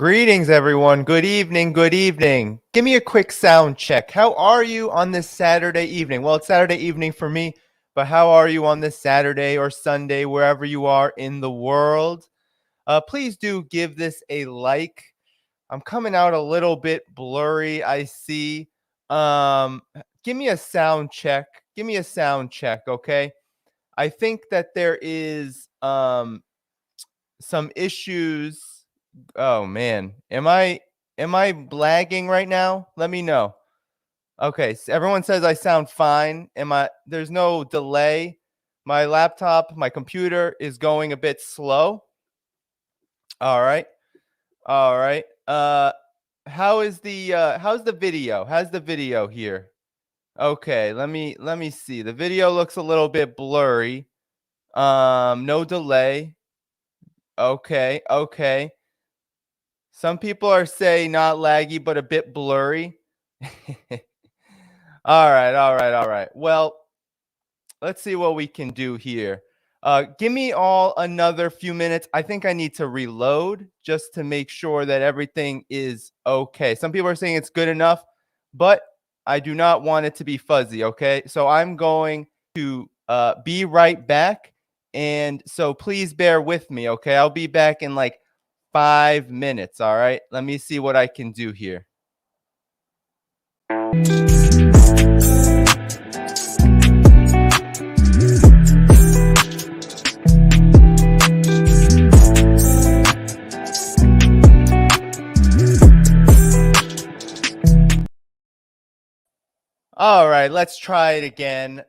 Greetings, everyone. Good evening. Good evening. Give me a quick sound check. How are you on this Saturday evening? Well, it's Saturday evening for me, but how are you on this Saturday or Sunday, wherever you are in the world? Please do give this a like. I'm coming out a little bit blurry, I see. Give me a sound check. Give me a sound check, okay? I think that there is some issues. Oh man, am I blagging right now? Let me know. Okay, so everyone says I sound fine. There's no delay. My laptop, my computer is going a bit slow. All right. All right. How's the video? How's the video here? Okay, let me see. The video looks a little bit blurry. No delay. Okay, okay. Some people are saying not laggy, but a bit blurry. All right, all right, all right. Well, let's see what we can do here. Give me all another few minutes. I think I need to reload just to make sure that everything is okay. Some people are saying it's good enough, but I do not want it to be fuzzy, okay? So I'm going to be right back. And so please bear with me, okay? I'll be back in like 5 minutes, all right? Let me see what I can do here. All right, let's try it again.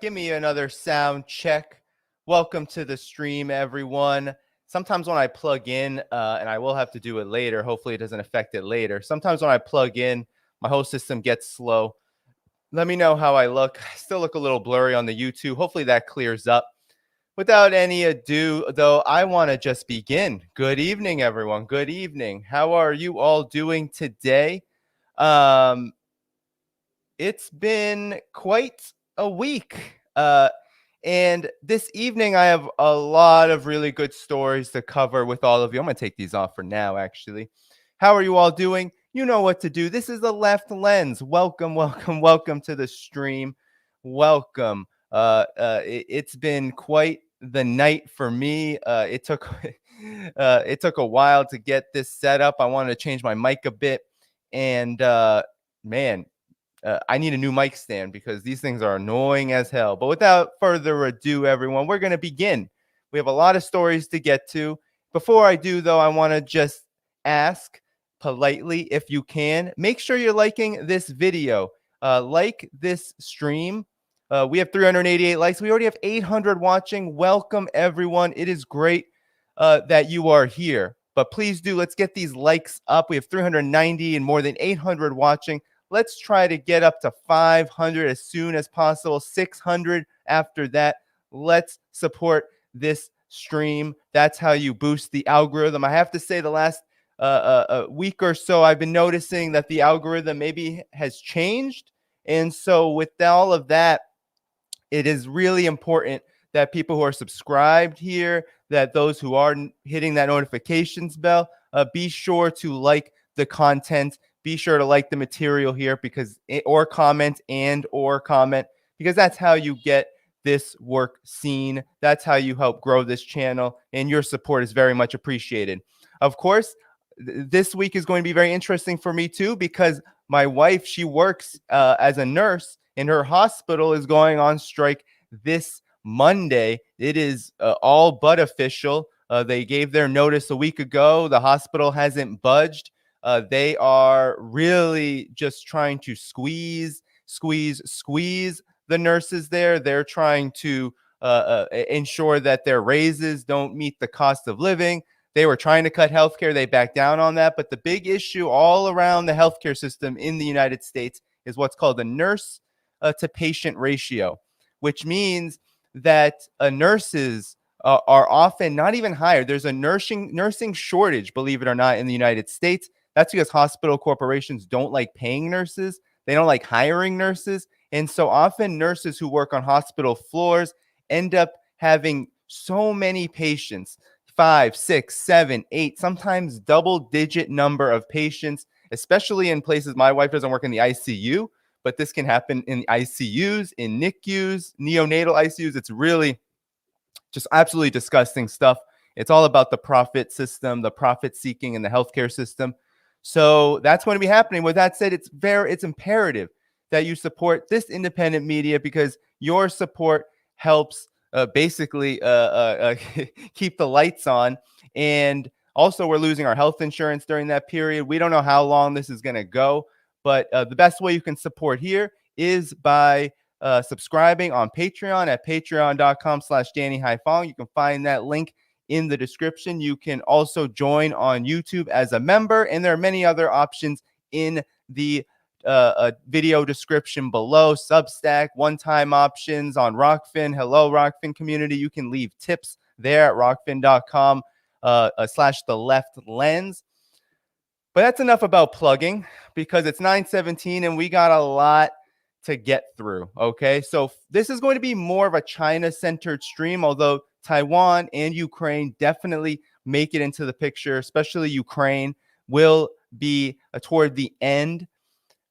Give me another sound check. Welcome to the stream, everyone. Sometimes when I plug in, and I will have to do it later, hopefully it doesn't affect it later. Sometimes when I plug in, my whole system gets slow. Let me know how I look. I still look a little blurry on the YouTube. Hopefully that clears up. Without any ado, though, I want to just begin. Good evening, everyone. Good evening. How are you all doing today? It's been quite a week. And this evening, I have a lot of really good stories to cover with all of you. I'm going to take these off for now, actually. How are you all doing? You know what to do. This is the Left Lens. Welcome, welcome, welcome to the stream. Welcome. It's been quite the night for me. It took a while to get this set up. I wanted to change my mic a bit, and man, I need a new mic stand because these things are annoying as hell. But without further ado, everyone, we're going to begin. We have a lot of stories to get to. Before I do, though, I want to just ask politely, if you can, make sure you're liking this video. Like this stream. We have 388 likes. We already have 800 watching. Welcome, everyone. It is great that you are here. But please do, let's get these likes up. We have 390 and more than 800 watching. Let's try to get up to 500 as soon as possible, 600 after that. Let's support this stream. That's how you boost the algorithm. I have to say the last week or so, I've been noticing that the algorithm maybe has changed. And so with all of that, it is really important that people who are subscribed here, that those who are hitting that notifications bell, be sure to like the content. Be sure to like the material here or comment because that's how you get this work seen. That's how you help grow this channel, and your support is very much appreciated. Of course, this week is going to be very interesting for me too, because my wife, she works as a nurse, and her hospital is going on strike this Monday. It is all but official. They gave their notice a week ago. The hospital hasn't budged. They are really just trying to squeeze the nurses there. They're trying to ensure that their raises don't meet the cost of living. They were trying to cut healthcare. They backed down on that. But the big issue all around the healthcare system in the United States is what's called the nurse to patient ratio, which means that nurses are often not even hired. There's a nursing shortage, believe it or not, in the United States. That's because hospital corporations don't like paying nurses. They don't like hiring nurses. And so often nurses who work on hospital floors end up having so many patients, 5, 6, 7, 8, sometimes double-digit number of patients, especially in places. My wife doesn't work in the ICU, but this can happen in ICUs, in NICUs, neonatal ICUs. It's really just absolutely disgusting stuff. It's all about the profit system, the profit seeking in the healthcare system. So that's going to be happening. With that said, it's imperative that you support this independent media, because your support helps basically keep the lights on. And also, we're losing our health insurance during that period. We don't know how long this is going to go, but the best way you can support here is by subscribing on Patreon at patreon.com/DannyHaiphong. You can find that link in the description. You can also join on YouTube as a member, and there are many other options in the video description below. Substack, one-time options on Rockfin. Hello, Rockfin community. You can leave tips there at rockfin.com /the left lens. But that's enough about plugging, because it's 9:17 and we got a lot to get through. Okay, so this is going to be more of a China-centered stream, although Taiwan and Ukraine definitely make it into the picture. Especially Ukraine will be toward the end.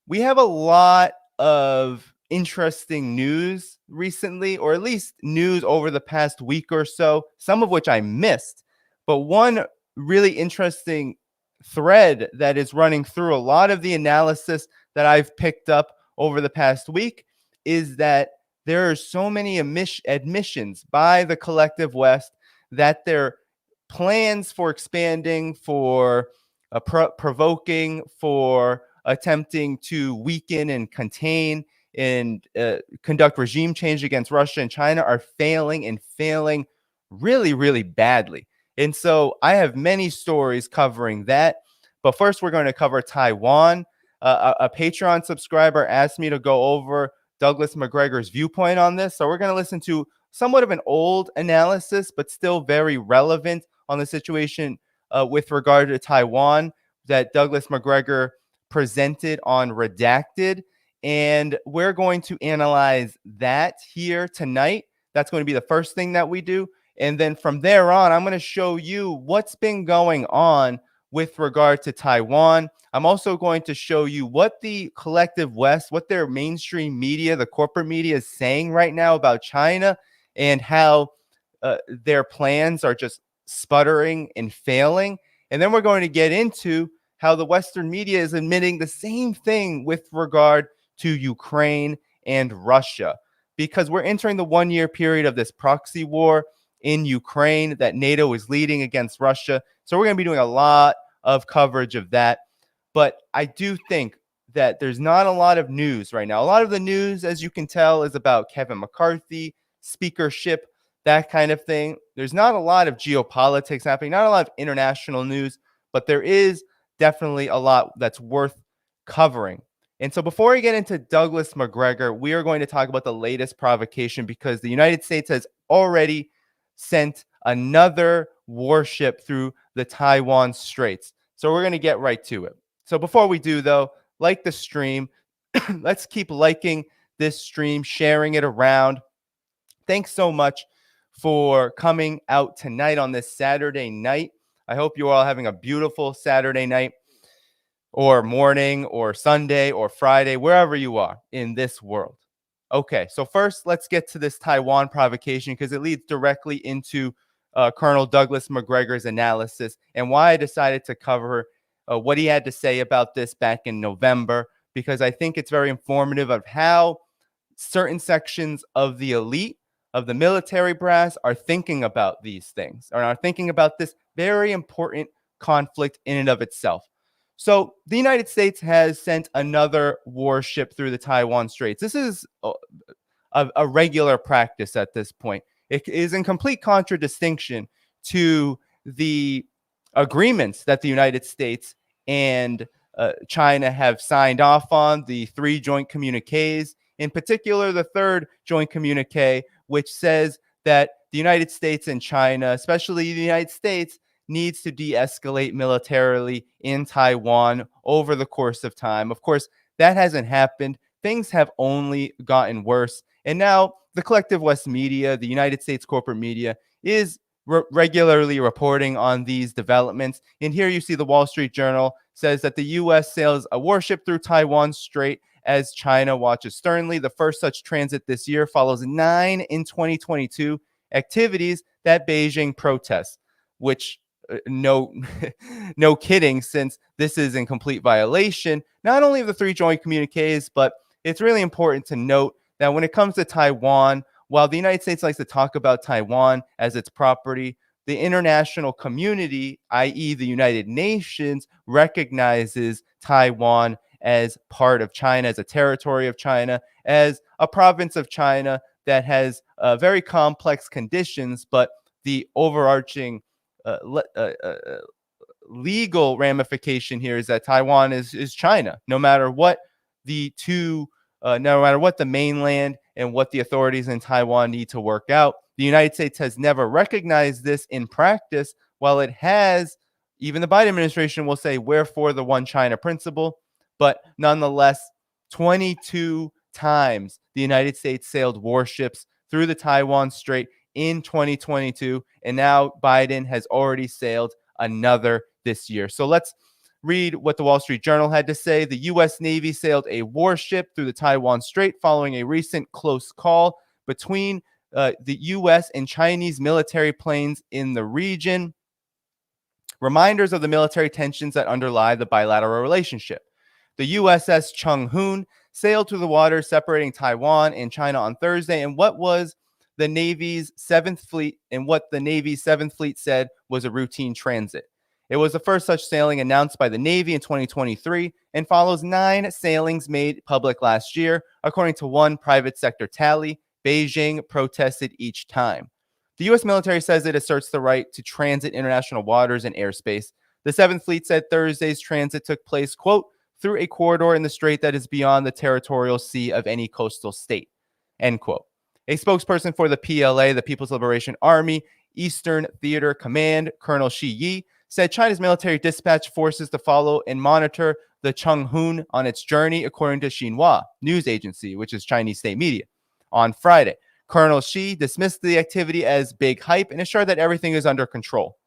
We have a lot of interesting news recently, or at least news over the past week or so, some of which I missed. But one really interesting thread that is running through a lot of the analysis that I've picked up over the past week is that there are so many admissions by the collective West that their plans for expanding, for provoking, for attempting to weaken and contain and conduct regime change against Russia and China are failing, and failing really, really badly. And so I have many stories covering that. But first, we're going to cover Taiwan. A Patreon subscriber asked me to go over Douglas McGregor's viewpoint on this. So we're going to listen to somewhat of an old analysis, but still very relevant on the situation with regard to Taiwan that Douglas McGregor presented on Redacted. And we're going to analyze that here tonight. That's going to be the first thing that we do. And then from there on, I'm going to show you what's been going on with regard to Taiwan. I'm also going to show you what the collective West, what their mainstream media, the corporate media, is saying right now about China, and how their plans are just sputtering and failing. And then we're going to get into how the Western media is admitting the same thing with regard to Ukraine and Russia, because we're entering the one-year period of this proxy war in Ukraine that NATO is leading against Russia. So we're going to be doing a lot of coverage of that. But I do think that there's not a lot of news right now. A lot of the news, as you can tell, is about Kevin McCarthy, speakership, that kind of thing. There's not a lot of geopolitics happening, not a lot of international news, but there is definitely a lot that's worth covering. And so before we get into Douglas McGregor, we are going to talk about the latest provocation, because the United States has already sent another warship through the Taiwan Straits. So we're going to get right to it. So before we do, though, like the stream, let's keep liking this stream, sharing it around. Thanks so much for coming out tonight on this Saturday night. I hope you're all having a beautiful Saturday night, or morning, or Sunday, or Friday, wherever you are in this world. Okay, so first, let's get to this Taiwan provocation, because it leads directly into Colonel Douglas McGregor's analysis and why I decided to cover what he had to say about this back in November, because I think it's very informative of how certain sections of the elite, of the military brass, are thinking about these things, or are thinking about this very important conflict in and of itself. So the United States has sent another warship through the Taiwan Straits. This is a regular practice at this point. It is in complete contradistinction to the agreements that the United States and China have signed off on, the 3 joint communiques, in particular the 3rd joint communique, which says that the United States and China, especially the United States, needs to de-escalate militarily in Taiwan over the course of time. Of course, that hasn't happened. Things have only gotten worse. And now the collective West media, the United States corporate media, is regularly reporting on these developments. And here you see the Wall Street Journal says that the U.S. sails a warship through Taiwan Strait as China watches sternly. The first such transit this year follows 9 in 2022 activities that Beijing protests, which no no kidding, since this is in complete violation not only of the 3 joint communiques, but it's really important to note that when it comes to Taiwan, while the United States likes to talk about Taiwan as its property, the international community, i.e. the United Nations, recognizes Taiwan as part of China, as a territory of China, as a province of China that has very complex conditions, but the overarching legal ramification here is that Taiwan is China, no matter what the mainland and what the authorities in Taiwan need to work out. The United States has never recognized this in practice, while it has, even the Biden administration will say, wherefore the one China principle. But nonetheless, 22 times the United States sailed warships through the Taiwan Strait in 2022, and now Biden has already sailed another this year. So let's read what the Wall Street Journal had to say. The U.S. Navy sailed a warship through the Taiwan Strait following a recent close call between the U.S. and Chinese military planes in the region. Reminders of the military tensions that underlie the bilateral relationship. The USS Chung Hoon sailed through the waters separating Taiwan and China on Thursday, and what the Navy's 7th Fleet said was a routine transit. It was the first such sailing announced by the Navy in 2023 and follows 9 sailings made public last year. According to one private sector tally, Beijing protested each time. The U.S. military says it asserts the right to transit international waters and airspace. The 7th Fleet said Thursday's transit took place, quote, through a corridor in the strait that is beyond the territorial sea of any coastal state, end quote. A spokesperson for the PLA, the People's Liberation Army Eastern Theater Command, Colonel Shi Yi, said China's military dispatched forces to follow and monitor the Chung Hoon on its journey, according to Xinhua news agency, which is Chinese state media. On Friday, Colonel Shi dismissed the activity as big hype and assured that everything is under control.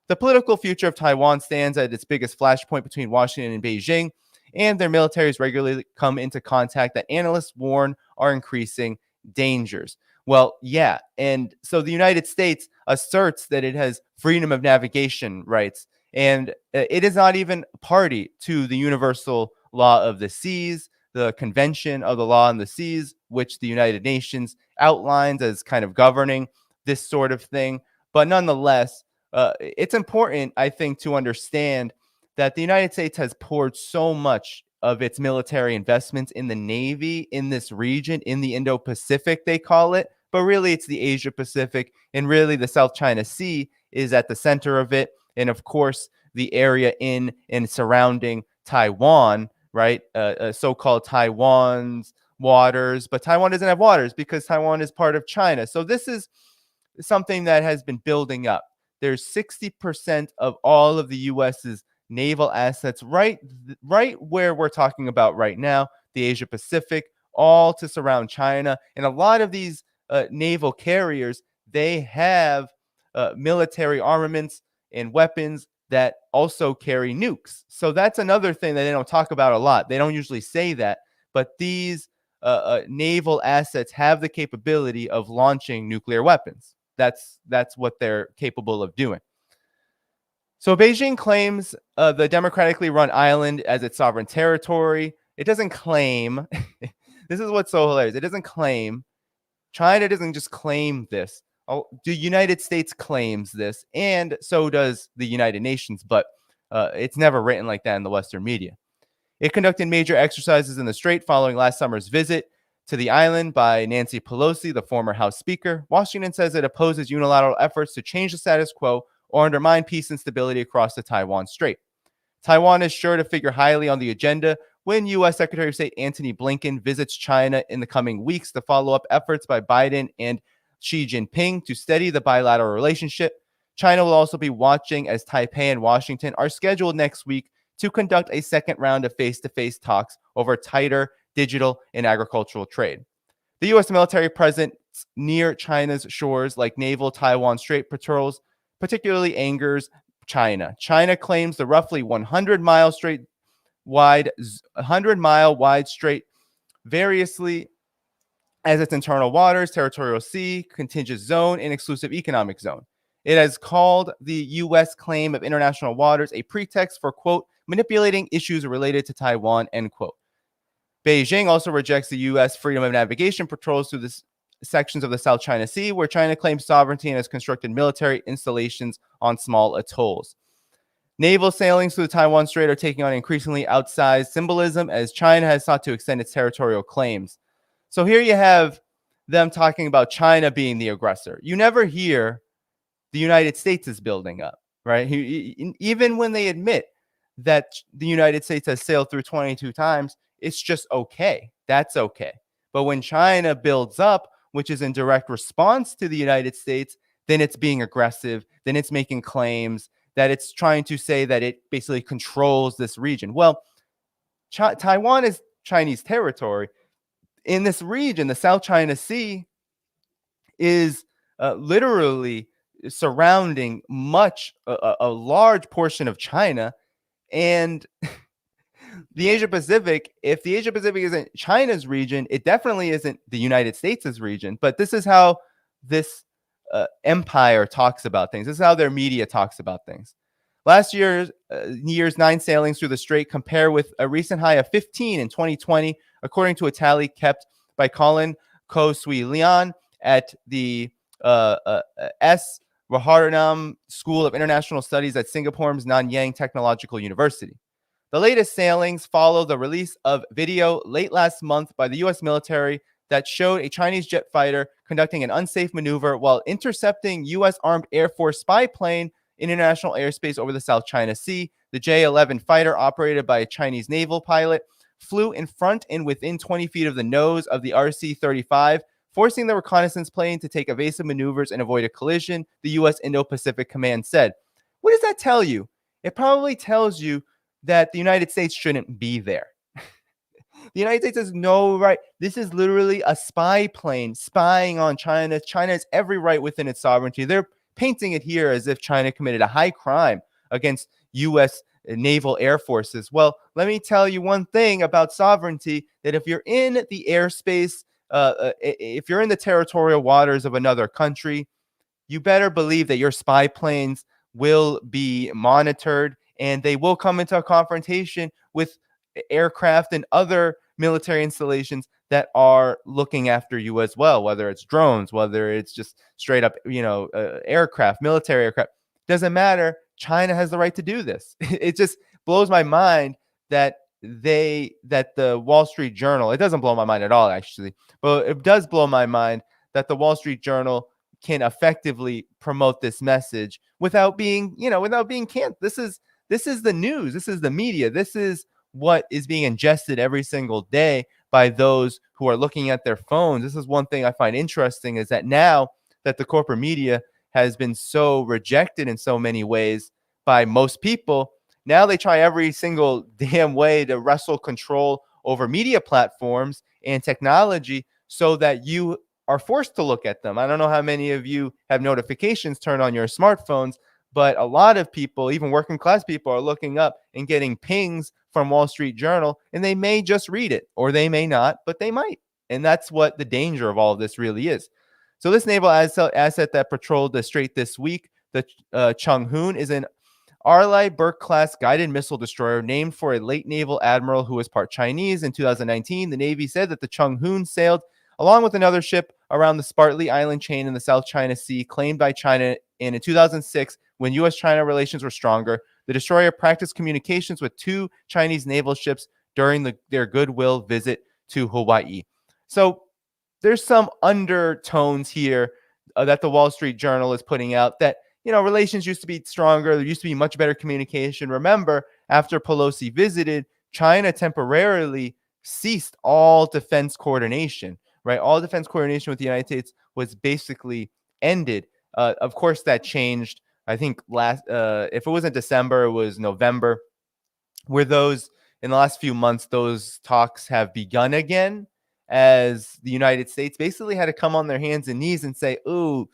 The political future of Taiwan stands at its biggest flashpoint between Washington and Beijing, and their militaries regularly come into contact that analysts warn are increasing dangers. Well, yeah. And so the United States asserts that it has freedom of navigation rights, and it is not even party to the Universal Law of the Seas, the Convention of the Law on the Seas, which the United Nations outlines as kind of governing this sort of thing. But nonetheless, it's important, I think, to understand that the United States has poured so much of its military investments in the Navy in this region, in the Indo-Pacific, they call it, but really it's the Asia-Pacific, and really the South China Sea is at the center of it, and of course the area in and surrounding Taiwan, right? So-called Taiwan's waters, but Taiwan doesn't have waters because Taiwan is part of China. So this is something that has been building up. There's 60% of all of the U.S.'s naval assets right where we're talking about right now, the Asia Pacific, all to surround China. And a lot of these naval carriers, they have military armaments and weapons that also carry nukes. So that's another thing that they don't talk about a lot. They don't usually say that, but these naval assets have the capability of launching nuclear weapons. That's what they're capable of doing. So Beijing claims the democratically run island as its sovereign territory. It doesn't claim, this is what's so hilarious. It doesn't claim, China doesn't just claim this. The United States claims this, and so does the United Nations, but it's never written like that in the Western media. It conducted major exercises in the Strait following last summer's visit to the island by Nancy Pelosi, the former House Speaker. Washington says it opposes unilateral efforts to change the status quo or undermine peace and stability across the Taiwan Strait. Taiwan is sure to figure highly on the agenda when U.S. Secretary of State Antony Blinken visits China in the coming weeks to follow up efforts by Biden and Xi Jinping to steady the bilateral relationship. China will also be watching as Taipei and Washington are scheduled next week to conduct a second round of face-to-face talks over tighter digital and agricultural trade. The U.S. military presence near China's shores, like naval Taiwan Strait patrols, particularly angers China. China claims the roughly 100-mile wide strait variously as its internal waters, territorial sea, contiguous zone, and exclusive economic zone. It has called the U.S. claim of international waters a pretext for, quote, manipulating issues related to Taiwan, end quote. Beijing also rejects the U.S. freedom of navigation patrols through the sections of the South China Sea, where China claims sovereignty and has constructed military installations on small atolls. Naval sailings through the Taiwan Strait are taking on increasingly outsized symbolism as China has sought to extend its territorial claims. So here you have them talking about China being the aggressor. You never hear the United States is building up, right? Even when they admit that the United States has sailed through 22 times, it's just okay. That's okay. But when China builds up, which is in direct response to the United States, then it's being aggressive, then it's making claims that it's trying to say that it basically controls this region. Well, Taiwan is Chinese territory. In this region, the South China Sea is literally surrounding a large portion of China. And the Asia Pacific, if the Asia Pacific isn't China's region, it definitely isn't the United States' region. But this is how this empire talks about things. This is how their media talks about things. Last year's 9 sailings through the strait compare with a recent high of 15 in 2020, according to a tally kept by Colin Ko Sui Lian at the S. Rajaratnam School of International Studies at Singapore's Nanyang Technological University. The latest sailings follow the release of video late last month by the U.S. military that showed a Chinese jet fighter conducting an unsafe maneuver while intercepting U.S. Armed Air Force spy plane in international airspace over the South China Sea. The J-11 fighter, operated by a Chinese naval pilot, flew in front and within 20 feet of the nose of the RC-35, forcing the reconnaissance plane to take evasive maneuvers and avoid a collision, the U.S. Indo-Pacific Command said. What does that tell you? It probably tells you that the United States shouldn't be there. The United States has no right. This is literally a spy plane spying on China. China has every right within its sovereignty. They're painting it here as if China committed a high crime against U.S. naval air forces. Well, let me tell you one thing about sovereignty, that if you're in the airspace, if you're in the territorial waters of another country, you better believe that your spy planes will be monitored and they will come into a confrontation with aircraft and other military installations that are looking after you as well, whether it's drones, whether it's just straight up, aircraft, military aircraft. Doesn't matter. China has the right to do this. It just blows my mind that the Wall Street Journal, it doesn't blow my mind at all, actually, but it does blow my mind that the Wall Street Journal can effectively promote this message without being canned. This is the news. This is the media. This is what is being ingested every single day by those who are looking at their phones. This is one thing I find interesting, is that now that the corporate media has been so rejected in so many ways by most people, now they try every single damn way to wrestle control over media platforms and technology so that you are forced to look at them. I don't know how many of you have notifications turned on your smartphones, but a lot of people, even working class people, are looking up and getting pings from Wall Street Journal, and they may just read it, or they may not, but they might. And that's what the danger of all of this really is. So this naval asset that patrolled the strait this week, the Chung Hoon, is an Arleigh Burke-class guided missile destroyer named for a late naval admiral who was part Chinese. In 2019, the Navy said that the Chung Hoon sailed along with another ship around the Spratly Island chain in the South China Sea, claimed by China. And in 2006, when U.S.-China relations were stronger, the destroyer practiced communications with 2 Chinese naval ships during their goodwill visit to Hawaii. So there's some undertones here that the Wall Street Journal is putting out that, relations used to be stronger. There used to be much better communication. Remember, after Pelosi visited, China temporarily ceased all defense coordination, right? All defense coordination with the United States was basically ended. Of course, that changed. I think if it wasn't December, it was November, where in the last few months, those talks have begun again, as the United States basically had to come on their hands and knees and say, ooh,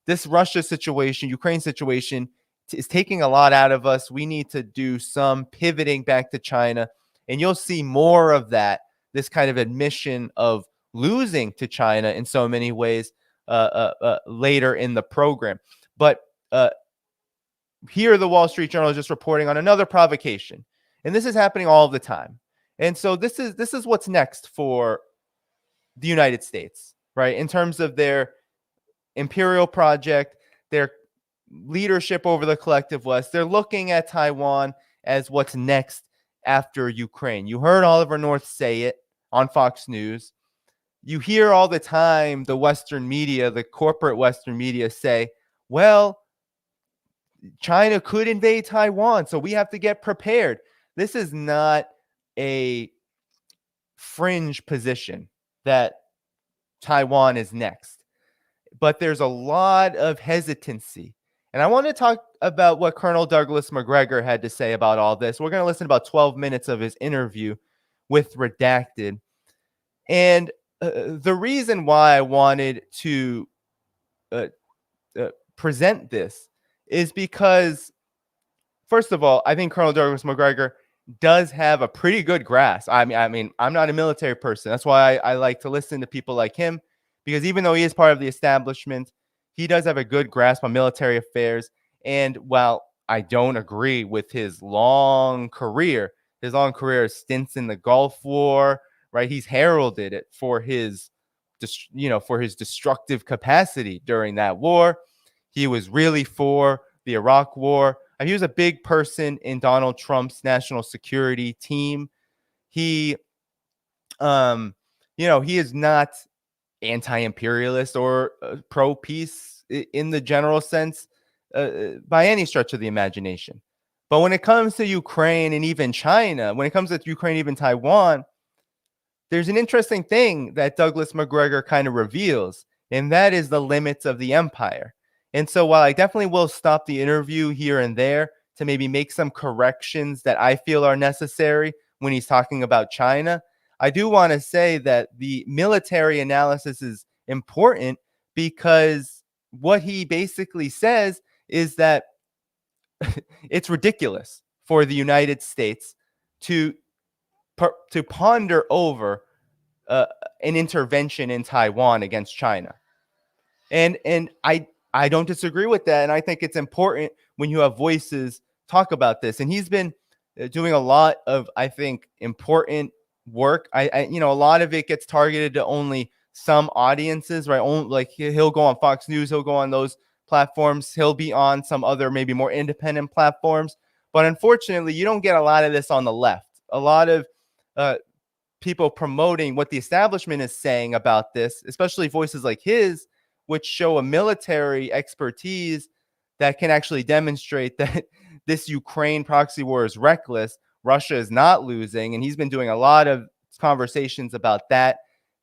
this Russia situation, Ukraine situation is taking a lot out of us. We need to do some pivoting back to China. And you'll see more of that, this kind of admission of losing to China in so many ways later in the program. But here, the Wall Street Journal is just reporting on another provocation. And this is happening all the time. And so this is what's next for the United States, right? In terms of their imperial project, their leadership over the collective West, they're looking at Taiwan as what's next after Ukraine. You heard Oliver North say it on Fox News. You hear all the time the Western media, the corporate Western media say, well, China could invade Taiwan, so we have to get prepared. This is not a fringe position that Taiwan is next, but there's a lot of hesitancy. And I want to talk about what Colonel Douglas McGregor had to say about all this. We're going to listen to about 12 minutes of his interview with Redacted. And the reason why I wanted to present this is because, first of all, I think Colonel Douglas McGregor does have a pretty good grasp. I mean, I'm not a military person. That's why I like to listen to people like him, because even though he is part of the establishment, he does have a good grasp on military affairs. And while I don't agree with his long career stints in the Gulf War, right? He's heralded it for his, for his destructive capacity during that war. He was really for the Iraq War. He was a big person in Donald Trump's national security team. He, he is not anti-imperialist or pro-peace in the general sense by any stretch of the imagination. But when it comes to Ukraine and even China, when it comes to Ukraine, even Taiwan, there's an interesting thing that Douglas McGregor kind of reveals, and that is the limits of the empire. And so while I definitely will stop the interview here and there to maybe make some corrections that I feel are necessary when he's talking about China, I do want to say that the military analysis is important, because what he basically says is that it's ridiculous for the United States to ponder over an intervention in Taiwan against China. And I don't disagree with that. And I think it's important when you have voices talk about this. And he's been doing a lot of, I think, important work. A lot of it gets targeted to only some audiences, right? Like he'll go on Fox News, he'll go on those platforms, he'll be on some other maybe more independent platforms. But unfortunately, you don't get a lot of this on the left. A lot of people promoting what the establishment is saying about this, especially voices like his, which show a military expertise that can actually demonstrate that this Ukraine proxy war is reckless. Russia is not losing. And he's been doing a lot of conversations about that.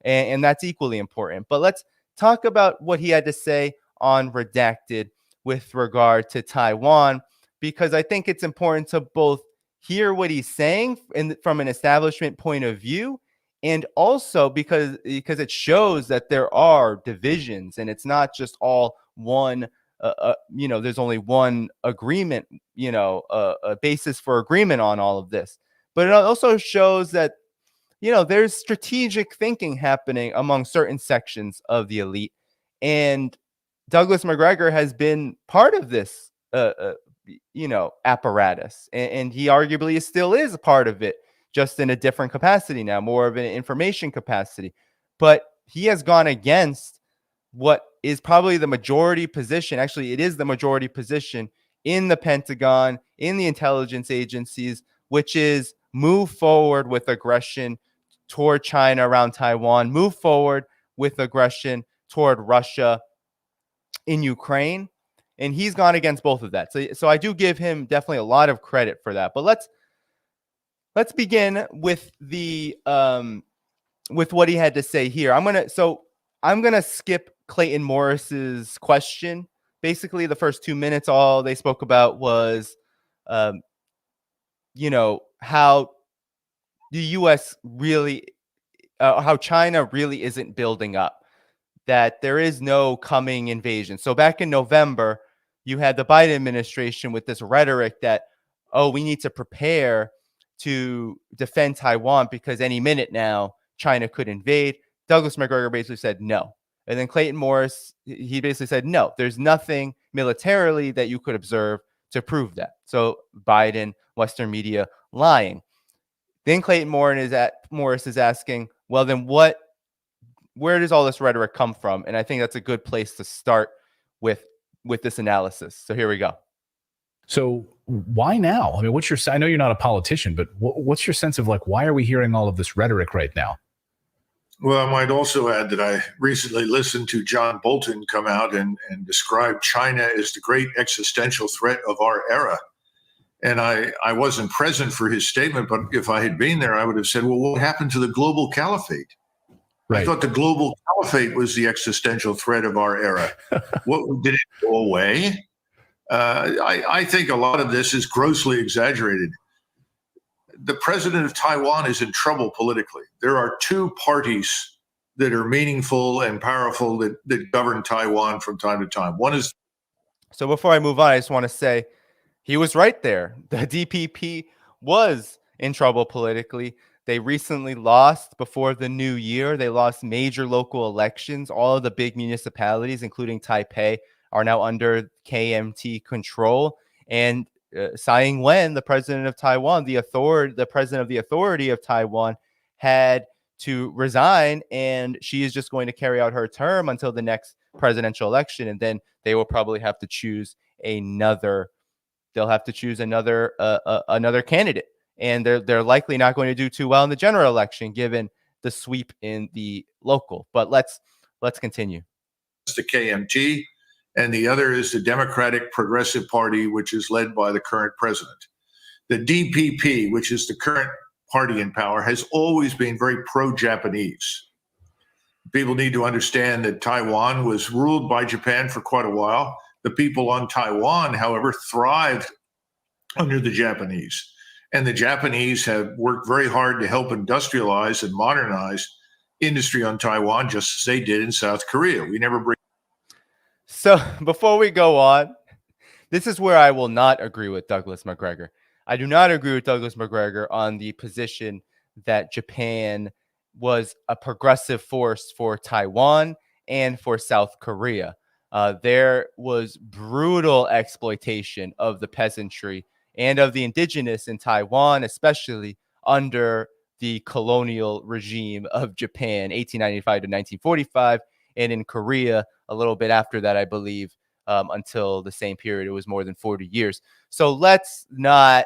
And that's equally important. But let's talk about what he had to say on Redacted with regard to Taiwan, because I think it's important to both hear what he's saying from an establishment point of view, and also because it shows that there are divisions and it's not just all one, there's only one agreement, a basis for agreement on all of this. But it also shows that, there's strategic thinking happening among certain sections of the elite. And Douglas McGregor has been part of this, apparatus. And he arguably still is a part of it, just in a different capacity now, more of an information capacity. But he has gone against what is probably the majority position. Actually, it is the majority position in the Pentagon, in the intelligence agencies, which is move forward with aggression toward China around Taiwan, move forward with aggression toward Russia in Ukraine. And he's gone against both of that. So I do give him definitely a lot of credit for that. But let's begin with the with what he had to say here. I'm gonna skip Clayton Morris's question. Basically, the first 2 minutes, all they spoke about was, how the U.S. really, how China really isn't building up. that there is no coming invasion. So back in November, you had the Biden administration with this rhetoric that, oh, we need to prepare to defend Taiwan because any minute now China could invade. Douglas McGregor basically said no. And then Clayton Morris, he basically said, no, there's nothing militarily that you could observe to prove that. So Biden, Western media lying. Then Clayton Morris is asking, well, then where does all this rhetoric come from? And I think that's a good place to start with this analysis. So here we go. So why now? I mean, I know you're not a politician, but what's your sense of why are we hearing all of this rhetoric right now? Well, I might also add that I recently listened to John Bolton come out and describe China as the great existential threat of our era. And I wasn't present for his statement, but if I had been there, I would have said, well, what happened to the global caliphate? Right. I thought the global caliphate was the existential threat of our era. What did it go away? I think a lot of this is grossly exaggerated. The president of Taiwan is in trouble politically. There are two parties that are meaningful and powerful that govern Taiwan from time to time. One is. So before I move on, I just want to say he was right there. The DPP was in trouble politically. They recently lost before the new year. They lost major local elections. All of the big municipalities, including Taipei, are now under KMT control. And Tsai Ing-wen, the president of Taiwan, the president of the authority of Taiwan, had to resign, and she is just going to carry out her term until the next presidential election, and then they will probably have to choose another. They'll have to choose another candidate, and they're likely not going to do too well in the general election, given the sweep in the local. But let's continue. The KMT. And the other is the Democratic Progressive Party, which is led by the current president. The DPP, which is the current party in power, has always been very pro-Japanese. People need to understand that Taiwan was ruled by Japan for quite a while. The people on Taiwan, however, thrived under the Japanese. And the Japanese have worked very hard to help industrialize and modernize industry on Taiwan, just as they did in South Korea. We never bring. So before we go on, this is where I will not agree with Douglas McGregor. I do not agree with Douglas McGregor on the position that Japan was a progressive force for Taiwan and for South Korea. There was brutal exploitation of the peasantry and of the indigenous in Taiwan, especially under the colonial regime of Japan, 1895 to 1945, and in Korea, a little bit after that, I believe, until the same period. It was more than 40 years. So let's not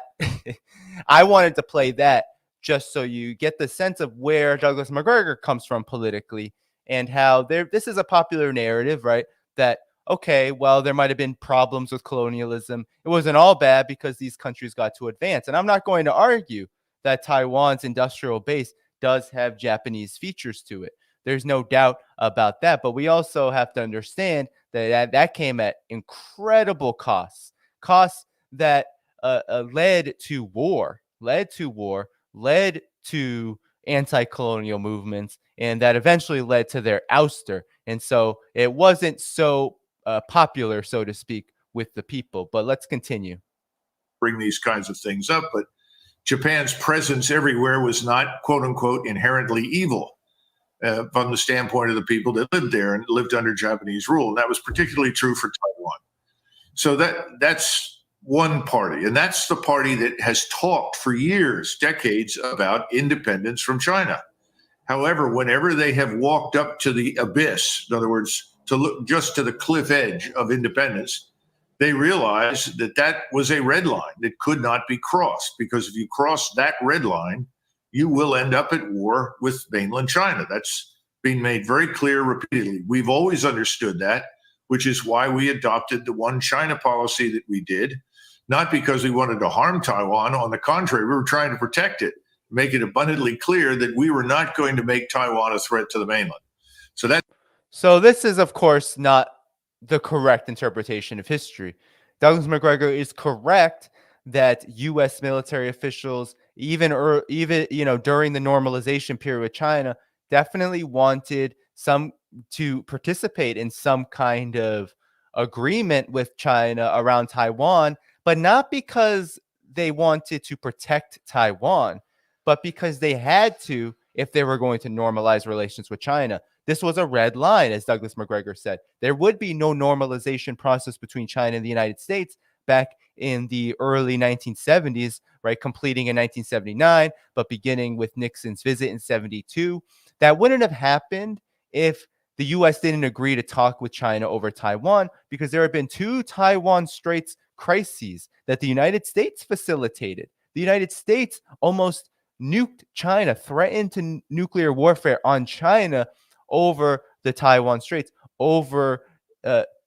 – I wanted to play that just so you get the sense of where Douglas McGregor comes from politically and how this is a popular narrative, right, that, okay, well, there might have been problems with colonialism. It wasn't all bad because these countries got to advance. And I'm not going to argue that Taiwan's industrial base does have Japanese features to it. There's no doubt about that. But we also have to understand that came at incredible costs that led to war, led to anti-colonial movements, and that eventually led to their ouster. And so it wasn't so popular, so to speak, with the people. But let's continue. Bring these kinds of things up, but Japan's presence everywhere was not, quote unquote, inherently evil. From the standpoint of the people that lived there and lived under Japanese rule. And that was particularly true for Taiwan. So that's one party. And that's the party that has talked for years, decades, about independence from China. However, whenever they have walked up to the abyss, in other words, to look just to the cliff edge of independence, they realized that was a red line that could not be crossed, because if you cross that red line, you will end up at war with mainland China. That's been made very clear repeatedly. We've always understood that, which is why we adopted the one China policy that we did, not because we wanted to harm Taiwan. On the contrary, we were trying to protect it, make it abundantly clear that we were not going to make Taiwan a threat to the mainland. So this is, of course, not the correct interpretation of history. Douglas McGregor is correct that U.S. military officials, even during the normalization period with China, definitely wanted some to participate in some kind of agreement with China around Taiwan, but not because they wanted to protect Taiwan, but because they had to if they were going to normalize relations with China. This was a red line, as Douglas McGregor said. There would be no normalization process between China and the United States back in the early 1970s, right? Completing in 1979, but beginning with Nixon's visit in 72. That wouldn't have happened if the U.S. didn't agree to talk with China over Taiwan, because there have been 2 Taiwan Straits crises that the United States facilitated. The United States almost nuked China, threatened to nuclear warfare on China over the Taiwan Straits, over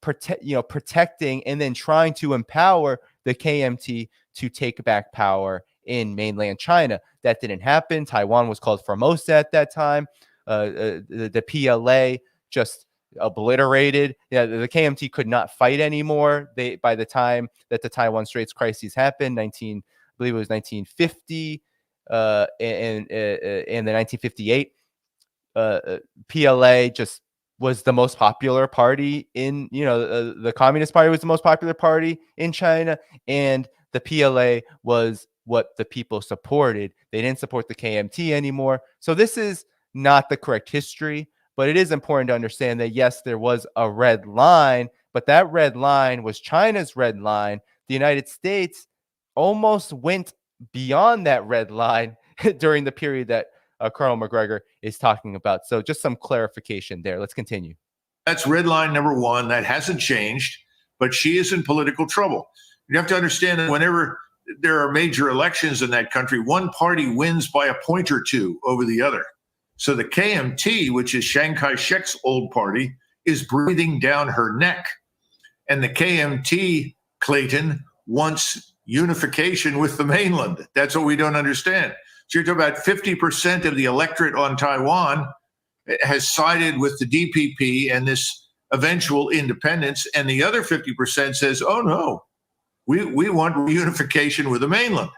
protecting and then trying to empower the KMT to take back power in mainland China. That didn't happen. Taiwan was called Formosa at that time. The PLA just obliterated. Yeah, the KMT could not fight anymore. By the time that the Taiwan Straits crises happened, I believe it was 1950, and the 1958, PLA just was the most popular party in, the Communist Party was the most popular party in China, and the PLA was what the people supported. They didn't support the KMT anymore. So this is not the correct history, but it is important to understand that, yes, there was a red line, but that red line was China's red line. The United States almost went beyond that red line during the period that Colonel McGregor is talking about. So just some clarification there. Let's continue. That's red line number 1. That hasn't changed, but she is in political trouble. You have to understand that whenever there are major elections in that country, one party wins by a point or 2 over the other. So the KMT, which is Chiang Kai-shek's old party, is breathing down her neck. And the KMT, Clayton, wants unification with the mainland. That's what we don't understand. So you're talking about 50% of the electorate on Taiwan has sided with the DPP and this eventual independence, and the other 50% says, oh no, we want reunification with the mainland.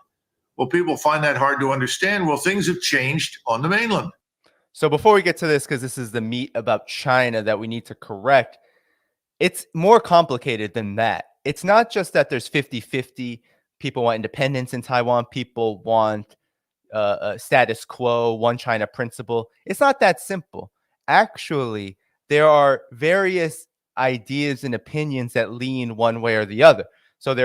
Well, people find that hard to understand. Well, things have changed on the mainland. So before we get to this, because this is the meat about China that we need to correct, it's more complicated than that. It's not just that there's 50-50. People want independence in Taiwan. People want status quo, one China principle. It's not that simple. Actually, there are various ideas and opinions that lean one way or the other. So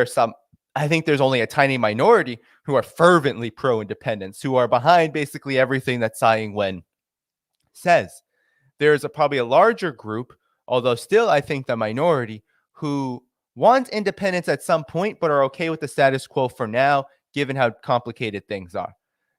I think there's only a tiny minority who are fervently pro-independence, who are behind basically everything that Tsai Ing-wen says. There's probably a larger group, although still I think the minority, who want independence at some point but are okay with the status quo for now, given how complicated things are.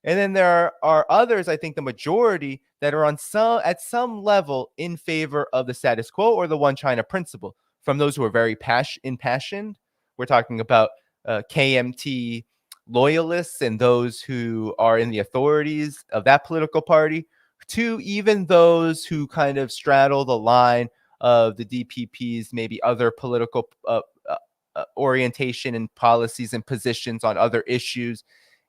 And then there are others, I think the majority, that are at some level in favor of the status quo or the one China principle. From those who are very impassioned, we're talking about KMT loyalists and those who are in the authorities of that political party, to even those who kind of straddle the line of the DPP's maybe other political orientation and policies and positions on other issues.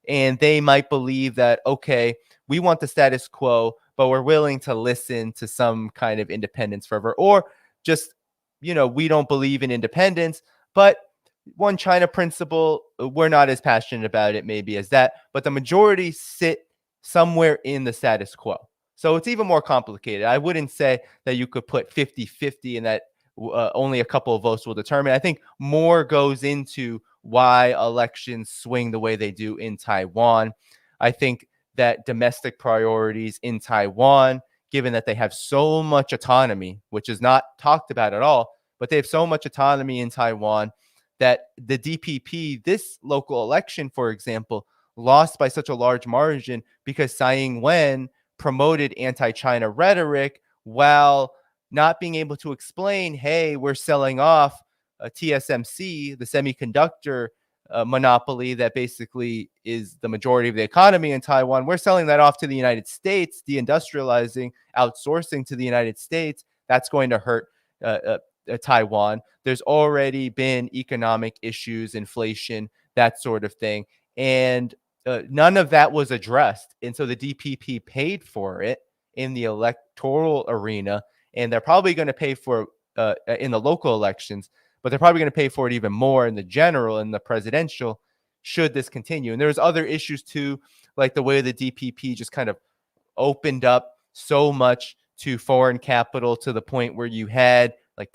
And they might believe that, okay, we want the status quo, but we're willing to listen to some kind of independence fervor, or just, we don't believe in independence, but one China principle, we're not as passionate about it maybe as that, but the majority sit somewhere in the status quo. So it's even more complicated. I wouldn't say that you could put 50-50 and that only a couple of votes will determine. I think more goes into why elections swing the way they do in Taiwan. I think that domestic priorities in Taiwan, given that they have so much autonomy, which is not talked about at all, but they have so much autonomy in Taiwan that the DPP, this local election, for example, lost by such a large margin because Tsai Ing-wen promoted anti-China rhetoric while not being able to explain, hey, we're selling off TSMC, the semiconductor monopoly that basically is the majority of the economy in Taiwan. We're selling that off to the United States, deindustrializing, outsourcing to the United States. That's going to hurt Taiwan. There's already been economic issues, inflation, that sort of thing. And none of that was addressed. And so the DPP paid for it in the electoral arena. and they're probably going to pay for in the local elections, but they're probably going to pay for it even more in the general and the presidential should this continue. And there's other issues too, like the way the DPP just kind of opened up so much to foreign capital to the point where you had like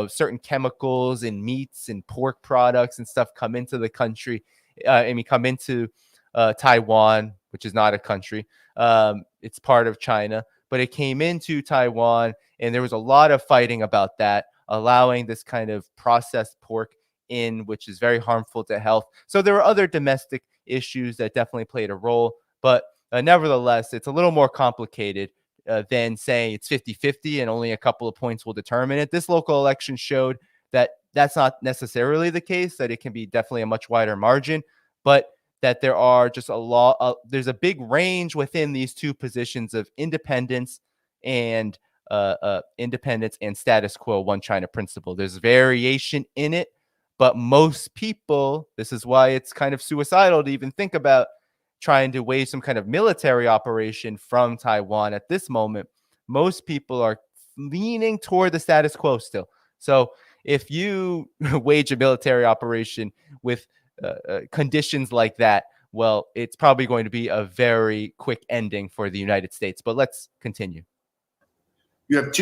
certain chemicals and meats and pork products and stuff come into the country. Come into Taiwan, which is not a country. It's part of China, but it came into Taiwan, and there was a lot of fighting about that, allowing this kind of processed pork in, which is very harmful to health. So there were other domestic issues that definitely played a role, but nevertheless, it's a little more complicated than saying it's 50-50 and only a couple of points will determine it. This local election showed that that's not necessarily the case, that it can be definitely a much wider margin, but that there are just there's a big range within these two positions of independence and status quo, one China principle. There's variation in it, but most people, this is why it's kind of suicidal to even think about trying to wage some kind of military operation from Taiwan at this moment. Most people are leaning toward the status quo still. So if you wage a military operation with conditions like that, well, it's probably going to be a very quick ending for the United States. But let's continue. You have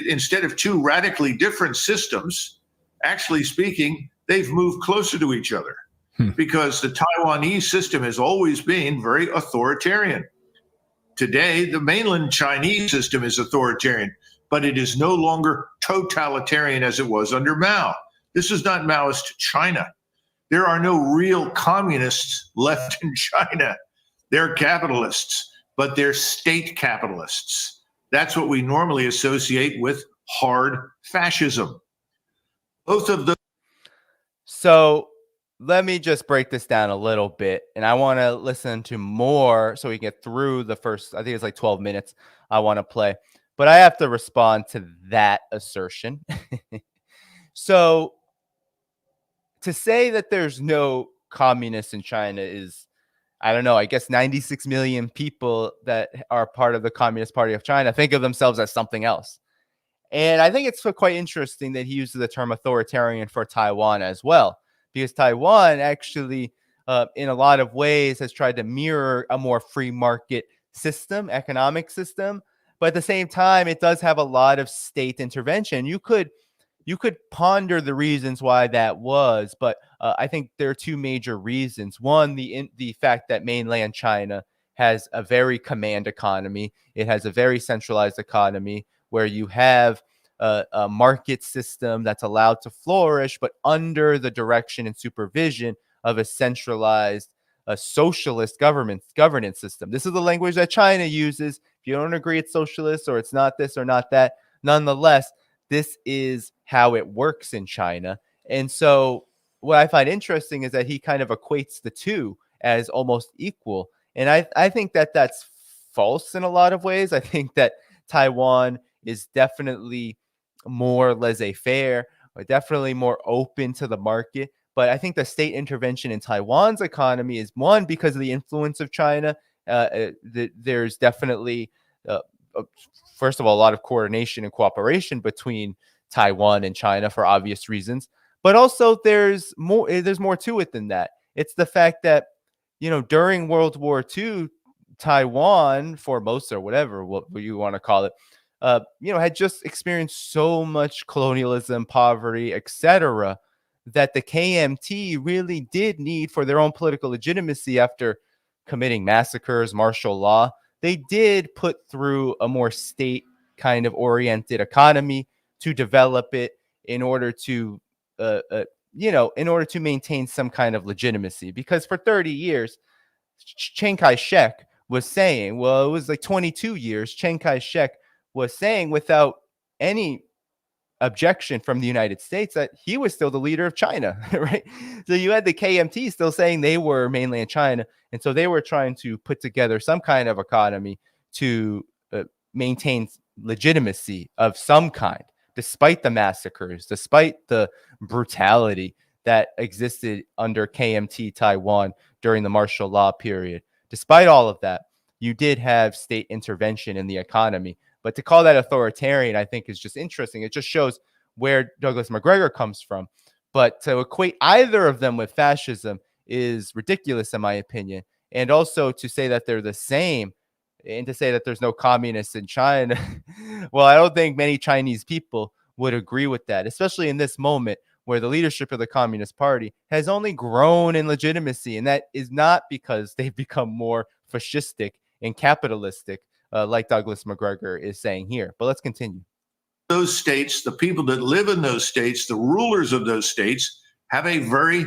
instead of two radically different systems, actually speaking, they've moved closer to each other. Because the Taiwanese system has always been very authoritarian. Today, the mainland Chinese system is authoritarian, but it is no longer totalitarian as it was under Mao. This is not Maoist China. There are no real communists left in China. They're capitalists, but they're state capitalists. That's what we normally associate with hard fascism. Both of them. So let me just break this down a little bit, and I want to listen to more so we can get through the first, I think it's like 12 minutes I want to play, but I have to respond to that assertion. So to say that there's no communists in China is, I don't know, I guess 96 million people that are part of the Communist Party of China think of themselves as something else. And I think it's quite interesting that he uses the term authoritarian for Taiwan as well, because Taiwan actually, in a lot of ways, has tried to mirror a more free market system, economic system. But at the same time, it does have a lot of state intervention. You could ponder the reasons why that was, but I think there are two major reasons. One, the fact that mainland China has a very command economy. It has a very centralized economy where you have a market system that's allowed to flourish, but under the direction and supervision of a centralized socialist governance system. This is the language that China uses. If you don't agree it's socialist or it's not this or not that, nonetheless, this is how it works in China. And so what I find interesting is that he kind of equates the two as almost equal. And I think that that's false in a lot of ways. I think that Taiwan is definitely more laissez-faire, or definitely more open to the market. But I think the state intervention in Taiwan's economy is, one, because of the influence of China. There's definitely, first of all, a lot of coordination and cooperation between Taiwan and China for obvious reasons. But also there's more to it than that. It's the fact that, during World War II, Taiwan, Formosa, or whatever what you want to call it, had just experienced so much colonialism, poverty, etc., that the KMT really did need, for their own political legitimacy after committing massacres, martial law, they did put through a more state kind of oriented economy to develop it in order to, maintain some kind of legitimacy. Because for 30 years, Chiang Kai-shek was saying, well, it was like 22 years, Chiang Kai-shek was saying without any objection from the United States that he was still the leader of China, right? So you had the KMT still saying they were mainland China. And so they were trying to put together some kind of economy to maintain legitimacy of some kind, despite the massacres, despite the brutality that existed under KMT Taiwan during the martial law period. Despite all of that, you did have state intervention in the economy. But to call that authoritarian, I think, is just interesting. It just shows where Douglas McGregor comes from. But to equate either of them with fascism is ridiculous, in my opinion. And also to say that they're the same and to say that there's no communists in China, well, I don't think many Chinese people would agree with that, especially in this moment where the leadership of the Communist Party has only grown in legitimacy. And that is not because they've become more fascistic and capitalistic, like Douglas McGregor is saying here. But let's continue. Those states, the people that live in those states, the rulers of those states, have a very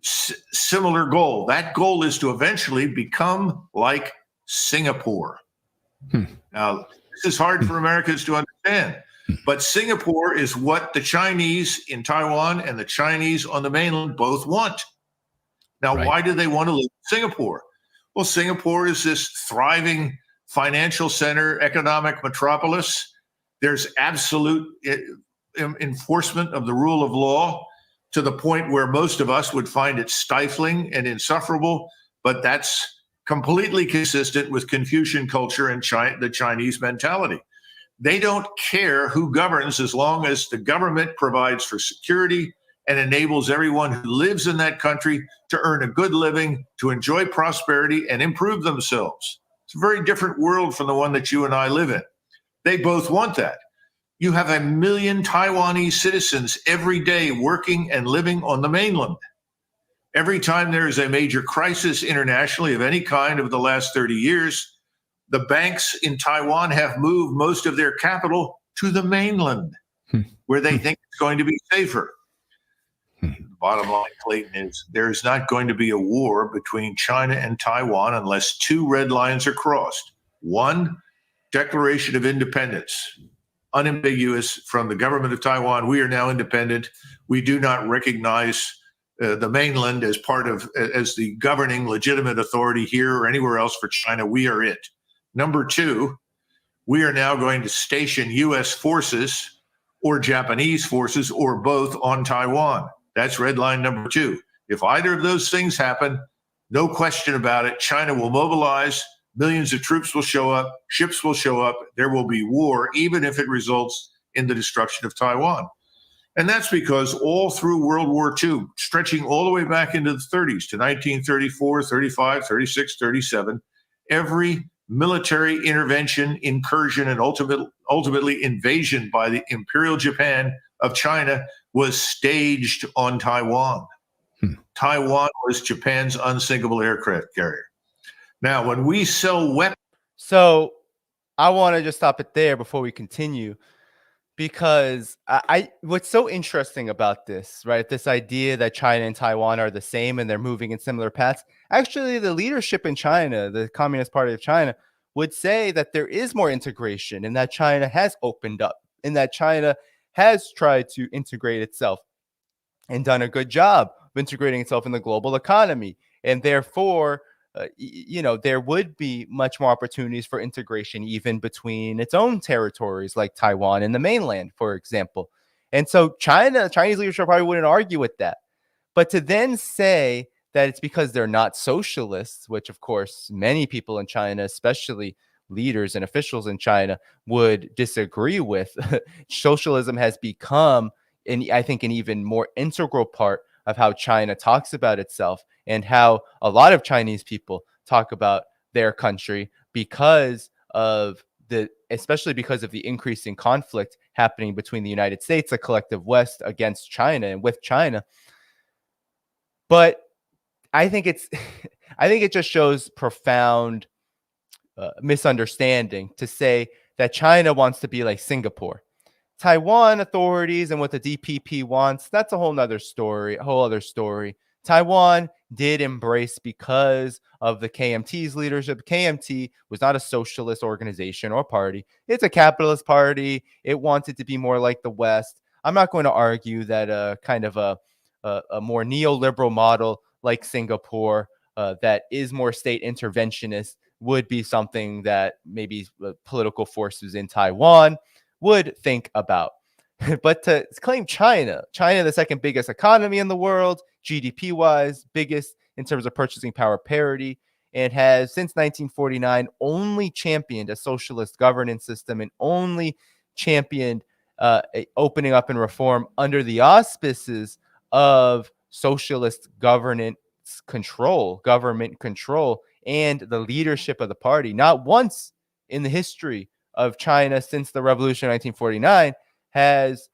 similar goal. That goal is to eventually become like Singapore. Now, this is hard for Americans to understand, but Singapore is what the Chinese in Taiwan and the Chinese on the mainland both want. Now, why do they want to live in Singapore? Well, Singapore is this thriving financial center, economic metropolis. There's absolute enforcement of the rule of law to the point where most of us would find it stifling and insufferable, but that's completely consistent with Confucian culture and the Chinese mentality. They don't care who governs as long as the government provides for security and enables everyone who lives in that country to earn a good living, to enjoy prosperity and improve themselves. It's a very different world from the one that you and I live in. They both want that. You have 1 million Taiwanese citizens every day working and living on the mainland. Every time there is a major crisis internationally of any kind over the last 30 years, the banks in Taiwan have moved most of their capital to the mainland, where they think it's going to be safer. The bottom line, Clayton, is there is not going to be a war between China and Taiwan unless two red lines are crossed. One, Declaration of Independence, unambiguous from the government of Taiwan. We are now independent. We do not recognize the mainland as as the governing legitimate authority here or anywhere else for China. We are it. Number two, we are now going to station U.S. forces or Japanese forces or both on Taiwan. That's red line number two. If either of those things happen, no question about it, China will mobilize, millions of troops will show up, ships will show up, there will be war, even if it results in the destruction of Taiwan. And that's because all through World War II, stretching all the way back into the 30s to 1934, 35, 36, 37, every military intervention, incursion, and ultimately invasion by the Imperial Japan of China was staged on Taiwan. Taiwan was Japan's unsinkable aircraft carrier. Now, when we sell weapons... So I want to just stop it there before we continue, because what's so interesting about this, right? This idea that China and Taiwan are the same and they're moving in similar paths. Actually, the leadership in China, the Communist Party of China, would say that there is more integration and that China has opened up and that China has tried to integrate itself and done a good job of integrating itself in the global economy. And therefore, there would be much more opportunities for integration, even between its own territories like Taiwan and the mainland, for example. And so Chinese leadership probably wouldn't argue with that. But to then say that it's because they're not socialists, which of course many people in China, especially leaders and officials in China, would disagree with. Socialism has become, I think, an even more integral part of how China talks about itself and how a lot of Chinese people talk about their country especially because of the increasing conflict happening between the United States, the collective West, against China and with China. But I think it just shows profound misunderstanding to say that China wants to be like Singapore. Taiwan authorities and what the DPP wants, that's a whole other story. Taiwan did embrace because of the KMT's leadership. KMT was not a socialist organization or party. It's a capitalist party. It wanted to be more like the West. I'm not going to argue that kind of a more neoliberal model like Singapore that is more state interventionist would be something that maybe political forces in Taiwan would think about. But to claim China, the second biggest economy in the world, GDP-wise, biggest in terms of purchasing power parity, and has since 1949 only championed a socialist governance system and only championed opening up and reform under the auspices of socialist government control, and the leadership of the party. Not once in the history of China since the revolution of 1949 has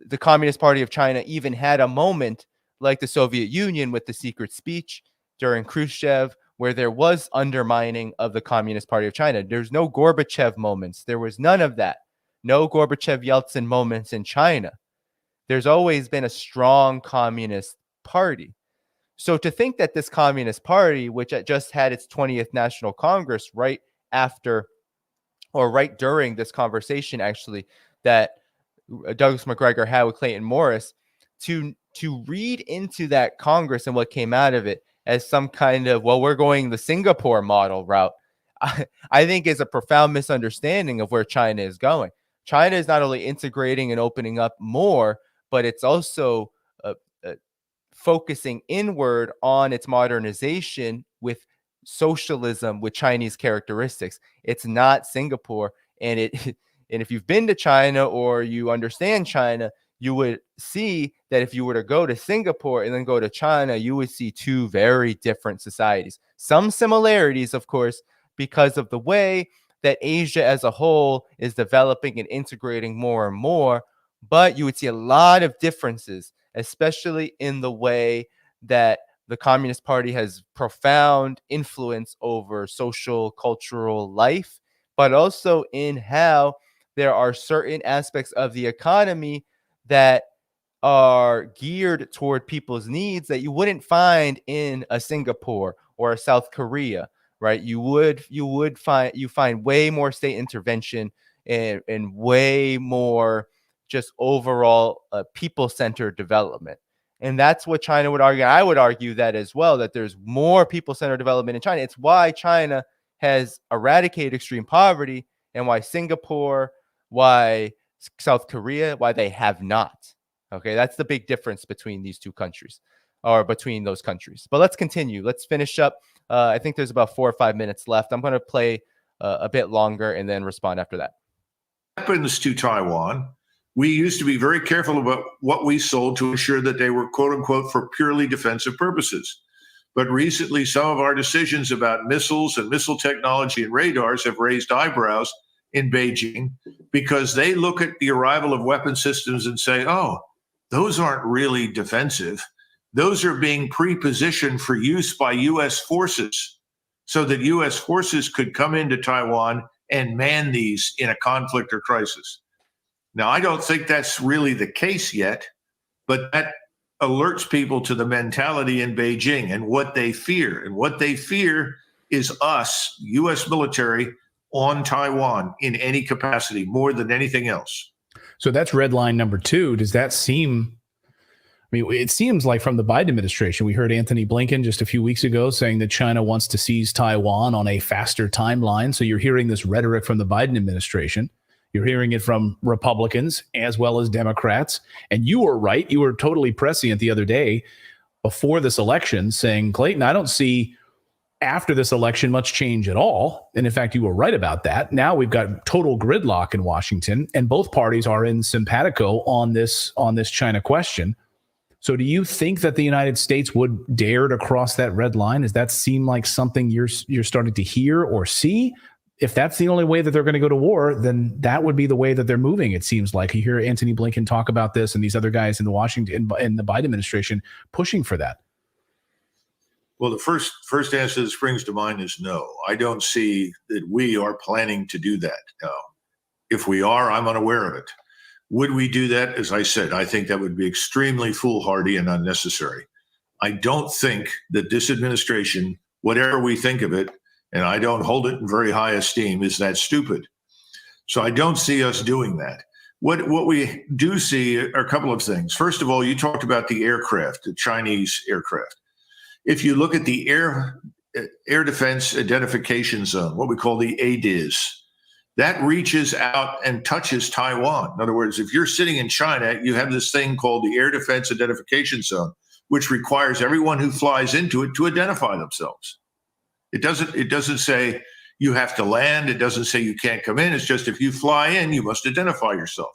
the Communist Party of China even had a moment like the Soviet Union with the secret speech during Khrushchev, where there was undermining of the Communist Party of China. There's no Gorbachev moments. There was none of that. No Gorbachev-Yeltsin moments in China. There's always been a strong communist party. So to think that this Communist Party, which just had its 20th National Congress right after or right during this conversation, actually, that Douglas McGregor had with Clayton Morris, to read into that Congress and what came out of it as some kind of, well, we're going the Singapore model route, I think is a profound misunderstanding of where China is going. China is not only integrating and opening up more, but it's also focusing inward on its modernization with socialism with Chinese characteristics. It's not Singapore. And if you've been to China or you understand China, you would see that if you were to go to Singapore and then go to China, you would see two very different societies. Some similarities, of course, because of the way that Asia as a whole is developing and integrating more and more, but you would see a lot of differences, especially in the way that the Communist Party has profound influence over social, cultural life, but also in how there are certain aspects of the economy that are geared toward people's needs that you wouldn't find in a Singapore or a South Korea, right? You find way more state intervention and way more just overall people-centered development. And that's what China would argue. I would argue that as well, that there's more people-centered development in China. It's why China has eradicated extreme poverty and why Singapore, why South Korea, why they have not. Okay, that's the big difference between these two countries, or between those countries. But let's continue. Let's finish up. I think there's about 4 or 5 minutes left. I'm going to play a bit longer and then respond after that. Happens to Taiwan. We used to be very careful about what we sold to ensure that they were, quote unquote, for purely defensive purposes. But recently, some of our decisions about missiles and missile technology and radars have raised eyebrows in Beijing because they look at the arrival of weapon systems and say, oh, those aren't really defensive. Those are being pre-positioned for use by U.S. forces so that U.S. forces could come into Taiwan and man these in a conflict or crisis. Now, I don't think that's really the case yet, but that alerts people to the mentality in Beijing and what they fear. And what they fear is us, U.S. military, on Taiwan in any capacity, more than anything else. So that's red line number 2. Does that seem, I mean, it seems like from the Biden administration, we heard Anthony Blinken just a few weeks ago saying that China wants to seize Taiwan on a faster timeline. So you're hearing this rhetoric from the Biden administration. You're hearing it from Republicans as well as Democrats. And you were right. You were totally prescient the other day before this election saying, Clayton, I don't see after this election much change at all. And in fact, you were right about that. Now we've got total gridlock in Washington, and both parties are in simpatico on this China question. So do you think that the United States would dare to cross that red line? Does that seem like something you're starting to hear or see? If that's the only way that they're going to go to war, then that would be the way that they're moving. It seems like you hear Anthony Blinken talk about this and these other guys in the Washington in the Biden administration pushing for that. Well, the first answer that springs to mind is no. I don't see that we are planning to do that. If we are, I'm unaware of it. Would we do that? As I said, I think that would be extremely foolhardy and unnecessary. I don't think that this administration, whatever we think of it, and I don't hold it in very high esteem, is that stupid. So I don't see us doing that. What we do see are a couple of things. First of all, you talked about the aircraft, the Chinese aircraft. If you look at the Air Defense Identification Zone, what we call the ADIZ, that reaches out and touches Taiwan. In other words, if you're sitting in China, you have this thing called the Air Defense Identification Zone, which requires everyone who flies into it to identify themselves. It doesn't say you have to land. It doesn't say you can't come in. It's just if you fly in, you must identify yourself.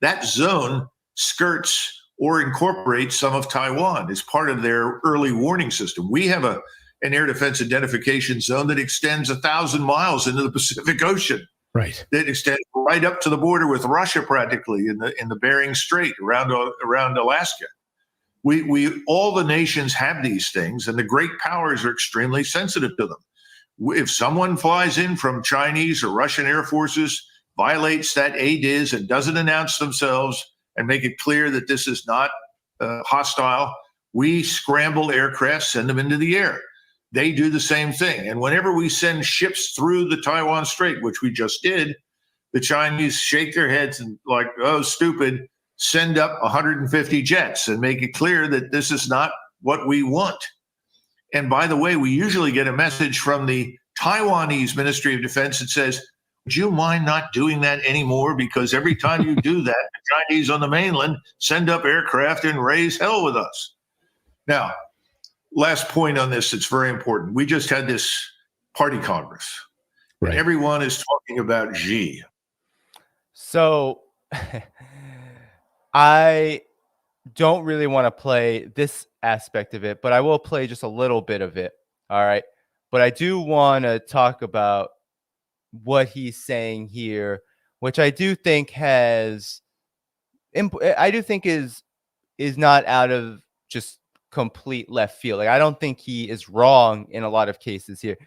That zone skirts or incorporates some of Taiwan as part of their early warning system. We have an air defense identification zone that extends 1,000 miles into the Pacific Ocean. Right. That extends right up to the border with Russia, practically in the Bering Strait around Alaska. We all the nations have these things, and the great powers are extremely sensitive to them. If someone flies in from Chinese or Russian air forces, violates that ADIZ and doesn't announce themselves and make it clear that this is not hostile, we scramble aircraft, send them into the air. They do the same thing. And whenever we send ships through the Taiwan Strait, which we just did, the Chinese shake their heads and like, oh, stupid, send up 150 jets and make it clear that this is not what we want. And by the way, we usually get a message from the Taiwanese Ministry of Defense that says, would you mind not doing that anymore? Because every time you do that, the Chinese on the mainland send up aircraft and raise hell with us. Now, last point on this, it's very important. We just had this party congress. Right. And everyone is talking about Xi. So I don't really want to play this aspect of it, but I will play just a little bit of it. All right. But I do want to talk about what he's saying here, which I do think is not out of just complete left field. Like, I don't think he is wrong in a lot of cases here.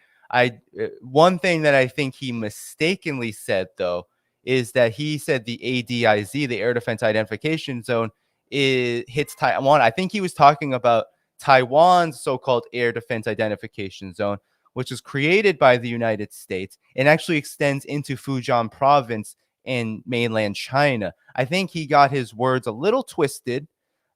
One thing that I think he mistakenly said, though, is that he said the ADIZ, the Air Defense Identification Zone, hits Taiwan. I think he was talking about Taiwan's so-called Air Defense Identification Zone, which was created by the United States and actually extends into Fujian province in mainland China. I think he got his words a little twisted,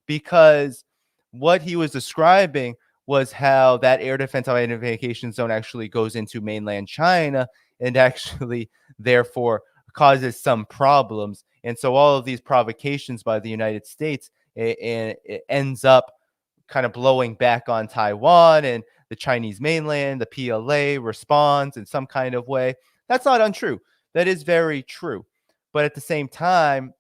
because what he was describing was how that Air Defense Identification Zone actually goes into mainland China and actually therefore causes some problems. And so all of these provocations by the United States, it ends up kind of blowing back on Taiwan, and the Chinese mainland, the PLA responds in some kind of way. That's not untrue. That is very true. But at the same time,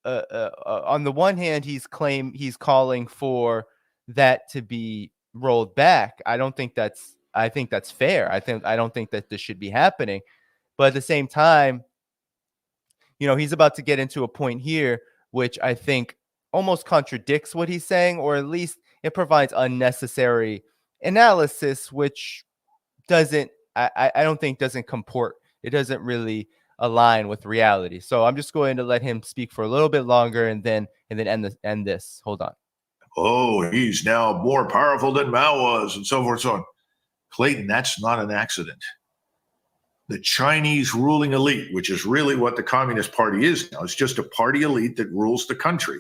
on the one hand, he's calling for that to be rolled back. I think that's fair. I don't think that this should be happening. But at the same time, he's about to get into a point here, which I think almost contradicts what he's saying, or at least it provides unnecessary analysis, which I don't think doesn't comport. It doesn't really align with reality. So I'm just going to let him speak for a little bit longer and then end this. Hold on. Oh, he's now more powerful than Mao was, and so forth, so on. Clayton, that's not an accident. The Chinese ruling elite, which is really what the Communist Party is now, it's just a party elite that rules the country.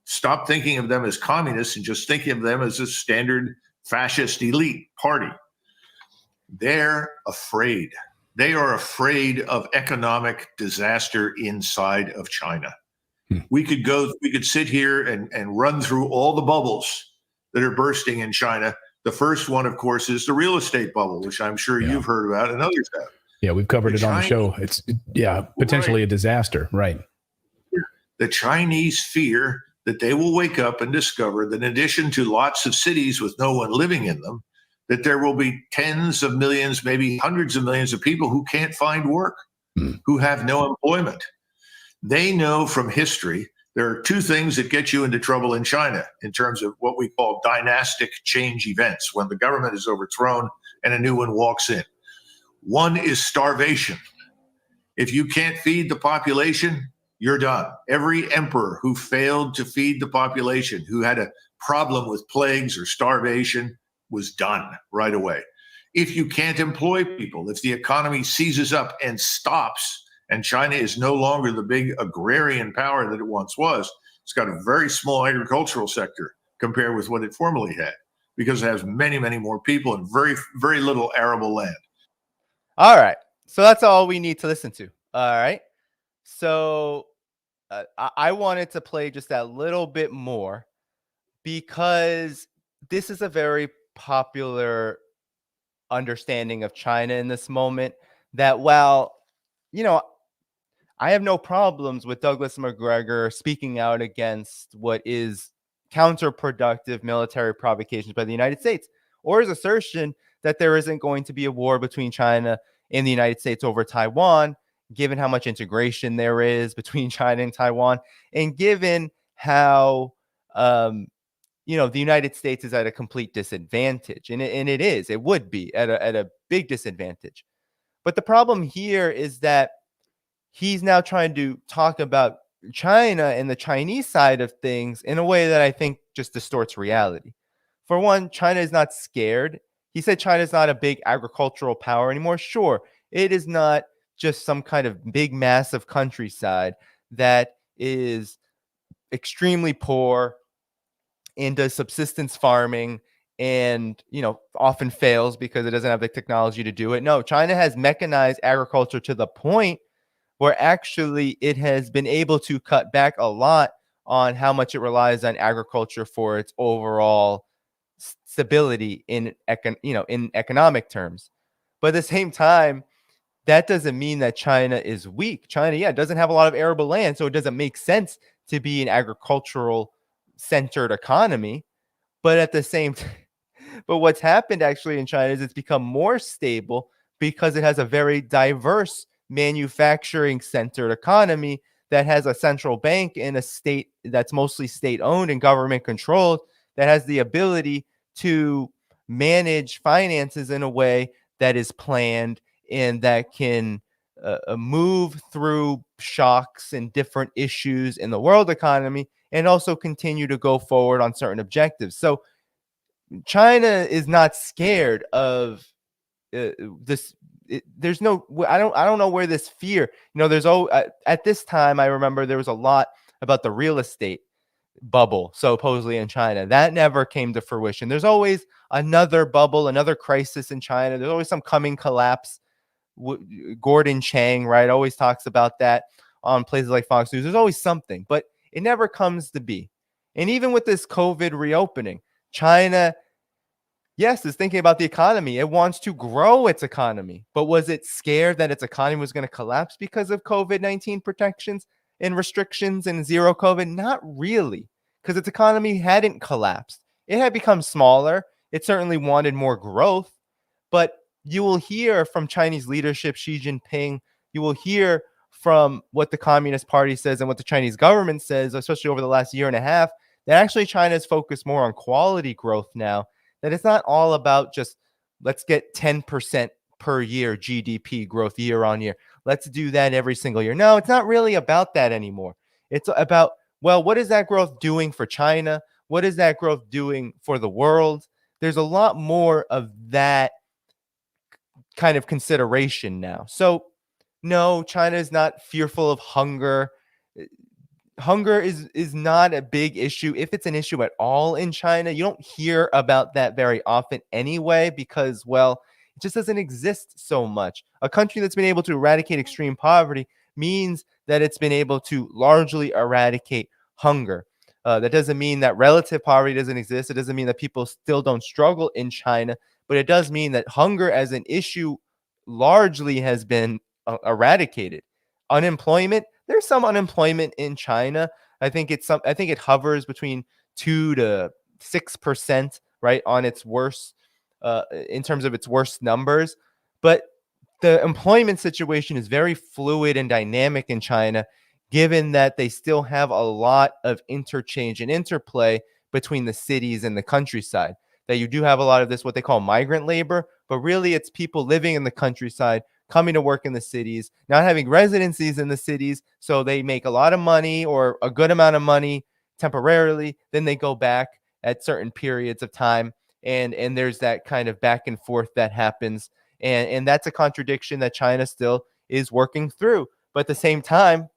Stop thinking of them as communists and just thinking of them as a standard fascist elite party. They're afraid. They are afraid of economic disaster inside of China. We could sit here and run through all the bubbles that are bursting in China. The first one, of course, is the real estate bubble, which I'm sure you've heard about and others have. Yeah, we've covered it on the show. It's potentially a disaster, right? The Chinese fear that they will wake up and discover that in addition to lots of cities with no one living in them, that there will be tens of millions, maybe hundreds of millions of people who can't find work, who have no employment. They know from history there are two things that get you into trouble in China in terms of what we call dynastic change events, when the government is overthrown and a new one walks in. One is starvation. If you can't feed the population, you're done. Every emperor who failed to feed the population, who had a problem with plagues or starvation, was done right away. If you can't employ people, if the economy seizes up and stops, and China is no longer the big agrarian power that it once was, it's got a very small agricultural sector compared with what it formerly had, because it has many, many more people and very, very little arable land. All right. So that's all we need to listen to. All right. So I wanted to play just that little bit more, because this is a very popular understanding of China in this moment, that while, you know, I have no problems with Douglas McGregor speaking out against what is counterproductive military provocations by the United States, or his assertion that there isn't going to be a war between China and the United States over Taiwan, given how much integration there is between China and Taiwan, and given how the United States is at a complete disadvantage, and it would be at a big disadvantage. But the problem here is that he's now trying to talk about China and the Chinese side of things in a way that I think just distorts reality. For one, China is not scared. He said China is not a big agricultural power anymore. Sure, it is not just some kind of big, massive countryside that is extremely poor and does subsistence farming and often fails because it doesn't have the technology to do it. No, China has mechanized agriculture to the point where actually it has been able to cut back a lot on how much it relies on agriculture for its overall stability in economic terms. But at the same time, that doesn't mean that China is weak. China, doesn't have a lot of arable land, so it doesn't make sense to be an agricultural centered economy. But at the same time, but what's happened actually in China is it's become more stable because it has a very diverse manufacturing centered economy that has a central bank in a state that's mostly state owned and government controlled, that has the ability to manage finances in a way that is planned and that can move through shocks and different issues in the world economy and also continue to go forward on certain objectives. So China is not scared of this. There's no, I don't know where this fear, there's at this time, I remember there was a lot about the real estate bubble supposedly in China that never came to fruition. There's always another bubble, another crisis in China. There's always some coming collapse. Gordon Chang, right, always talks about that on places like Fox News. There's always something, but it never comes to be. And even with this COVID reopening, China, yes, is thinking about the economy. It wants to grow its economy. But was it scared that its economy was going to collapse because of COVID-19 protections and restrictions and zero COVID? Not really, because its economy hadn't collapsed. It had become smaller. It certainly wanted more growth. But you will hear from Chinese leadership, Xi Jinping, you will hear from what the Communist Party says and what the Chinese government says, especially over the last year and a half, that actually China is focused more on quality growth now, that it's not all about just let's get 10% per year GDP growth year on year. Let's do that every single year. No, it's not really about that anymore. It's about, well, what is that growth doing for China? What is that growth doing for the world? There's a lot more of that kind of consideration now. So no, China is not fearful of hunger. Hunger is not a big issue. If it's an issue at all in China, you don't hear about that very often anyway, because, well, it just doesn't exist so much. A country that's been able to eradicate extreme poverty means that it's been able to largely eradicate hunger. That doesn't mean that relative poverty doesn't exist. It doesn't mean that people still don't struggle in China, but it does mean that hunger as an issue largely has been eradicated. Unemployment, there's some unemployment in China. I think it hovers between 2 to 6%, right, on its worst, in terms of its worst numbers. But the employment situation is very fluid and dynamic in China, given that they still have a lot of interchange and interplay between the cities and the countryside. That you do have a lot of this, what they call migrant labor, but really it's people living in the countryside, coming to work in the cities, not having residencies in the cities, so they make a lot of money or a good amount of money temporarily, then they go back at certain periods of time, and there's that kind of back and forth that happens, and that's a contradiction that China still is working through. But at the same time,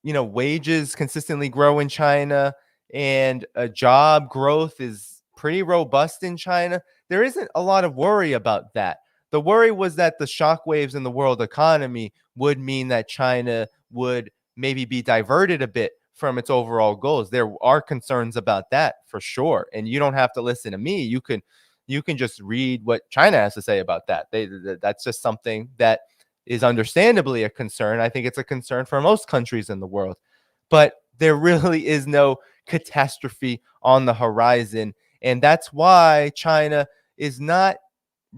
wages consistently grow in China, and job growth is pretty robust in China. There isn't a lot of worry about that. The worry was that the shockwaves in the world economy would mean that China would maybe be diverted a bit from its overall goals. There are concerns about that for sure. And you don't have to listen to me. You can You can just read what China has to say about that. That's just something that is understandably a concern. I think it's a concern for most countries in the world. But there really is no catastrophe on the horizon. And that's why China is not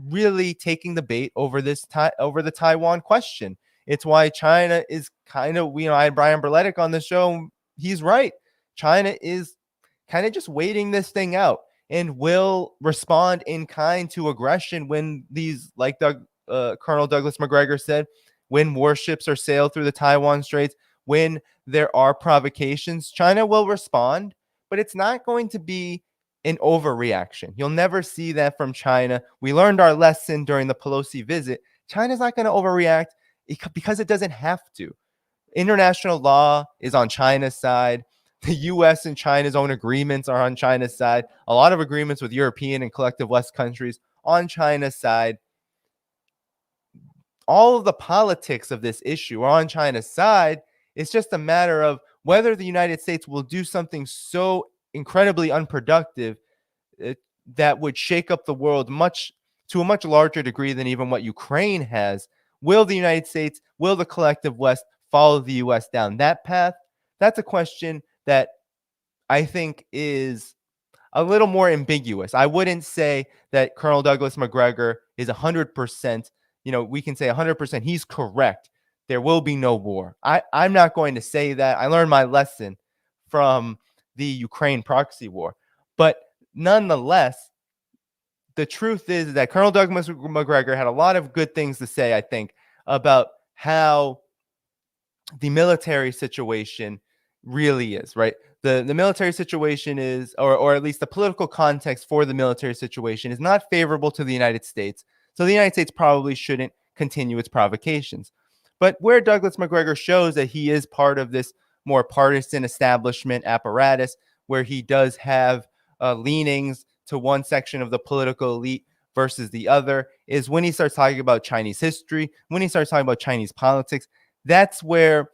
really taking the bait over over the Taiwan question. It's why China is kind of, I had Brian Berletic on the show. He's right. China is kind of just waiting this thing out and will respond in kind to aggression when these, like Colonel Douglas McGregor said, when warships are sailed through the Taiwan Straits, when there are provocations, China will respond, but it's not going to be an overreaction. You'll never see that from China. We learned our lesson during the Pelosi visit. China's not going to overreact because it doesn't have to. International law is on China's side. The U.S. and China's own agreements are on China's side. A lot of agreements with European and collective West countries on China's side. All of the politics of this issue are on China's side. It's just a matter of whether the United States will do something so incredibly unproductive that would shake up the world to a much larger degree than even what Ukraine has. Will the United States, will the collective West follow the U.S. down that path? That's a question that I think is a little more ambiguous. I wouldn't say that Colonel Douglas McGregor is 100%, we can say 100% he's correct. There will be no war. I'm not going to say that. I learned my lesson from the Ukraine proxy war. But nonetheless, the truth is that Colonel Douglas McGregor had a lot of good things to say, I think, about how the military situation really is, right? The military situation is, or at least the political context for the military situation is not favorable to the United States. So the United States probably shouldn't continue its provocations. But where Douglas McGregor shows that he is part of this more partisan establishment apparatus, where he does have leanings to one section of the political elite versus the other, is when he starts talking about Chinese history, when he starts talking about Chinese politics. That's where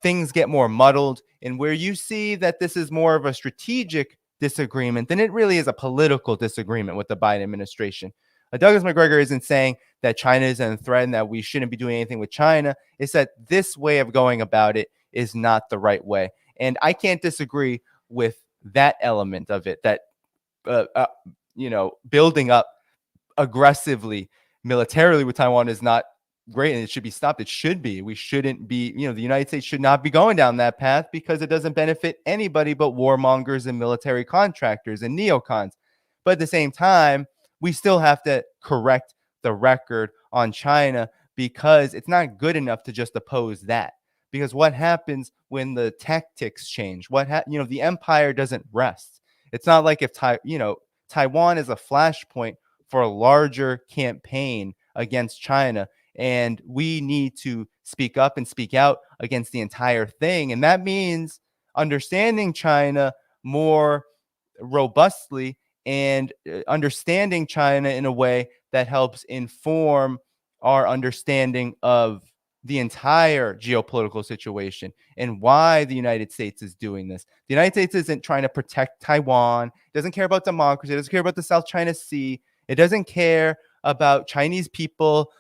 things get more muddled, and where you see that this is more of a strategic disagreement than it really is a political disagreement with the Biden administration. Douglas McGregor isn't saying that China is a threat and that we shouldn't be doing anything with China. It's that this way of going about it is not the right way. And I can't disagree with that element of it, that, building up aggressively militarily with Taiwan is not great and it should be stopped. It should be. We shouldn't be, the United States should not be going down that path because it doesn't benefit anybody but warmongers and military contractors and neocons. But at the same time, we still have to correct the record on China because it's not good enough to just oppose that. Because what happens when the tactics change? The empire doesn't rest. It's not like if Taiwan is a flashpoint for a larger campaign against China, and we need to speak up and speak out against the entire thing. And that means understanding China more robustly and understanding China in a way that helps inform our understanding of the entire geopolitical situation and why the United States is doing this. The United States isn't trying to protect Taiwan. It doesn't care about democracy. It doesn't care about the South China Sea. It doesn't care about Chinese people,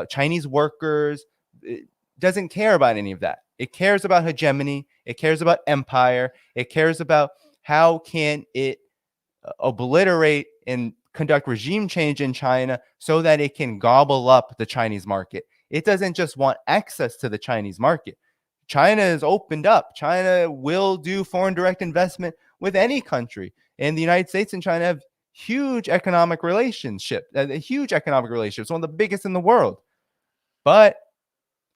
Chinese workers. It doesn't care about any of that. It cares about hegemony. It cares about empire. It cares about how can it obliterate and conduct regime change in China so that it can gobble up the Chinese market. It doesn't just want access to the Chinese market. China is opened up. China will do foreign direct investment with any country. And the United States and China have huge economic relationship, one of the biggest in the world. But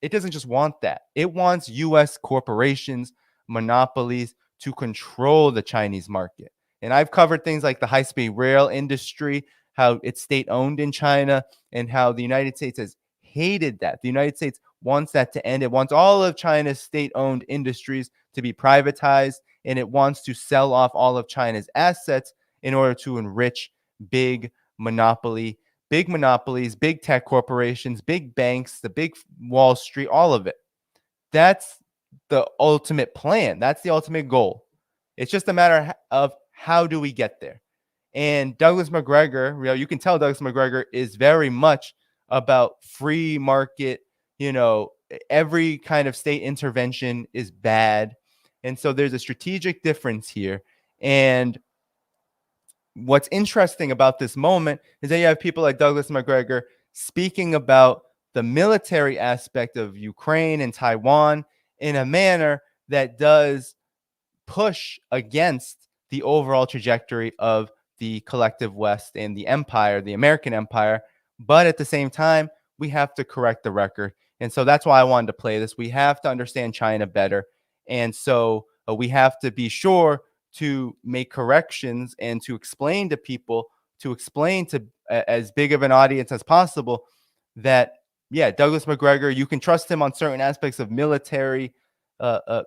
it doesn't just want that. It wants U.S. corporations, monopolies to control the Chinese market. And I've covered things like the high-speed rail industry, how it's state-owned in China, and how the United States has hated that. The United States wants that to end. It wants all of China's state-owned industries to be privatized, and it wants to sell off all of China's assets in order to enrich big monopolies, big tech corporations, big banks, the big Wall Street, all of it. That's the ultimate plan. That's the ultimate goal. It's just a matter of how do we get there? And Douglas McGregor, you can tell Douglas McGregor is very much about free market, every kind of state intervention is bad. And so there's a strategic difference here. And what's interesting about this moment is that you have people like Douglas McGregor speaking about the military aspect of Ukraine and Taiwan in a manner that does push against the overall trajectory of the collective West and the empire, the American empire. But at the same time, we have to correct the record. And so that's why I wanted to play this. We have to understand China better. And so we have to be sure to make corrections and to explain to people, to explain to as big of an audience as possible that, yeah, Douglas McGregor, you can trust him on certain aspects of military, the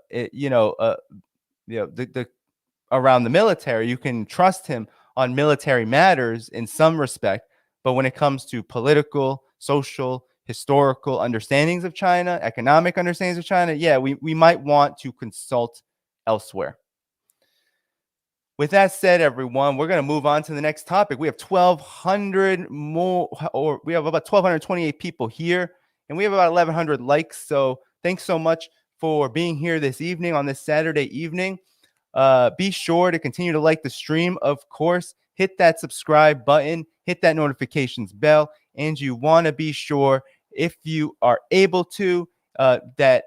around the military. You can trust him on military matters in some respect, but when it comes to political, social, historical understandings of China, economic understandings of China, yeah, we might want to consult elsewhere. With that said, everyone, we're going to move on to the next topic. We have 1,200 more, or we have about 1,228 people here, and we have about 1,100 likes. So thanks so much for being here this evening on this Saturday evening. Be sure to continue to like the stream, of course. Hit that subscribe button, hit that notifications bell, and you want to be sure, if you are able to, that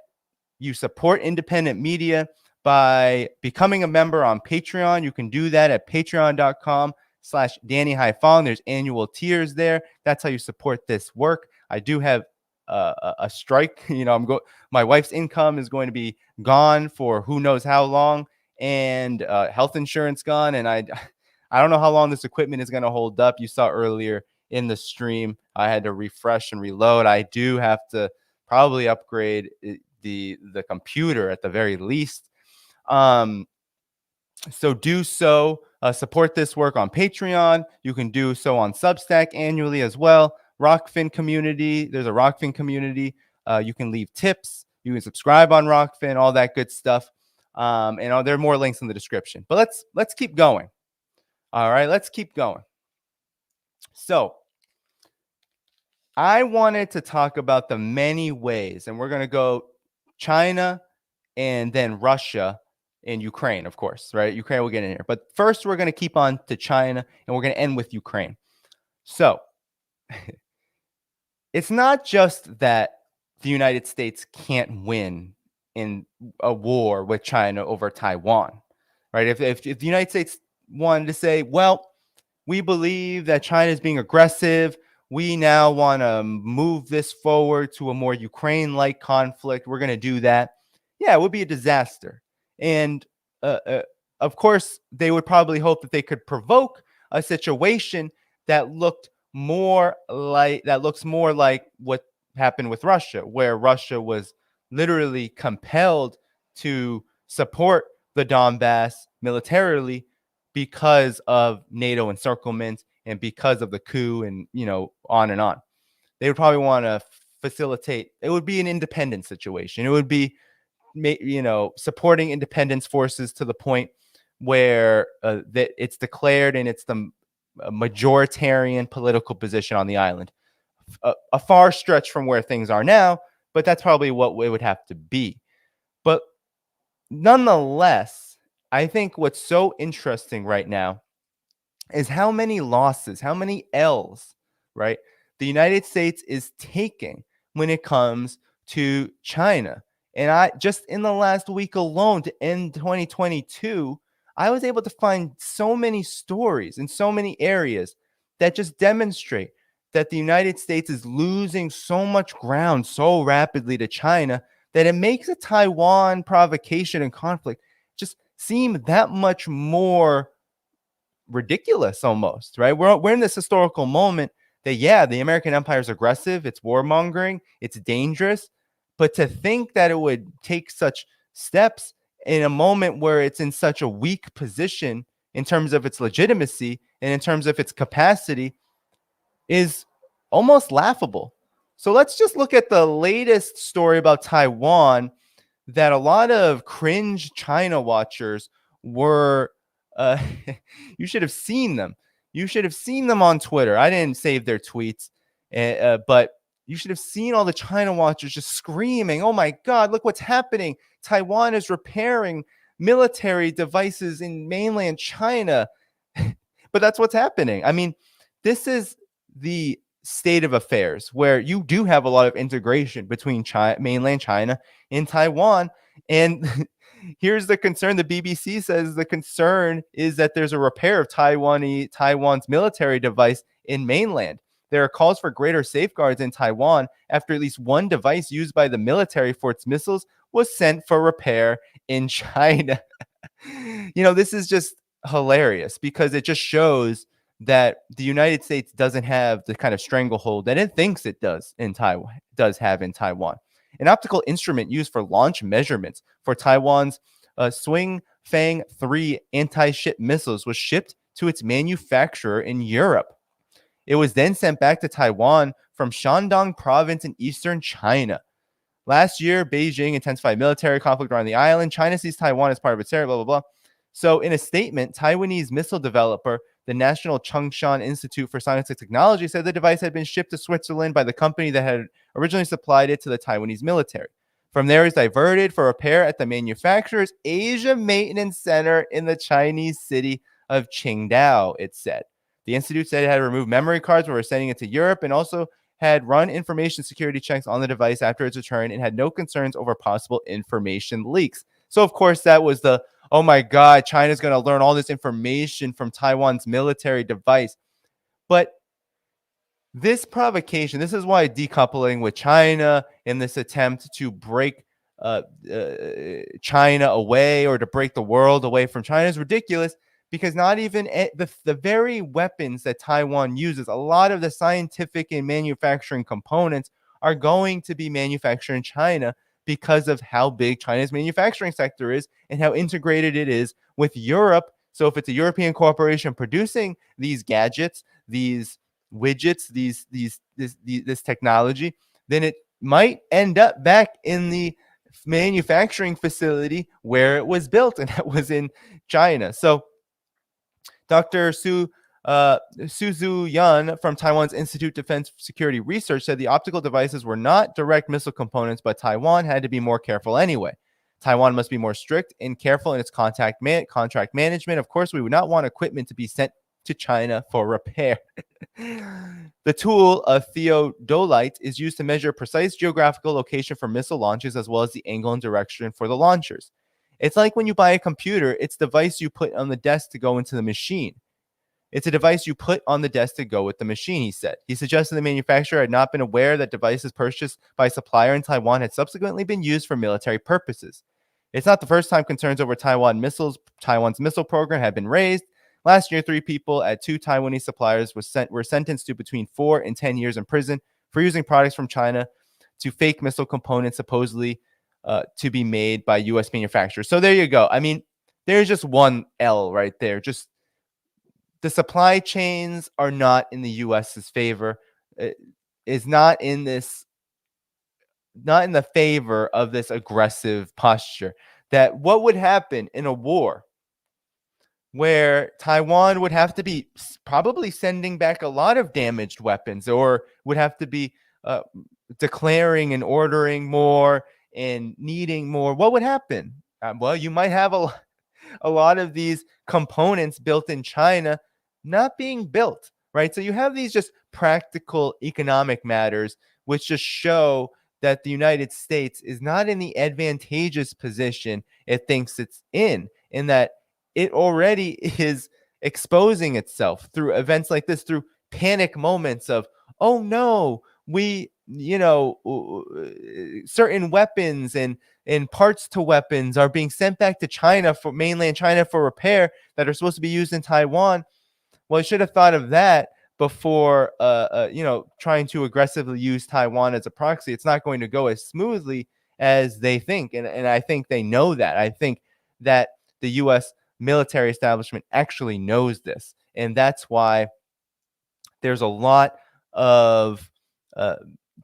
you support independent media by becoming a member on Patreon. You can do that at patreon.com/DannyHaiphong. There's annual tiers there. That's how you support this work. I do have a strike. My wife's income is going to be gone for who knows how long, and health insurance gone. And I don't know how long this equipment is going to hold up. You saw earlier in the stream, I had to refresh and reload. I do have to probably upgrade the computer at the very least. So do so. Support this work on Patreon. You can do so on Substack annually as well. Rockfin community. There's a Rockfin community. You can leave tips. You can subscribe on Rockfin, all that good stuff. And there are more links in the description. But let's keep going. All right, let's keep going. So I wanted to talk about the many ways, and we're going to go China and then Russia and Ukraine, of course, right? Ukraine will get in here. But first, we're going to keep on to China, and we're going to end with Ukraine. So it's not just that the United States can't win in a war with China over Taiwan, right? If the United States wanted to say, well, we believe that China is being aggressive, we now want to move this forward to a more Ukraine-like conflict, we're going to do that. Yeah, it would be a disaster. And of course, they would probably hope that they could provoke a situation that looks more like what happened with Russia, where Russia was literally compelled to support the Donbass militarily because of NATO encirclement and because of the coup, and on and on. They would probably want to facilitate. It would be an independent situation. It would be supporting independence forces to the point where that it's declared and it's the majoritarian political position on the island. A far stretch from where things are now, but that's probably what it would have to be. But nonetheless, I think what's so interesting right now is how many losses, how many L's, right, the United States is taking when it comes to China. And I just in the last week alone to end 2022, I was able to find so many stories in so many areas that just demonstrate that the United States is losing so much ground so rapidly to China that it makes a Taiwan provocation and conflict just seem that much more ridiculous almost, right? We're in this historical moment that, yeah, the American empire is aggressive, it's warmongering, it's dangerous, but to think that it would take such steps in a moment where it's in such a weak position in terms of its legitimacy and in terms of its capacity is almost laughable. So let's just look at the latest story about Taiwan that a lot of cringe China watchers were, you should have seen them. You should have seen them on Twitter. I didn't save their tweets, but you should have seen all the China watchers just screaming, "Oh my God, look what's happening. Taiwan is repairing military devices in mainland China." But that's what's happening. I mean, this is the state of affairs where you do have a lot of integration between mainland China and Taiwan. And here's the concern. The BBC says the concern is that there's a repair of Taiwan's military device in mainland. There are calls for greater safeguards in Taiwan after at least one device used by the military for its missiles was sent for repair in China. This is just hilarious because it just shows that the United States doesn't have the kind of stranglehold that it thinks it does have in Taiwan. An optical instrument used for launch measurements for Taiwan's Swing Fang 3 anti-ship missiles was shipped to its manufacturer in Europe. It was then sent back to Taiwan from Shandong province in eastern China. Last year, Beijing intensified military conflict around the island. China sees Taiwan as part of its area, blah, blah, blah. So in a statement, Taiwanese missile developer, the National Chung-Shan Institute for Science and Technology, said the device had been shipped to Switzerland by the company that had originally supplied it to the Taiwanese military. From there, it's diverted for repair at the manufacturer's Asia Maintenance Center in the Chinese city of Qingdao, it said. The institute said it had removed memory cards when we were sending it to Europe and also had run information security checks on the device after its return and had no concerns over possible information leaks. So, of course, that was the, oh my God, China's going to learn all this information from Taiwan's military device. But this provocation, this is why decoupling with China in this attempt to break China away or to break the world away from China is ridiculous, because not even the very weapons that Taiwan uses, a lot of the scientific and manufacturing components are going to be manufactured in China because of how big China's manufacturing sector is and how integrated it is with Europe. So if it's a European corporation producing these gadgets, these widgets, this technology, then it might end up back in the manufacturing facility where it was built, and that was in China. So Dr. Suzu Yan from Taiwan's Institute of Defense Security Research said the optical devices were not direct missile components, but Taiwan had to be more careful anyway. Taiwan must be more strict and careful in its contract management. Of course, we would not want equipment to be sent to China for repair. The tool, a theodolite, is used to measure precise geographical location for missile launches as well as the angle and direction for the launchers. It's like when you buy a computer, it's the device you put on the desk to go into the machine. It's a device you put on the desk to go with the machine, he said. He suggested the manufacturer had not been aware that devices purchased by a supplier in Taiwan had subsequently been used for military purposes. It's not the first time concerns over Taiwan's missile program have been raised. Last year, 3 people at 2 Taiwanese suppliers were sentenced to between 4 and 10 years in prison for using products from China to fake missile components supposedly to be made by U.S. manufacturers. So there you go. I mean, there's just one L right there. Just the supply chains are not in the U.S.'s favor. It is not in the favor of this aggressive posture. That what would happen in a war where Taiwan would have to be probably sending back a lot of damaged weapons, or would have to be declaring and ordering more and needing more, what would happen? Well, you might have a lot of these components built in China not being built, right? So you have these just practical economic matters which just show that the United States is not in the advantageous position it thinks it's in that it already is exposing itself through events like this, through panic moments of, oh no, certain weapons and parts to weapons are being sent back to China, for mainland China, for repair, that are supposed to be used in Taiwan. Well, I should have thought of that before, trying to aggressively use Taiwan as a proxy. It's not going to go as smoothly as they think. And I think they know that. I think that the U.S. military establishment actually knows this. And that's why there's a lot of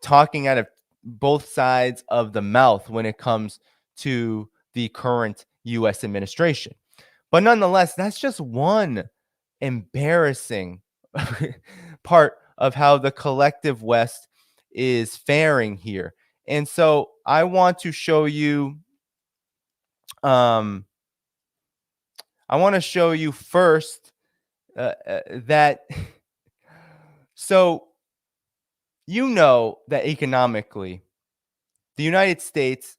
talking out of both sides of the mouth when it comes to the current U.S. administration. But nonetheless, that's just one embarrassing part of how the collective West is faring here. And so I want to show you first that so that economically the United States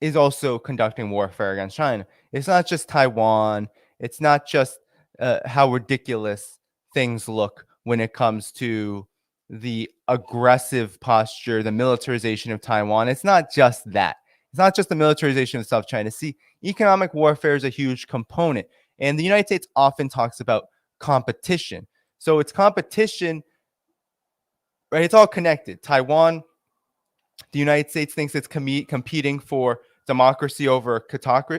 is also conducting warfare against China. It's not just Taiwan. It's not just how ridiculous things look when it comes to the aggressive posture, the militarization of Taiwan. It's not just that. It's not just the militarization of South China Sea. Economic warfare is a huge component. And the United States often talks about competition. So it's competition, right? It's all connected. Taiwan, the United States thinks it's competing for democracy over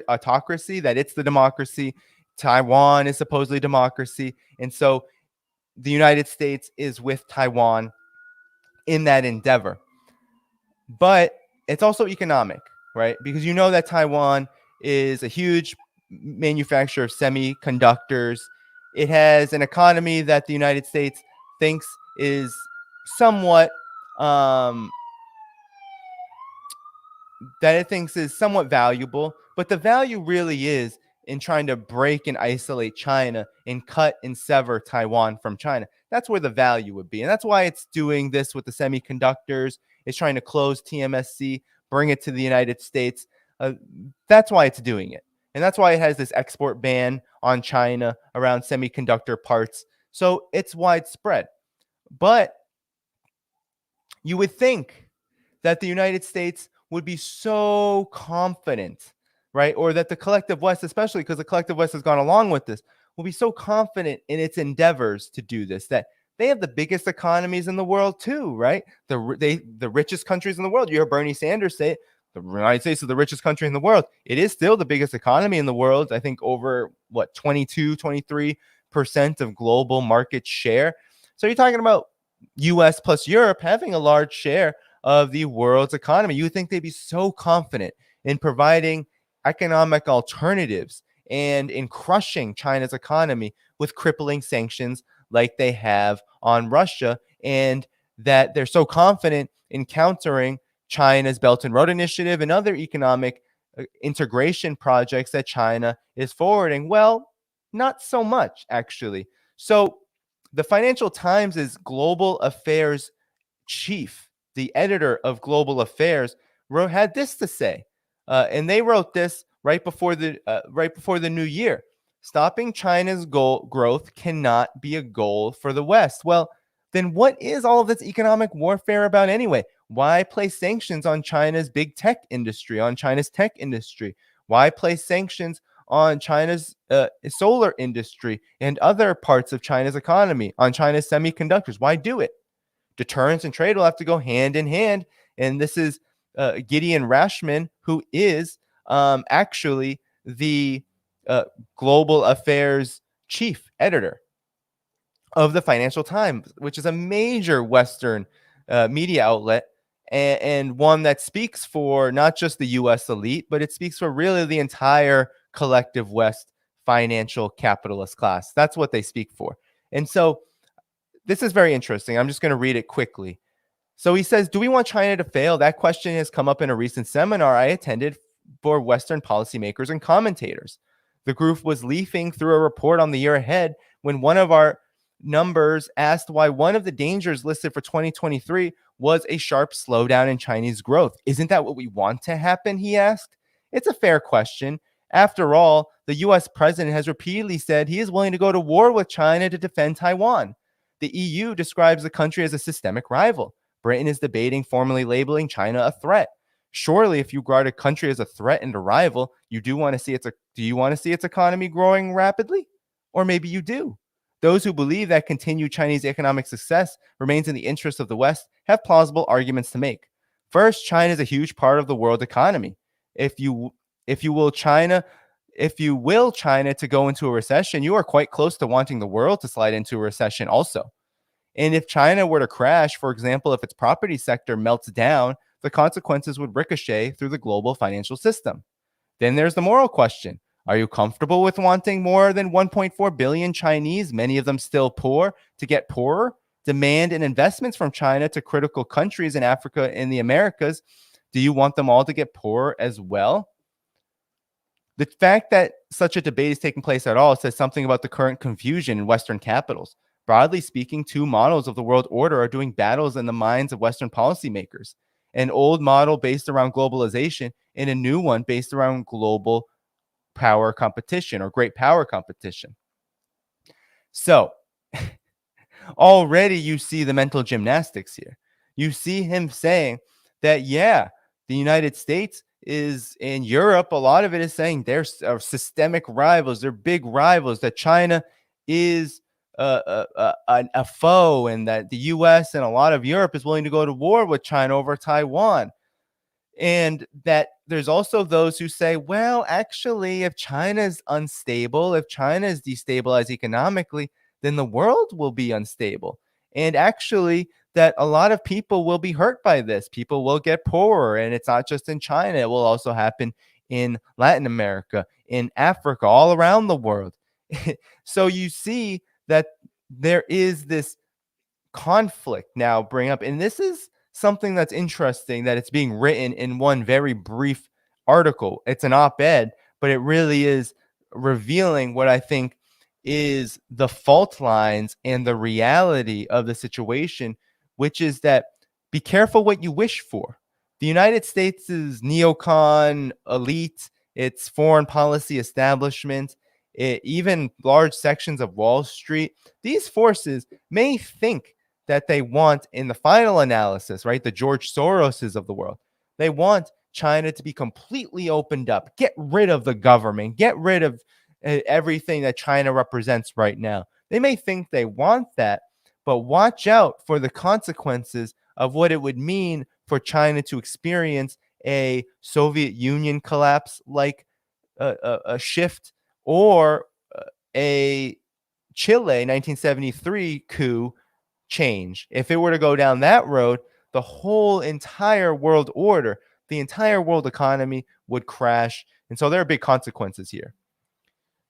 autocracy, that it's the democracy. Taiwan is supposedly democracy. And so the United States is with Taiwan in that endeavor. But it's also economic, right? Because that Taiwan is a huge manufacturer of semiconductors. It has an economy that the United States thinks is somewhat valuable, but the value really is in trying to break and isolate China and cut and sever Taiwan from China. That's where the value would be. And that's why it's doing this with the semiconductors. It's trying to close TMSC, bring it to the United States. That's why it's doing it. And that's why it has this export ban on China around semiconductor parts. So it's widespread. But you would think that the United States would be so confident, right? Or that the collective West, especially because the collective West has gone along with this, will be so confident in its endeavors to do this, that they have the biggest economies in the world too, right? The richest countries in the world. You hear Bernie Sanders say it, the United States is the richest country in the world. It is still the biggest economy in the world. I think over 23% of global market share. So you're talking about US plus Europe having a large share of the world's economy. You would think they'd be so confident in providing economic alternatives and in crushing China's economy with crippling sanctions like they have on Russia, and that they're so confident in countering China's Belt and Road Initiative and other economic integration projects that China is forwarding. Well, not so much, actually. So the Financial Times is global affairs chief, the editor of Global Affairs, had this to say, and they wrote this right before the new year. Stopping China's growth cannot be a goal for the West. Well, then what is all of this economic warfare about anyway? Why place sanctions on China's big tech industry, on China's tech industry? Why place sanctions on China's solar industry and other parts of China's economy, on China's semiconductors? Why do it? Deterrence and trade will have to go hand in hand. And this is Gideon Rashman, who is actually the global affairs chief editor of the Financial Times, which is a major Western media outlet, and one that speaks for not just the U.S. elite, but it speaks for really the entire collective West financial capitalist class. That's what they speak for. And so this is very interesting. I'm just going to read it quickly. So he says, do we want China to fail? That question has come up in a recent seminar I attended for Western policymakers and commentators. The group was leafing through a report on the year ahead when one of our numbers asked why one of the dangers listed for 2023 was a sharp slowdown in Chinese growth. Isn't that what we want to happen? He asked. It's a fair question. After all, the U.S. president has repeatedly said he is willing to go to war with China to defend Taiwan. The EU describes the country as a systemic rival. Britain is debating formally labeling China a threat. Surely, if you regard a country as a threat and a rival, you do want to see its economy growing rapidly? Or maybe you do. Those who believe that continued Chinese economic success remains in the interest of the West have plausible arguments to make. First, China is a huge part of the world economy. If you will China to go into a recession, you are quite close to wanting the world to slide into a recession also. And if China were to crash, for example, if its property sector melts down, the consequences would ricochet through the global financial system. Then there's the moral question. Are you comfortable with wanting more than 1.4 billion Chinese, many of them still poor, to get poorer? Demand and investments from China to critical countries in Africa and the Americas. Do you want them all to get poorer as well? The fact that such a debate is taking place at all says something about the current confusion in Western capitals. Broadly speaking, two models of the world order are doing battles in the minds of Western policymakers. An old model based around globalization and a new one based around global power competition or great power competition. So already you see the mental gymnastics here. You see him saying that, yeah, the United States is in Europe. A lot of it is saying they're systemic rivals. They're big rivals, that China is a foe, and that the US and a lot of Europe is willing to go to war with China over Taiwan. And that there's also those who say, well, actually, if China is unstable, if China is destabilized economically, then the world will be unstable. And actually, that a lot of people will be hurt by this. People will get poorer. And it's not just in China. It will also happen in Latin America, in Africa, all around the world. So you see that there is this conflict now bring up. And this is something that's interesting, that it's being written in one very brief article. It's an op-ed, but it really is revealing what I think is the fault lines and the reality of the situation, which is that be careful what you wish for. The United States' neocon elite, its foreign policy establishment, even large sections of Wall Street, these forces may think that they want, in the final analysis, right, the George Soroses of the world, they want China to be completely opened up, get rid of the government, get rid of everything that China represents right now. They may think they want that, but watch out for the consequences of what it would mean for China to experience a Soviet Union collapse like a shift, or a Chile 1973 coup change. If it were to go down that road, the whole entire world order, the entire world economy would crash. And so there are big consequences here.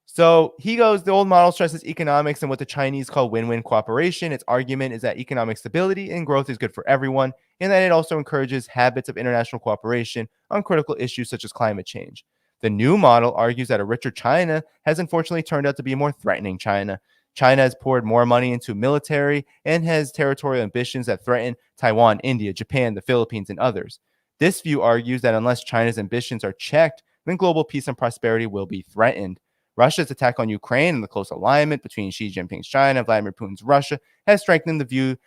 So he goes, the old model stresses economics and what the Chinese call win-win cooperation. Its argument is that economic stability and growth is good for everyone, and that it also encourages habits of international cooperation on critical issues such as climate change. The new model argues that a richer China has unfortunately turned out to be a more threatening China. China has poured more money into military and has territorial ambitions that threaten Taiwan, India, Japan, the Philippines, and others. This view argues that unless China's ambitions are checked, then global peace and prosperity will be threatened. Russia's attack on Ukraine and the close alignment between Xi Jinping's China and Vladimir Putin's Russia has strengthened the view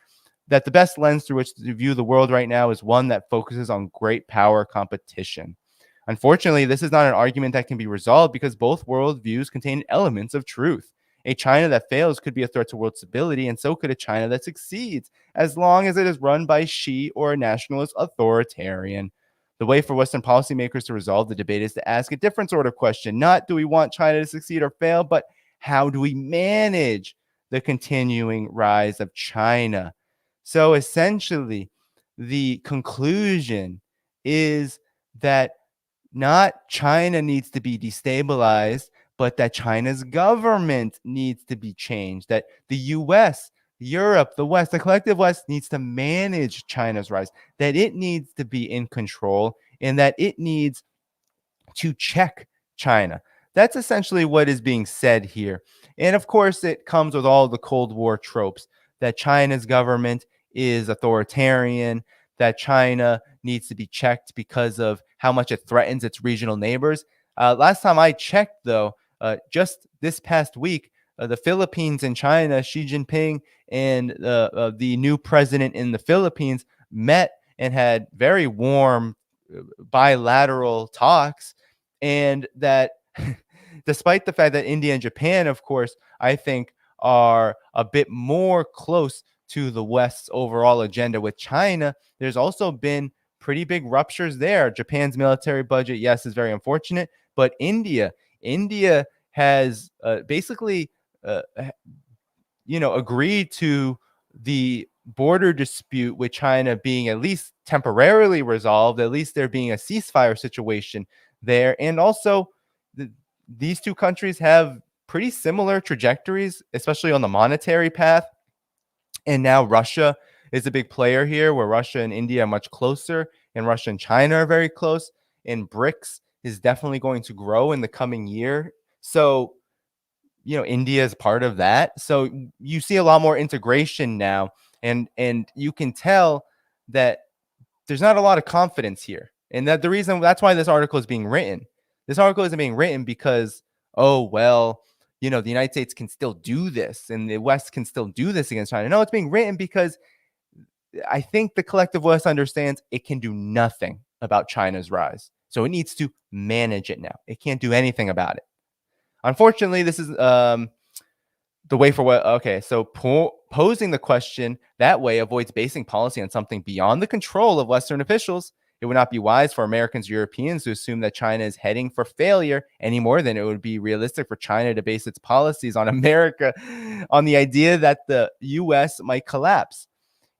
that the best lens through which to view the world right now is one that focuses on great power competition. Unfortunately, this is not an argument that can be resolved because both worldviews contain elements of truth. A China that fails could be a threat to world stability, and so could a China that succeeds, as long as it is run by Xi or a nationalist authoritarian. The way for Western policymakers to resolve the debate is to ask a different sort of question. Not do we want China to succeed or fail, but how do we manage the continuing rise of China? So essentially, the conclusion is that not China needs to be destabilized, but that China's government needs to be changed, that the US, Europe, the West, the collective West needs to manage China's rise, that it needs to be in control, and that it needs to check China. That's essentially what is being said here. And of course, it comes with all the Cold War tropes, that China's government is authoritarian, that China needs to be checked because of how much it threatens its regional neighbors. Last time I checked, though, just this past week, the Philippines and China, Xi Jinping and the new president in the Philippines met and had very warm bilateral talks. And that despite the fact that India and Japan, of course, I think are a bit more close to the West's overall agenda with China, there's also been pretty big ruptures there. Japan's military budget, yes, is very unfortunate, but India has basically, agreed to the border dispute with China being at least temporarily resolved, at least there being a ceasefire situation there. And also these two countries have pretty similar trajectories, especially on the monetary path. And now Russia is a big player here, where Russia and India are much closer, and Russia and China are very close. And BRICS is definitely going to grow in the coming year. So, India is part of that. So you see a lot more integration now, and you can tell that there's not a lot of confidence here. And that's why this article is being written. This article isn't being written because, oh, well, the United States can still do this and the West can still do this against China. No, it's being written because I think the collective West understands it can do nothing about China's rise. So it needs to manage it now. It can't do anything about it. Unfortunately, this is the way for what. Okay, so posing the question that way avoids basing policy on something beyond the control of Western officials. It would not be wise for Americans, Europeans to assume that China is heading for failure any more than it would be realistic for China to base its policies on America, on the idea that the U.S. might collapse.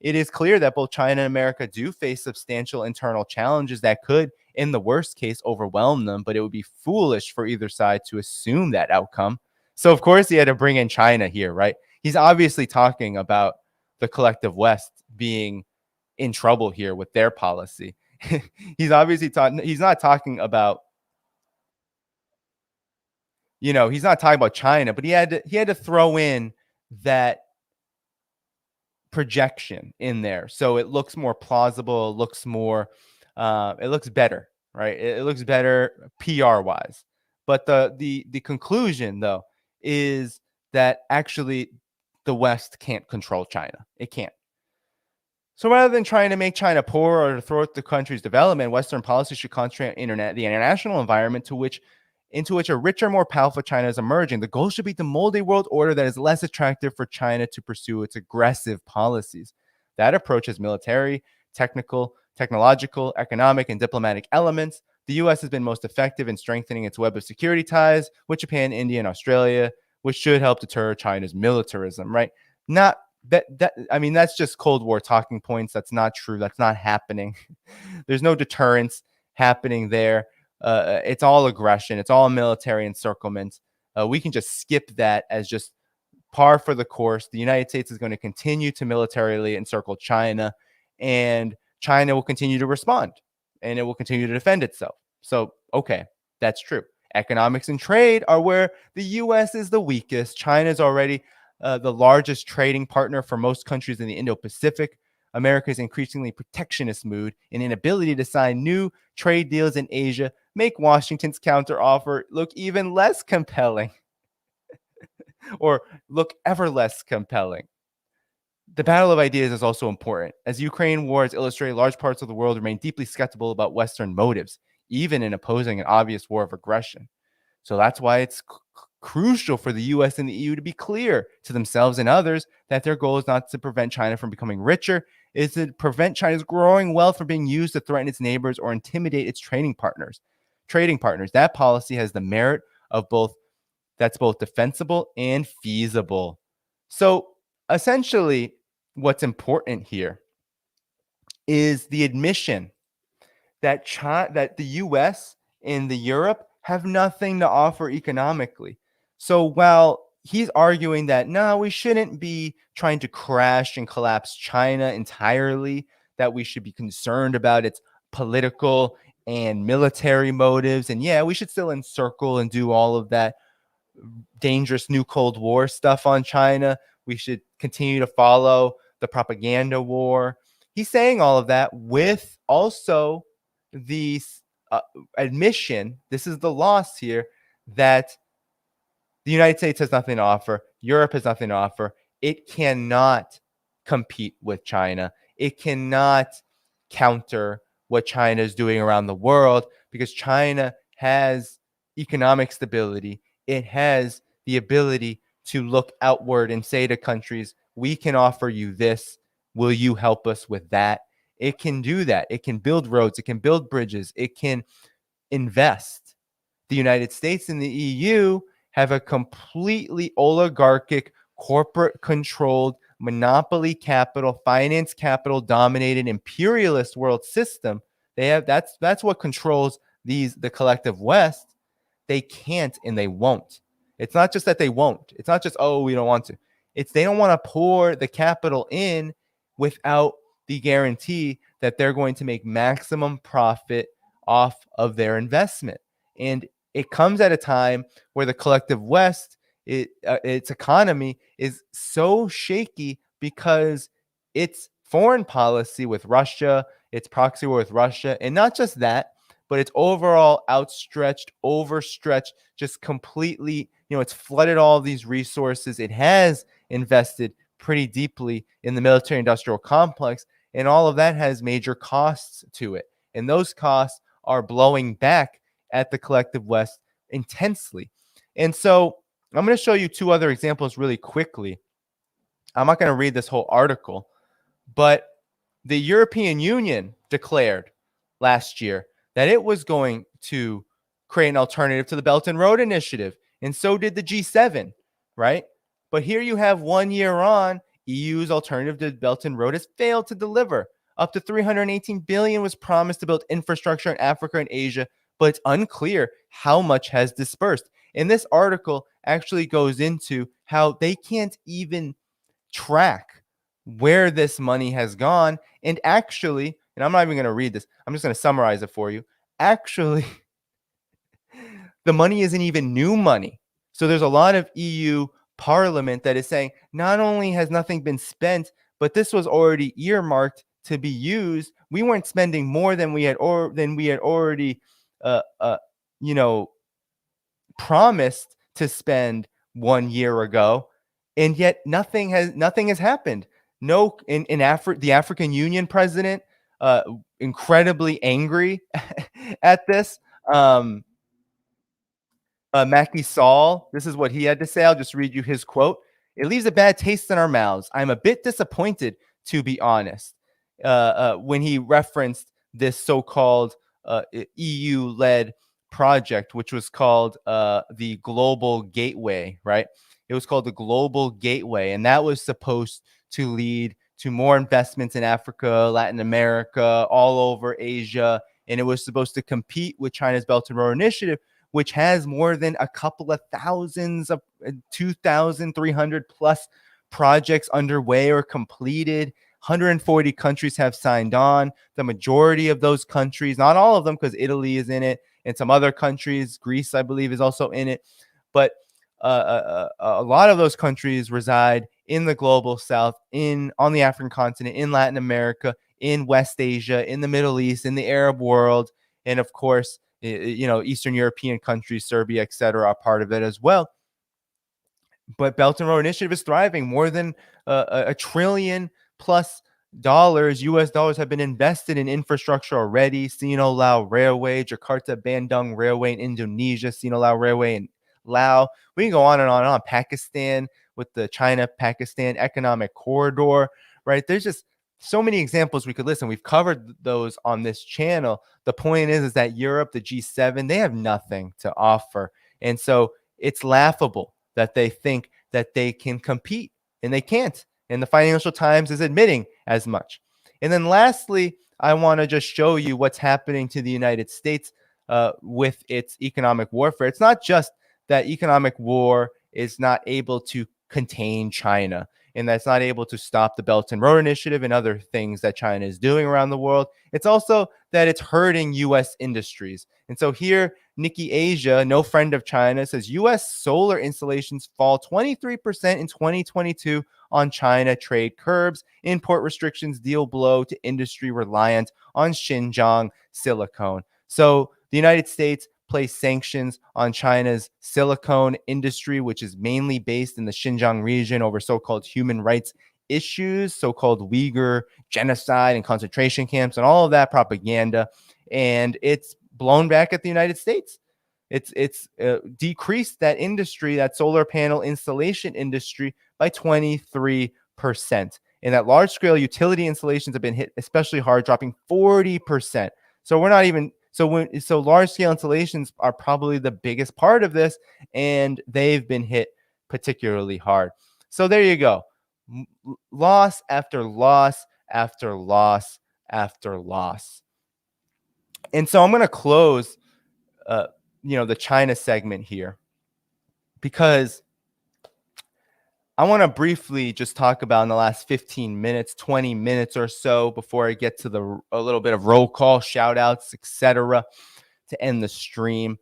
It is clear that both China and America do face substantial internal challenges that could, in the worst case, overwhelm them, but it would be foolish for either side to assume that outcome. So, of course, he had to bring in China here, right? He's obviously talking about the collective West being in trouble here with their policy. He's obviously he's not talking about, he's not talking about China, but he had to throw in that projection in there, so it looks more plausible. It looks more, it looks better, right? It looks better PR wise. But the conclusion, though, is that actually the West can't control China. It can't. So rather than trying to make China poor or to thwart the country's development, Western policy should concentrate on the international environment into which a richer, more powerful China is emerging. The goal should be to mold a world order that is less attractive for China to pursue its aggressive policies. That approach has military, technological, economic, and diplomatic elements. The U.S. has been most effective in strengthening its web of security ties with Japan, India, and Australia, which should help deter China's militarism, right? That's just Cold War talking points. That's not true. That's not happening. There's no deterrence happening there. It's all aggression. It's all military encirclement. We can just skip that as just par for the course. The United States is going to continue to militarily encircle China, and China will continue to respond, and it will continue to defend itself. So, okay, that's true. Economics and trade are where the U.S. is the weakest. China is already the largest trading partner for most countries in the Indo-Pacific. America's increasingly protectionist mood and inability to sign new trade deals in Asia make Washington's counteroffer look even less compelling or look ever less compelling. The battle of ideas is also important. As Ukraine wars illustrate, large parts of the world remain deeply skeptical about Western motives, even in opposing an obvious war of aggression. So that's why it's crucial for the U.S. and the EU to be clear to themselves and others that their goal is not to prevent China from becoming richer, is to prevent China's growing wealth from being used to threaten its neighbors or intimidate its trading partners. That policy has the merit of that's both defensible and feasible. So essentially, what's important here is the admission that the U.S. and the Europe have nothing to offer economically. So while he's arguing that, no, we shouldn't be trying to crash and collapse China entirely, that we should be concerned about its political and military motives. And yeah, we should still encircle and do all of that dangerous new Cold War stuff on China. We should continue to follow the propaganda war. He's saying all of that with also the admission, this is the loss here, that the United States has nothing to offer. Europe has nothing to offer. It cannot compete with China. It cannot counter what China is doing around the world because China has economic stability. It has the ability to look outward and say to countries, we can offer you this. Will you help us with that? It can do that. It can build roads. It can build bridges. It can invest. The United States and the EU have a completely oligarchic, corporate-controlled, monopoly capital, finance capital dominated imperialist world system. They have that's what controls the collective West. they can't and they won't. It's not just that they won't. It's not just, oh, we don't want to. It's they don't want to pour the capital in without the guarantee that they're going to make maximum profit off of their investment. And it comes at a time where the collective West, its economy is so shaky because its foreign policy with Russia, its proxy war with Russia, and not just that, but it's overall outstretched, overstretched, just completely, it's flooded all of these resources. It has invested pretty deeply in the military industrial complex, and all of that has major costs to it. And those costs are blowing back at the collective West intensely. And so I'm going to show you two other examples really quickly. I'm not going to read this whole article, but the European Union declared last year that it was going to create an alternative to the Belt and Road Initiative. And so did the G7, right? But here you have 1 year on, EU's alternative to Belt and Road has failed to deliver. Up to $318 billion was promised to build infrastructure in Africa and Asia, but it's unclear how much has dispersed. And this article actually goes into how they can't even track where this money has gone. And actually, and I'm not even going to read this, I'm just going to summarize it for you. Actually, the money isn't even new money. So there's a lot of EU Parliament that is saying not only has nothing been spent, but this was already earmarked to be used. We weren't spending more than we had already promised to spend 1 year ago, and yet nothing has happened. No, the African Union president, incredibly angry at this. Macky Sall, this is what he had to say. I'll just read you his quote. It leaves a bad taste in our mouths. I'm a bit disappointed, to be honest, when he referenced this so-called EU-led project, which was called the Global Gateway, right? It was called the Global Gateway, and that was supposed to lead to more investments in Africa, Latin America, all over Asia, and it was supposed to compete with China's Belt and Road Initiative, which has more than a couple of thousands of 2,300 plus projects underway or completed. 140 countries have signed on. The majority of those countries, not all of them, because Italy is in it, and some other countries, Greece, I believe, is also in it. But a lot of those countries reside in the global south, on the African continent, in Latin America, in West Asia, in the Middle East, in the Arab world, and of course, Eastern European countries, Serbia, etc., are part of it as well. But Belt and Road Initiative is thriving. More than $1 trillion plus US dollars have been invested in infrastructure already. Sino-Lao Railway, Jakarta Bandung Railway in Indonesia, Sino-Lao Railway in Laos. We can go on and on and on. Pakistan with the China-Pakistan Economic Corridor, right? There's just so many examples we could listen. We've covered those on this channel. The point is that Europe, the G7, they have nothing to offer. And so it's laughable that they think that they can compete, and they can't. And the Financial Times is admitting as much. And then lastly, I want to just show you what's happening to the United States with its economic warfare. It's not just that economic war is not able to contain China, and that's not able to stop the Belt and Road Initiative and other things that China is doing around the world. It's also that it's hurting U.S. industries. And so here, Nikkei Asia, no friend of China, says U.S. solar installations fall 23% in 2022 on China trade curbs. Import restrictions deal blow to industry reliant on Xinjiang silicone. So the United States placed sanctions on China's silicone industry, which is mainly based in the Xinjiang region, over so-called human rights issues, so-called Uyghur genocide and concentration camps and all of that propaganda. And it's blown back at the United States. It's decreased that industry, that solar panel installation industry, by 23%. And that large-scale utility installations have been hit especially hard, dropping 40%. So we're not even... So large-scale installations are probably the biggest part of this, and they've been hit particularly hard. So there you go. Loss after loss after loss after loss. And so I'm going to close the China segment here, because I want to briefly just talk about in the last 15 minutes, 20 minutes or so before I get to a little bit of roll call, shout outs, etc., to end the stream.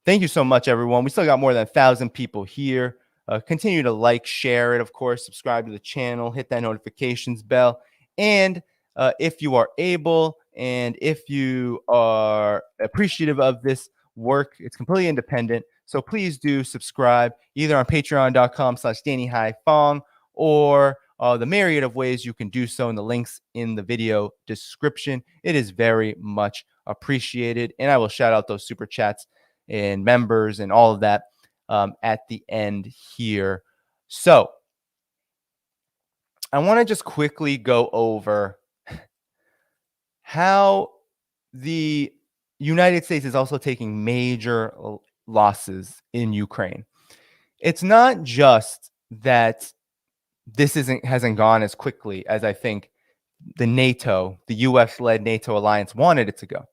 Thank you so much, everyone. We still got more than 1,000 people here. Continue to like, share it, of course, subscribe to the channel, hit that notifications bell. And if you are able and if you are appreciative of this work, it's completely independent. So please do subscribe either on patreon.com/DannyHaiphong or the myriad of ways you can do so in the links in the video description. It is very much appreciated. And I will shout out those super chats and members and all of that at the end here. So I want to just quickly go over how the United States is also taking major losses in Ukraine. It's not just that this hasn't gone as quickly as I think the US-led NATO alliance wanted it to go.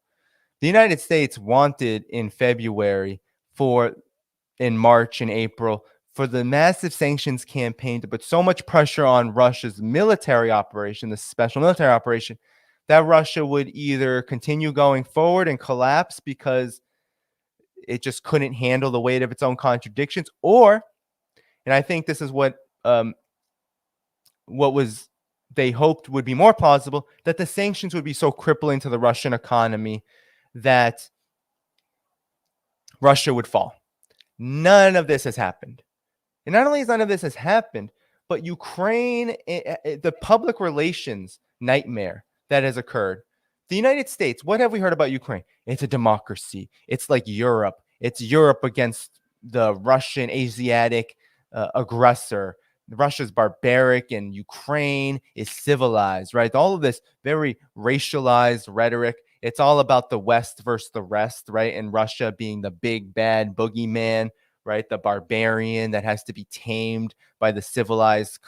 The United States wanted in February, in March and April, for the massive sanctions campaign to put so much pressure on Russia's military operation, the special military operation, that Russia would either continue going forward and collapse because it just couldn't handle the weight of its own contradictions, or, and I think this is what they hoped would be more plausible, that the sanctions would be so crippling to the Russian economy that Russia would fall. None of this has happened. And not only has none of this has happened, but Ukraine, the public relations nightmare that has occurred. The United States, what have we heard about Ukraine? It's a democracy. It's like Europe. It's Europe against the Russian Asiatic aggressor. Russia's barbaric and Ukraine is civilized, right? All of this very racialized rhetoric. It's all about the West versus the rest, right? And Russia being the big bad boogeyman, right? The barbarian that has to be tamed by the civilized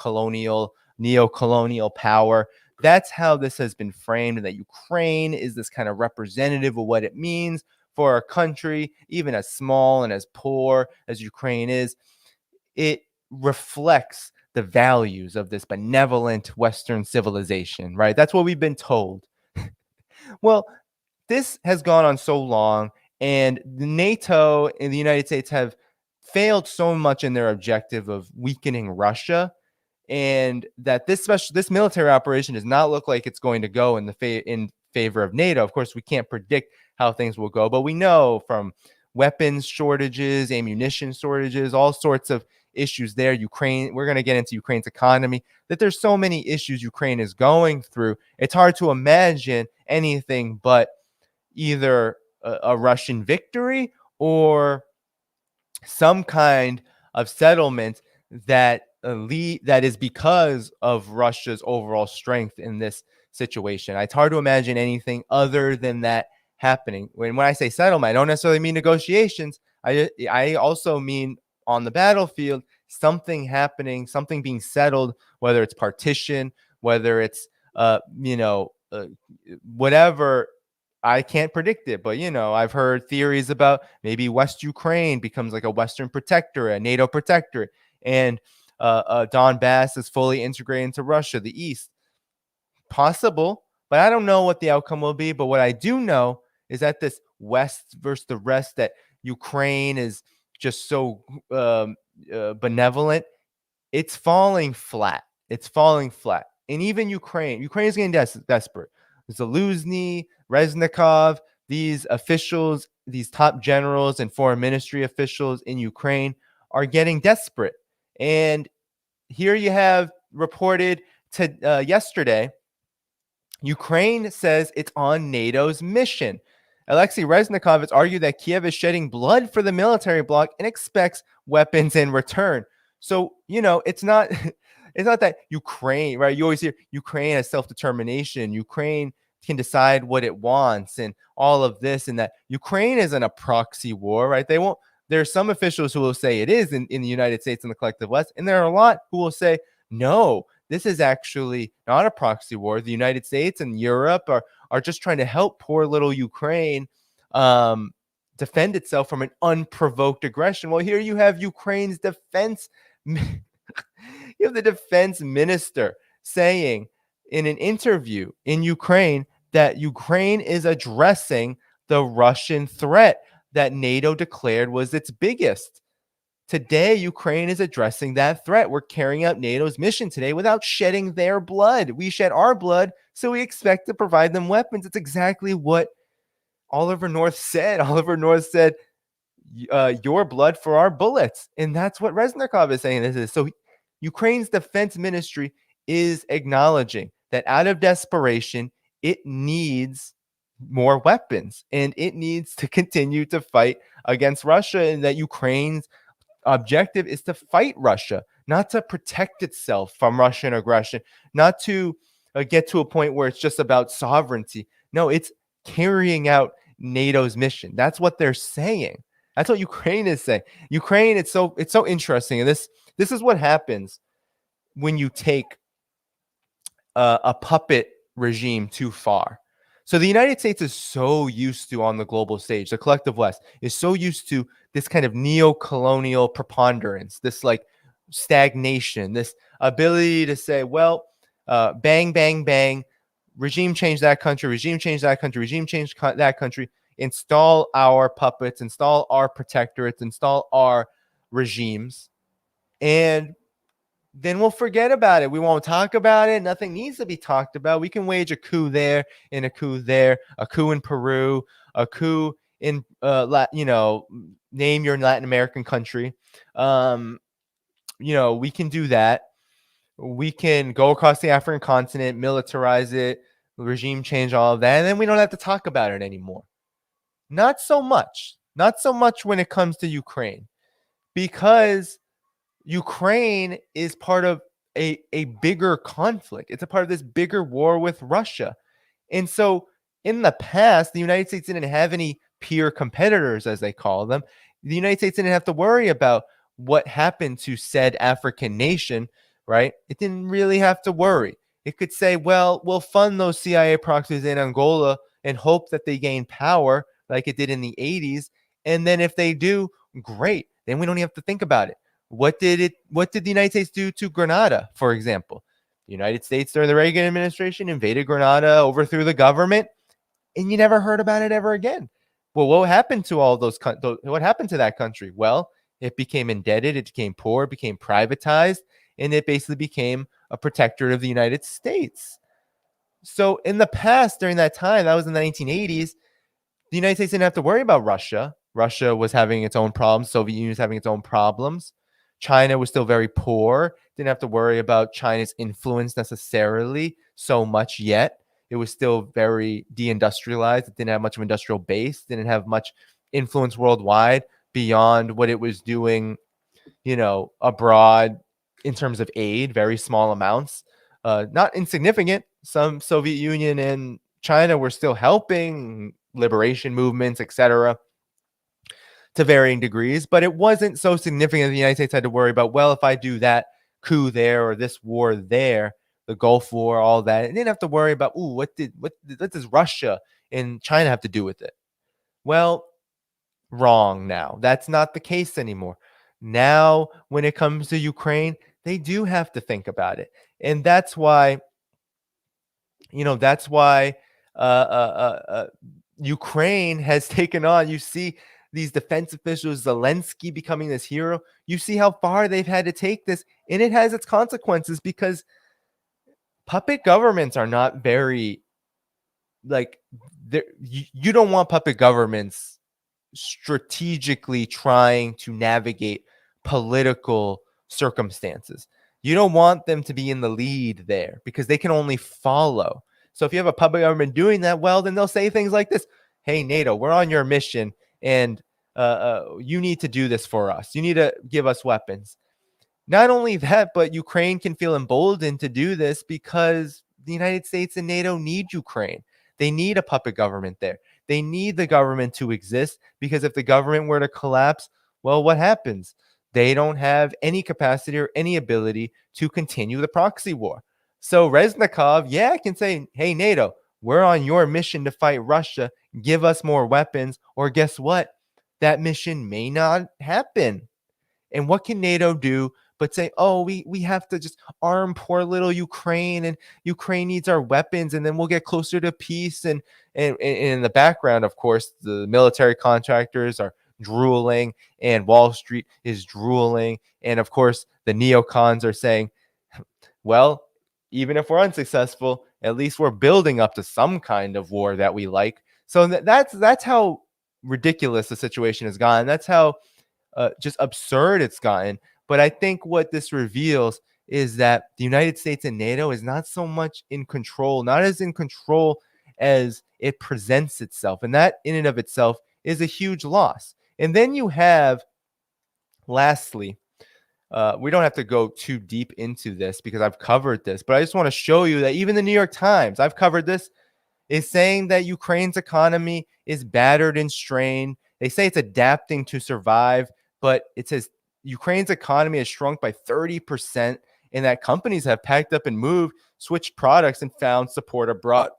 neo-colonial power. That's how this has been framed, and that Ukraine is this kind of representative of what it means for a country, even as small and as poor as Ukraine is. It reflects the values of this benevolent Western civilization, right? That's what we've been told. Well, this has gone on so long, and the NATO and the United States have failed so much in their objective of weakening Russia, and that this military operation does not look like it's going to go in favor of NATO. Of course, we can't predict how things will go, but we know from weapons shortages, ammunition shortages, all sorts of issues there. We're going to get into Ukraine's economy, that there's so many issues Ukraine is going through. It's hard to imagine anything but either a Russian victory or some kind of settlement that is because of Russia's overall strength in this situation. It's hard to imagine anything other than that happening. When I say settlement, I don't necessarily mean negotiations. I also mean on the battlefield, something happening, something being settled, whether it's partition, whether it's whatever. I can't predict it, but I've heard theories about maybe West Ukraine becomes like a Western protectorate, a NATO protectorate, and Donbass is fully integrated into Russia, the East. Possible, but I don't know what the outcome will be. But what I do know is that this West versus the rest, that Ukraine is just so benevolent, it's falling flat. It's falling flat. And even Ukraine is getting desperate. Zaluzny, Reznikov, these officials, these top generals and foreign ministry officials in Ukraine are getting desperate. And here you have reported yesterday, Ukraine says it's on NATO's mission. Alexei Reznikov has argued that Kiev is shedding blood for the military bloc and expects weapons in return. So, it's not that Ukraine, right? You always hear Ukraine has self-determination. Ukraine can decide what it wants and all of this, and that Ukraine isn't a proxy war, right? There's some officials who will say it is in the United States and the collective West. And there are a lot who will say, no, this is actually not a proxy war. The United States and Europe are just trying to help poor little Ukraine, defend itself from an unprovoked aggression. Well, here you have Ukraine's defense. You have the defense minister saying in an interview in Ukraine that Ukraine is addressing the Russian threat that NATO declared was its biggest. Today, Ukraine is addressing that threat. We're carrying out NATO's mission today without shedding their blood. We shed our blood, so we expect to provide them weapons. It's exactly what Oliver North said. Oliver North said, your blood for our bullets. And that's what Reznikov is saying this is. So Ukraine's defense ministry is acknowledging that out of desperation, it needs more weapons and it needs to continue to fight against Russia, and that Ukraine's objective is to fight Russia, not to protect itself from Russian aggression, not to get to a point where it's just about sovereignty. No, it's carrying out NATO's mission. That's what they're saying. That's what Ukraine is saying. Ukraine, it's so interesting. And this is what happens when you take a puppet regime too far. So the United States is so used to, on the global stage, the collective West is so used to this kind of neo-colonial preponderance, this like stagnation, this ability to say, well, bang, bang, bang, regime change that country, regime change that country, regime change that country, install our puppets, install our protectorates, install our regimes, and then we'll forget about it. We won't talk about it. Nothing needs to be talked about. We can wage a coup there and a coup there, a coup in Peru, a coup in, name your Latin American country. We can do that. We can go across the African continent, militarize it, regime change, all of that, and then we don't have to talk about it anymore. Not so much. Not so much when it comes to Ukraine, because Ukraine is part of a bigger conflict. It's a part of this bigger war with Russia. And so in the past, the United States didn't have any peer competitors, as they call them. The United States didn't have to worry about what happened to said African nation, right? It didn't really have to worry. It could say, well, we'll fund those CIA proxies in Angola and hope that they gain power like it did in the 80s. And then if they do, great. Then we don't even have to think about it. What did the United States do to Grenada, for example? The United States during the Reagan administration invaded Grenada, overthrew the government, and you never heard about it ever again. Well, what happened to all those? What happened to that country? Well, it became indebted, it became poor, it became privatized, and it basically became a protectorate of the United States. So in the past, during that time, that was in the 1980s, the United States didn't have to worry about Russia. Russia was having its own problems. Soviet Union was having its own problems. China was still very poor. Didn't have to worry about China's influence necessarily so much yet. It was still very deindustrialized. It didn't have much of an industrial base. Didn't have much influence worldwide beyond what it was doing, abroad in terms of aid, very small amounts, not insignificant. Some Soviet Union and China were still helping liberation movements, etc., to varying degrees, but it wasn't so significant that the United States had to worry about, well, if I do that coup there or this war there, the Gulf War, all that, it didn't have to worry about, what does Russia and China have to do with it? Well, wrong now. That's not the case anymore. Now, when it comes to Ukraine, they do have to think about it. And that's why, Ukraine has taken on, you see, these defense officials, Zelensky becoming this hero. You see how far they've had to take this, and it has its consequences, because puppet governments are not very, you don't want puppet governments strategically trying to navigate political circumstances. You don't want them to be in the lead there, because they can only follow. So if you have a puppet government doing that, well, then they'll say things like this: hey, NATO, we're on your mission, and you need to do this for us. You need to give us weapons. Not only that, but Ukraine can feel emboldened to do this because the United States and NATO need Ukraine. They need a puppet government there. They need the government to exist, because if the government were to collapse, well, what happens? They don't have any capacity or any ability to continue the proxy war. So Reznikov, can say, hey, NATO, we're on your mission to fight Russia. Give us more weapons, or guess what? that mission may not happen. And what can NATO do but say, oh, we have to just arm poor little Ukraine, and Ukraine needs our weapons, and then we'll get closer to peace. And in the background, of course, the military contractors are drooling, and Wall Street is drooling. And of course, the neocons are saying, well, even if we're unsuccessful, at least we're building up to some kind of war that we like. So that's how ridiculous the situation has gone. That's how just absurd it's gotten. But I think what this reveals is that the United States and NATO is not so much in control, not as in control as it presents itself. And that in and of itself is a huge loss. And then you have, lastly, we don't have to go too deep into this because I've covered this, but I just want to show you that even the New York Times, I've covered this, is saying that Ukraine's economy is battered and strained. They say it's adapting to survive, but it says Ukraine's economy has shrunk by 30%, and that companies have packed up and moved, switched products, and found support abroad.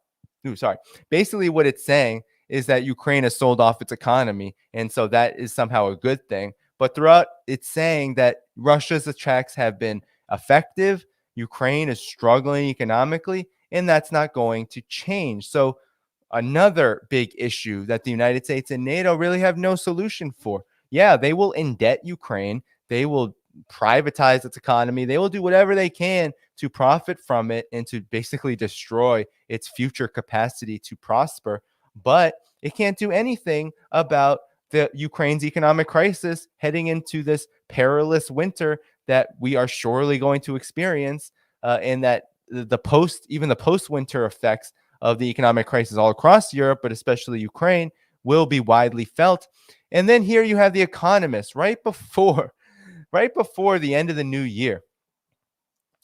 Basically, what it's saying is that Ukraine has sold off its economy, and so that is somehow a good thing. But throughout, it's saying that Russia's attacks have been effective. Ukraine is struggling economically, and that's not going to change. So another big issue that the United States and NATO really have no solution for. Yeah, they will indebt Ukraine. They will privatize its economy. They will do whatever they can to profit from it and to basically destroy its future capacity to prosper. But it can't do anything about the Ukraine's economic crisis heading into this perilous winter that we are surely going to experience, and that the post-winter effects of the economic crisis all across Europe, but especially Ukraine, will be widely felt. And then here you have The Economist right before the end of the new year.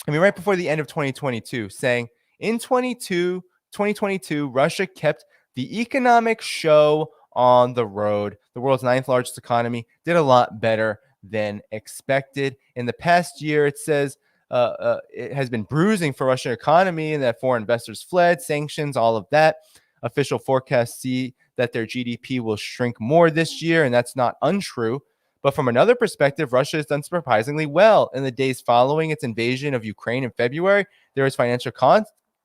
Right before the end of 2022, saying in 2022, Russia kept the economic show on the road. The world's 9th largest economy did a lot better than expected. In the past year, it says it has been bruising for Russian economy, and that foreign investors fled, sanctions, all of that. Official forecasts see that their GDP will shrink more this year, and that's not untrue. But from another perspective, Russia has done surprisingly well. In the days following its invasion of Ukraine in February, there was financial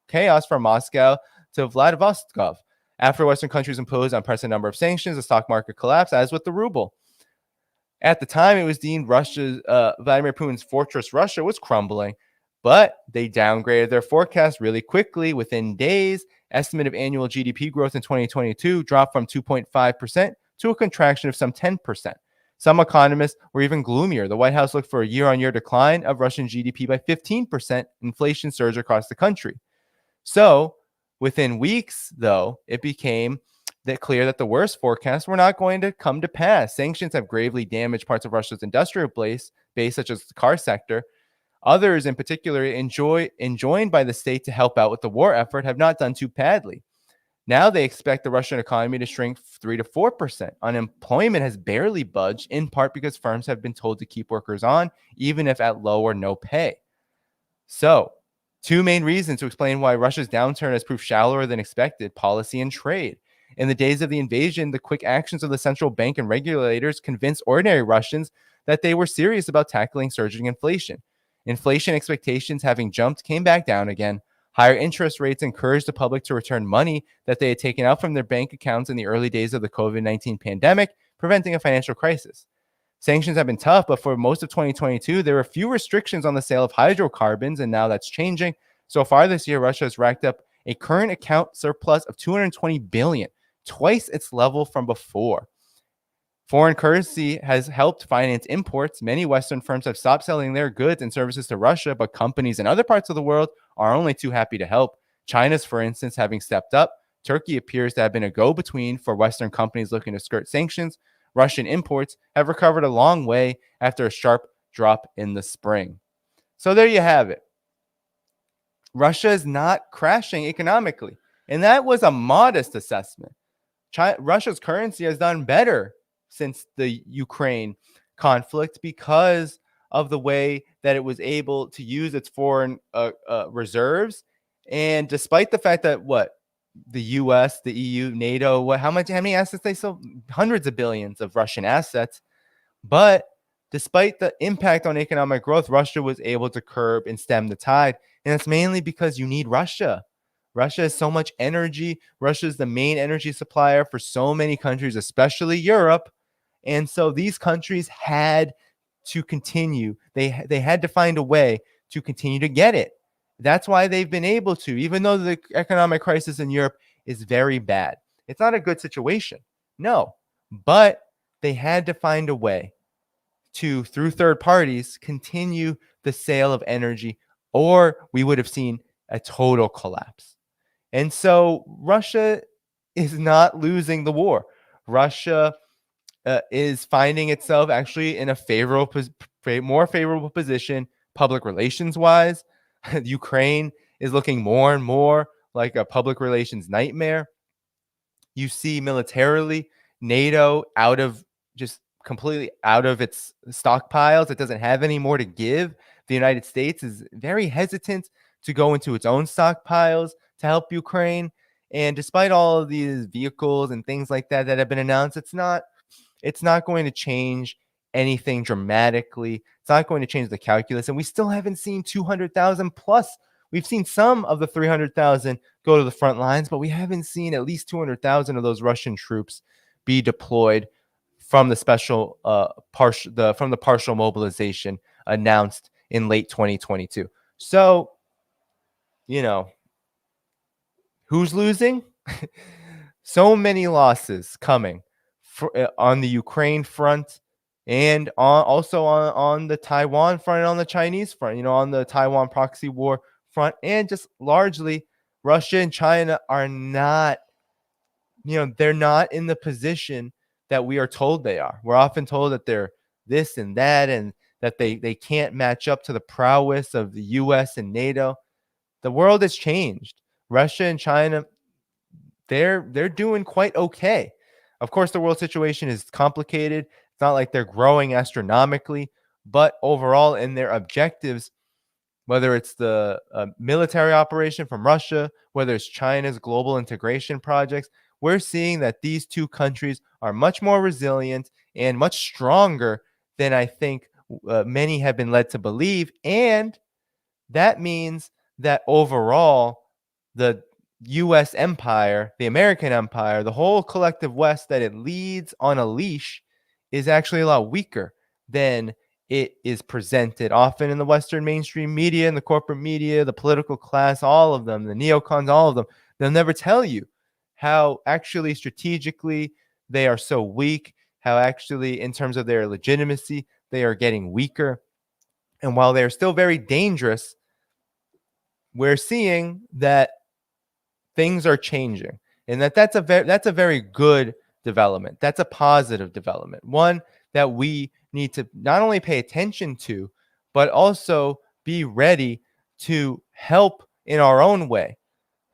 chaos from Moscow to Vladivostok. After Western countries imposed an unprecedented number of sanctions, the stock market collapsed, as with the ruble. At the time, it was deemed Vladimir Putin's fortress Russia was crumbling, but they downgraded their forecast really quickly. Within days, estimate of annual GDP growth in 2022 dropped from 2.5% to a contraction of some 10%. Some economists were even gloomier. The White House looked for a year-on-year decline of Russian GDP by 15%. Inflation surged across the country. So within weeks, though, it became clear that the worst forecasts were not going to come to pass. Sanctions have gravely damaged parts of Russia's industrial base such as the car sector. Others, in particular, enjoined by the state to help out with the war effort, have not done too badly. Now they expect the Russian economy to shrink 3 to 4%. Unemployment has barely budged, in part because firms have been told to keep workers on, even if at low or no pay. So, two main reasons to explain why Russia's downturn has proved shallower than expected: policy and trade. In the days of the invasion, the quick actions of the central bank and regulators convinced ordinary Russians that they were serious about tackling surging inflation. Inflation expectations, having jumped, came back down again. Higher interest rates encouraged the public to return money that they had taken out from their bank accounts in the early days of the COVID-19 pandemic, preventing a financial crisis. Sanctions have been tough, but for most of 2022, there were few restrictions on the sale of hydrocarbons, and now that's changing. So far this year, Russia has racked up a current account surplus of $220 billion, twice its level from before. Foreign currency has helped finance imports. Many Western firms have stopped selling their goods and services to Russia, but companies in other parts of the world are only too happy to help. China's, for instance, having stepped up. Turkey appears to have been a go-between for Western companies looking to skirt sanctions. Russian imports have recovered a long way after a sharp drop in the spring. So there you have it. Russia is not crashing economically, and that was a modest assessment. Russia's currency has done better since the Ukraine conflict because of the way that it was able to use its foreign reserves. And despite the fact that the US, the EU, NATO, how many assets they sold? Hundreds of billions of Russian assets. But despite the impact on economic growth, Russia was able to curb and stem the tide. And it's mainly because you need Russia. Russia has so much energy. Russia is the main energy supplier for so many countries, especially Europe. And so these countries had to continue. They had to find a way to continue to get it. That's why they've been able to, even though the economic crisis in Europe is very bad. It's not a good situation. No, but they had to find a way to, through third parties, continue the sale of energy, or we would have seen a total collapse. And so Russia is not losing the war. Russia is finding itself actually in a more favorable position, public relations wise. Ukraine is looking more and more like a public relations nightmare. You see militarily NATO completely out of its stockpiles. It doesn't have any more to give. The United States is very hesitant to go into its own stockpiles to help Ukraine. And despite all of these vehicles and things like that have been announced, it's not going to change anything dramatically. It's not going to change the calculus. And we still haven't seen 200,000 plus. We've seen some of the 300,000 go to the front lines, but we haven't seen at least 200,000 of those Russian troops be deployed from the partial mobilization announced in late 2022. So, who's losing? So many losses coming on the Ukraine front, and also on the Taiwan front, and on the Chinese front, on the Taiwan proxy war front. And just largely Russia and China are not, they're not in the position that we are told they are. We're often told that they're this and that, and that they can't match up to the prowess of the US and NATO. The world has changed. Russia and China, they're doing quite okay. Of course, the world situation is complicated. It's not like they're growing astronomically, but overall in their objectives, whether it's the military operation from Russia, whether it's China's global integration projects, we're seeing that these two countries are much more resilient and much stronger than I think many have been led to believe. And that means that overall, the U.S. empire, the American empire, the whole collective West that it leads on a leash is actually a lot weaker than it is presented often in the Western mainstream media and the corporate media, the political class, all of them, the neocons, all of them. They'll never tell you how actually strategically they are so weak, how actually in terms of their legitimacy, they are getting weaker. And while they're still very dangerous, we're seeing that things are changing, and that's a very good development. That's a positive development, one that we need to not only pay attention to, but also be ready to help in our own way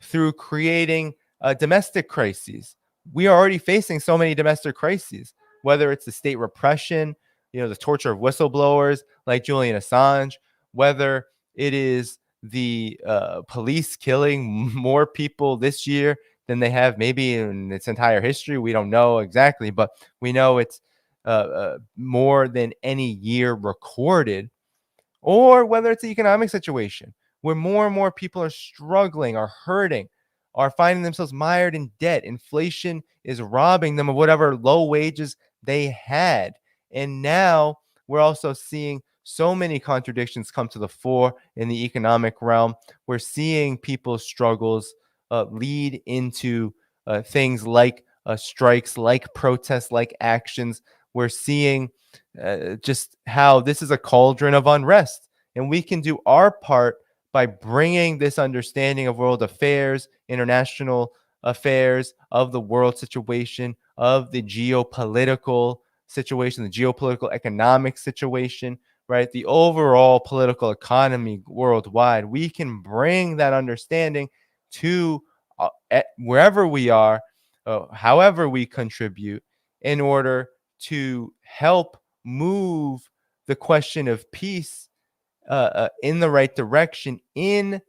through creating domestic crises. We are already facing so many domestic crises, whether it's the state repression, the torture of whistleblowers like Julian Assange, whether it is the police killing more people this year than they have maybe in its entire history. We don't know exactly, but we know it's more than any year recorded. Or whether it's the economic situation where more and more people are struggling, are hurting, are finding themselves mired in debt. Inflation is robbing them of whatever low wages they had. And now we're also seeing so many contradictions come to the fore in the economic realm. We're seeing people's struggles lead into things like strikes, like protests, like actions. We're seeing just how this is a cauldron of unrest. And we can do our part by bringing this understanding of world affairs, international affairs, of the world situation, of the geopolitical situation, the geopolitical economic situation, right? The overall political economy worldwide. We can bring that understanding to wherever we are, however we contribute, in order to help move the question of peace in the right direction in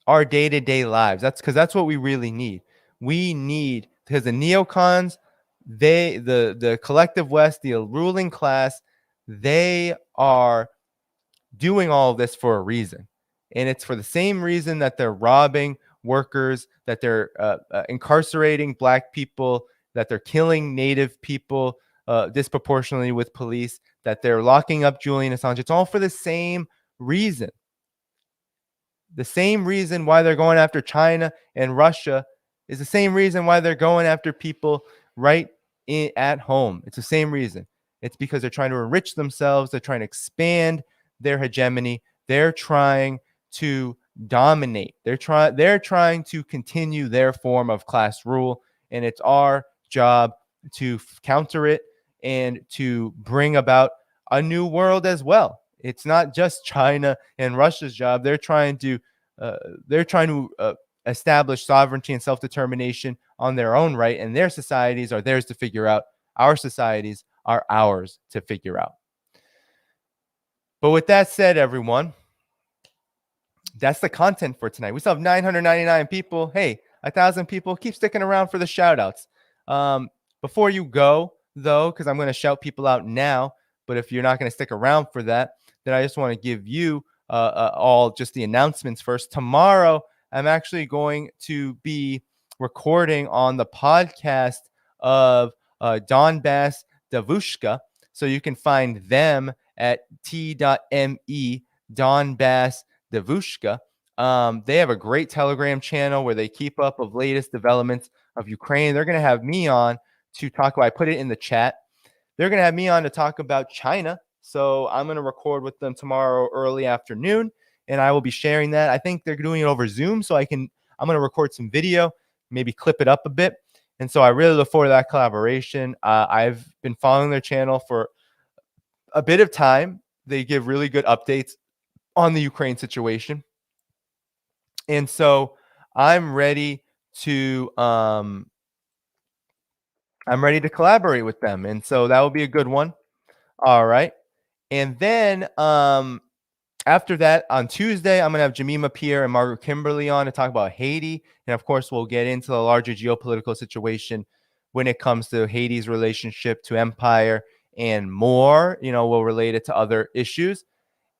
our day-to-day lives. That's what we really need. We need, because the neocons, the collective West, the ruling class, they are doing all of this for a reason. And it's for the same reason that they're robbing workers, that they're incarcerating Black people, that they're killing Native people disproportionately with police, that they're locking up Julian Assange. It's all for the same reason. The same reason why they're going after China and Russia is the same reason why they're going after people right at home. It's the same reason. It's because they're trying to enrich themselves. They're trying to expand their hegemony. They're trying to dominate. They're trying to continue their form of class rule, and it's our job to counter it and to bring about a new world as well. It's not just China and Russia's job. They're trying to establish sovereignty and self-determination on their own right, and their societies are theirs to figure out. Our societies are ours to figure out. But with that said, everyone, that's the content for tonight. We still have 999 people. Hey, 1,000 people. Keep sticking around for the shout outs. Before you go, though, because I'm going to shout people out now, but if you're not going to stick around for that, then I just want to give you all just the announcements first. Tomorrow, I'm actually going to be recording on the podcast of Donbass Davushka. So you can find them at t.me Donbass Davushka. They have a great Telegram channel where they keep up of latest developments of Ukraine. They're going to have me on to talk about, I put it in the chat. They're going to have me on to talk about China. So I'm going to record with them tomorrow early afternoon, and I will be sharing that. I think they're doing it over Zoom, so I'm going to record some video, maybe clip it up a bit. And so I really look forward to that collaboration. I've been following their channel for a bit of time. They give really good updates on the Ukraine situation. And so I'm ready to collaborate with them. And so that will be a good one. All right. And then after that, on Tuesday, I'm going to have Jemima Pierre and Margaret Kimberly on to talk about Haiti. And of course, we'll get into the larger geopolitical situation when it comes to Haiti's relationship to empire and more. We'll relate it to other issues.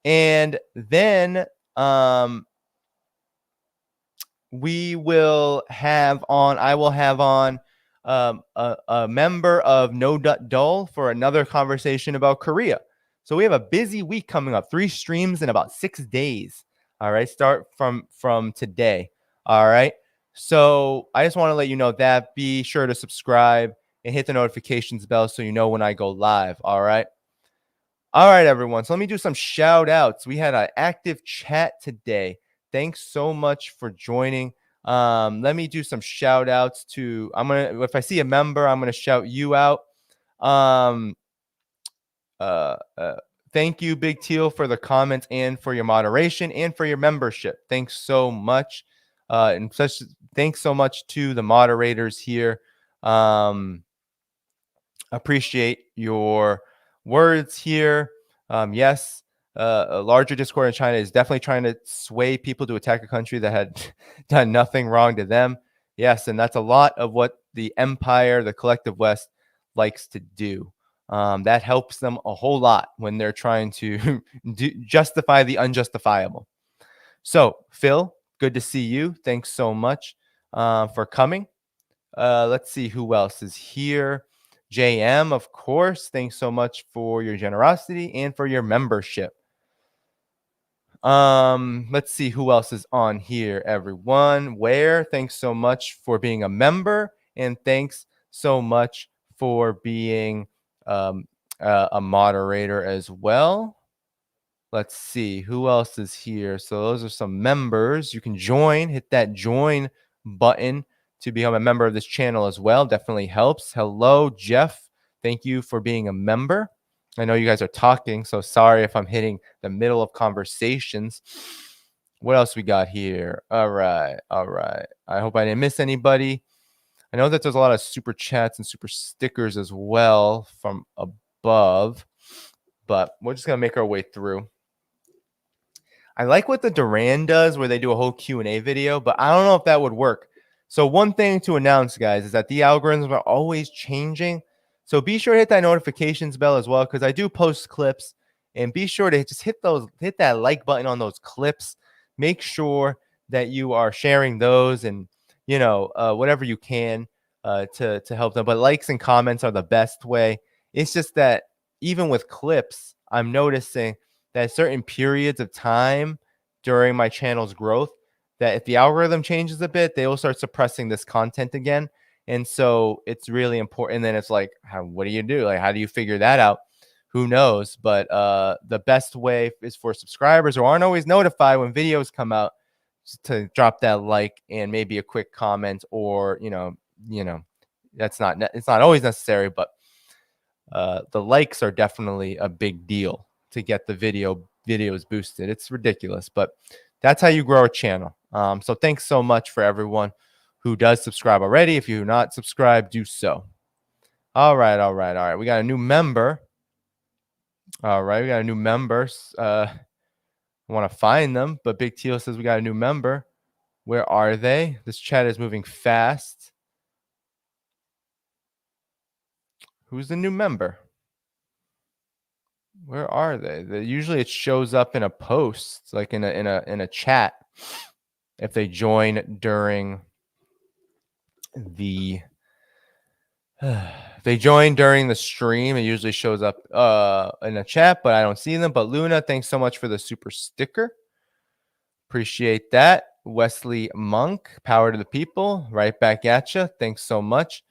And then I will have on a member of No Dut Dull for another conversation about Korea. So we have a busy week coming up, 3 streams in about 6 days. All right. Start from today. All right. So I just want to let you know that. Be sure to subscribe and hit the notifications bell so you know when I go live. All right. All right, everyone. So let me do some shout outs. We had an active chat today. Thanks so much for joining. Let me do some shout outs to, if I see a member, I'm going to shout you out. Thank you, Big Teal, for the comments and for your moderation and for your membership. Thanks so much. Thanks so much to the moderators here. Appreciate your words here. Yes, a larger discord in China is definitely trying to sway people to attack a country that had done nothing wrong to them. Yes, and that's a lot of what the empire, the collective West, likes to do. That helps them a whole lot when they're trying to justify the unjustifiable. So, Phil, good to see you. Thanks so much for coming. Let's see who else is here. JM, of course. Thanks so much for your generosity and for your membership. Let's see who else is on here, everyone. Where? Thanks so much for being a member, and thanks so much for being a moderator as well. Let's see who else is here. So those are some members. You can join, hit that join button to become a member of this channel as well. Definitely helps. Hello, Jeff. Thank you for being a member. I know you guys are talking, so sorry if I'm hitting the middle of conversations. What else we got here? All right. I hope I didn't miss anybody. I know that there's a lot of super chats and super stickers as well from above, but we're just going to make our way through. I like what the Duran does where they do a whole Q&A video, but I don't know if that would work. So one thing to announce, guys, is that the algorithms are always changing. So be sure to hit that notifications bell as well, because I do post clips, and be sure to just hit that like button on those clips. Make sure that you are sharing those and, whatever you can to help them. But likes and comments are the best way. It's just that even with clips, I'm noticing that certain periods of time during my channel's growth, that if the algorithm changes a bit, they will start suppressing this content again. And so it's really important. And then it's like, what do you do? Like, how do you figure that out? Who knows? But the best way is for subscribers who aren't always notified when videos come out to drop that like and maybe a quick comment, or it's not always necessary, but the likes are definitely a big deal to get the videos boosted. It's ridiculous, but that's how you grow a channel. So thanks so much for everyone who does subscribe already. If you're not subscribed, do so. All right. We got a new member. I want to find them, but Big Teal says we got a new member. Where are they? This chat is moving fast. Who's the new member? Where are they? Usually it shows up in a post, like in a chat. If they join during the stream, it usually shows up in a chat, but I don't see them. But Luna, thanks so much for the super sticker. Appreciate that. Wesley Monk, power to the people. Right back at you. Thanks so much.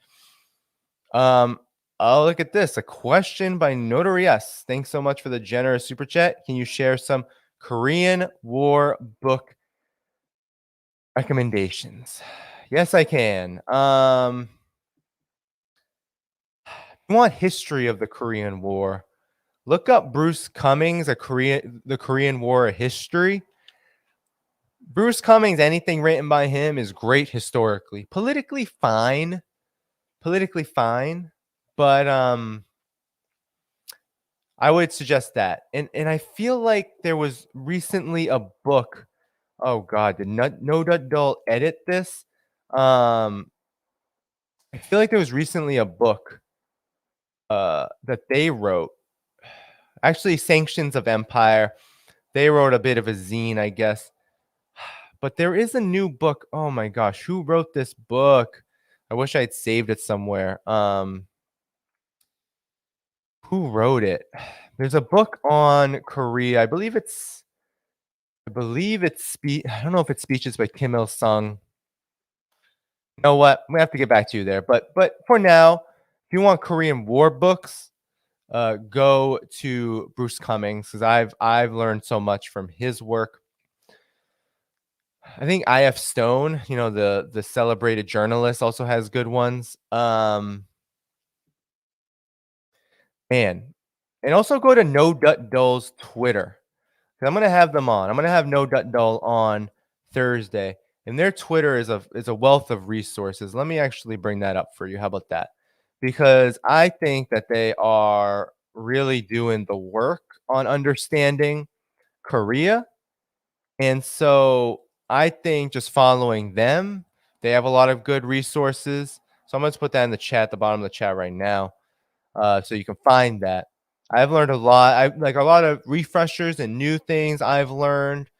Oh, look at this. A question by Notary S. Thanks so much for the generous super chat. Can you share some Korean War book recommendations? Yes, I can. If you want history of the Korean War, look up Bruce Cummings, the Korean War history. Bruce Cummings, anything written by him is great historically. Politically fine, but I would suggest that. And I feel like there was recently a book. Oh God, did No Dut Dull edit this? I feel like there was recently a book that they wrote. Actually, Sanctions of Empire. They wrote a bit of a zine, I guess. But there is a new book. Oh my gosh, who wrote this book? I wish I'd saved it somewhere. Who wrote it? There's a book on Korea. I believe it's I don't know if it's Speeches by Kim Il Sung. You know what? We have to get back to you there. But for now, if you want Korean War books, go to Bruce Cummings, because I've learned so much from his work. I think I.F. Stone, the celebrated journalist, also has good ones. And also go to No Dut Dull's Twitter. I'm gonna have them on. I'm gonna have No Dut Dull on Thursday, and their Twitter is a wealth of resources. Let me actually bring that up for you. How about that? Because I think that they are really doing the work on understanding Korea, and so I think just following them, they have a lot of good resources. So I'm going to put that in the chat, at the bottom of the chat right now, so you can find that. I've learned a lot. I like a lot of refreshers and new things I've learned.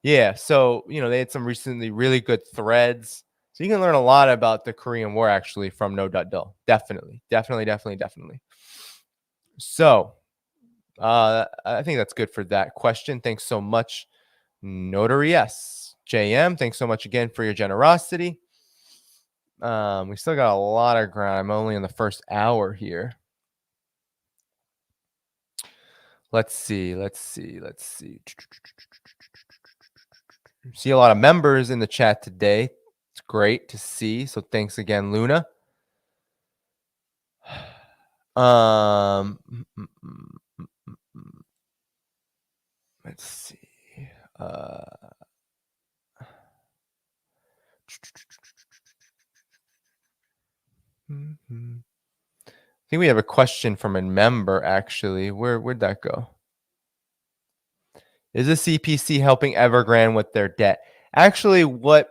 Yeah, so they had some recently really good threads. So you can learn a lot about the Korean War actually from No Dut Dull. Definitely. So I think that's good for that question. Thanks so much, Notary S. JM, thanks so much again for your generosity. We still got a lot of ground. I'm only in the first hour here. Let's see. See a lot of members in the chat today. It's great to see. So thanks again, Luna. Let's see. I think we have a question from a member, actually. Where'd that go? Is the CPC helping Evergrande with their debt? Actually, what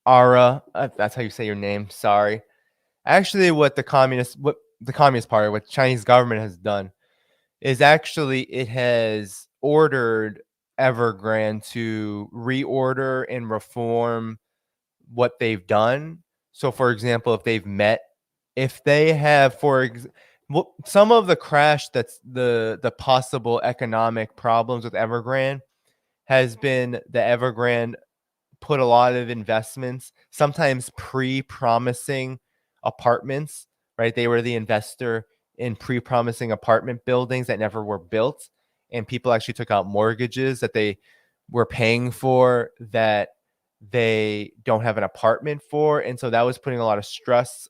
ARA, that's how you say your name, sorry. Actually, what the Communist Party, what the Chinese government has done is actually it has ordered Evergrande to reorder and reform what they've done. So, for example, if they have, some of the crash that's the possible economic problems with Evergrande has been the Evergrande put a lot of investments, sometimes pre-promising apartments, right? They were the investor in pre-promising apartment buildings that never were built, and people actually took out mortgages that they were paying for that they don't have an apartment for. And so that was putting a lot of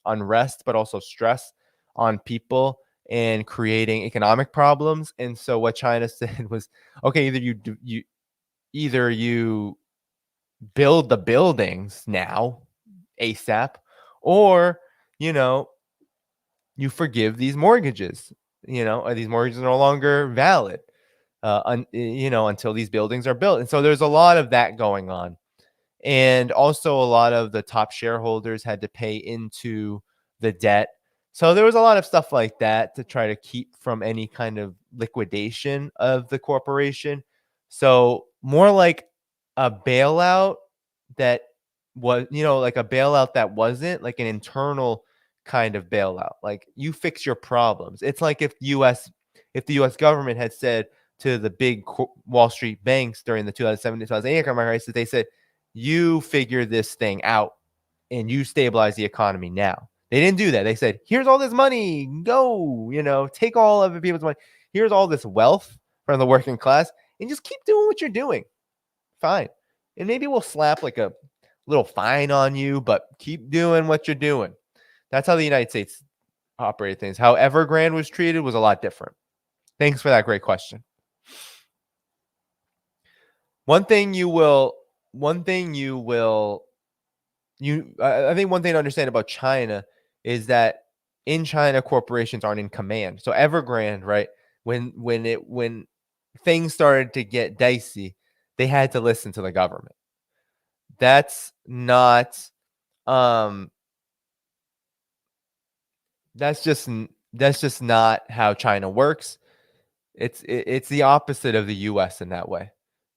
unrest, but also stress on people and creating economic problems. And so what China said was, okay, either you build the buildings now ASAP, or you forgive these mortgages, or these mortgages are no longer valid until these buildings are built. And so there's a lot of that going on. And also a lot of the top shareholders had to pay into the debt. So there was a lot of stuff like that to try to keep from any kind of liquidation of the corporation. So more like a bailout that was, like a bailout that wasn't like an internal kind of bailout. Like, you fix your problems. It's like if the US government had said to the big Wall Street banks during the 2007-2008 economic crisis, they said, you figure this thing out and you stabilize the economy now. They didn't do that. They said, here's all this money, go, take all of the people's money. Here's all this wealth from the working class and just keep doing what you're doing. Fine. And maybe we'll slap like a little fine on you, but keep doing what you're doing. That's how the United States operated things. How Evergrande was treated was a lot different. Thanks for that great question. I think one thing to understand about China is that in China, corporations aren't in command. So Evergrande, right, when things started to get dicey, they had to listen to the government. That's not that's just not how China works. It's the opposite of the US in that way.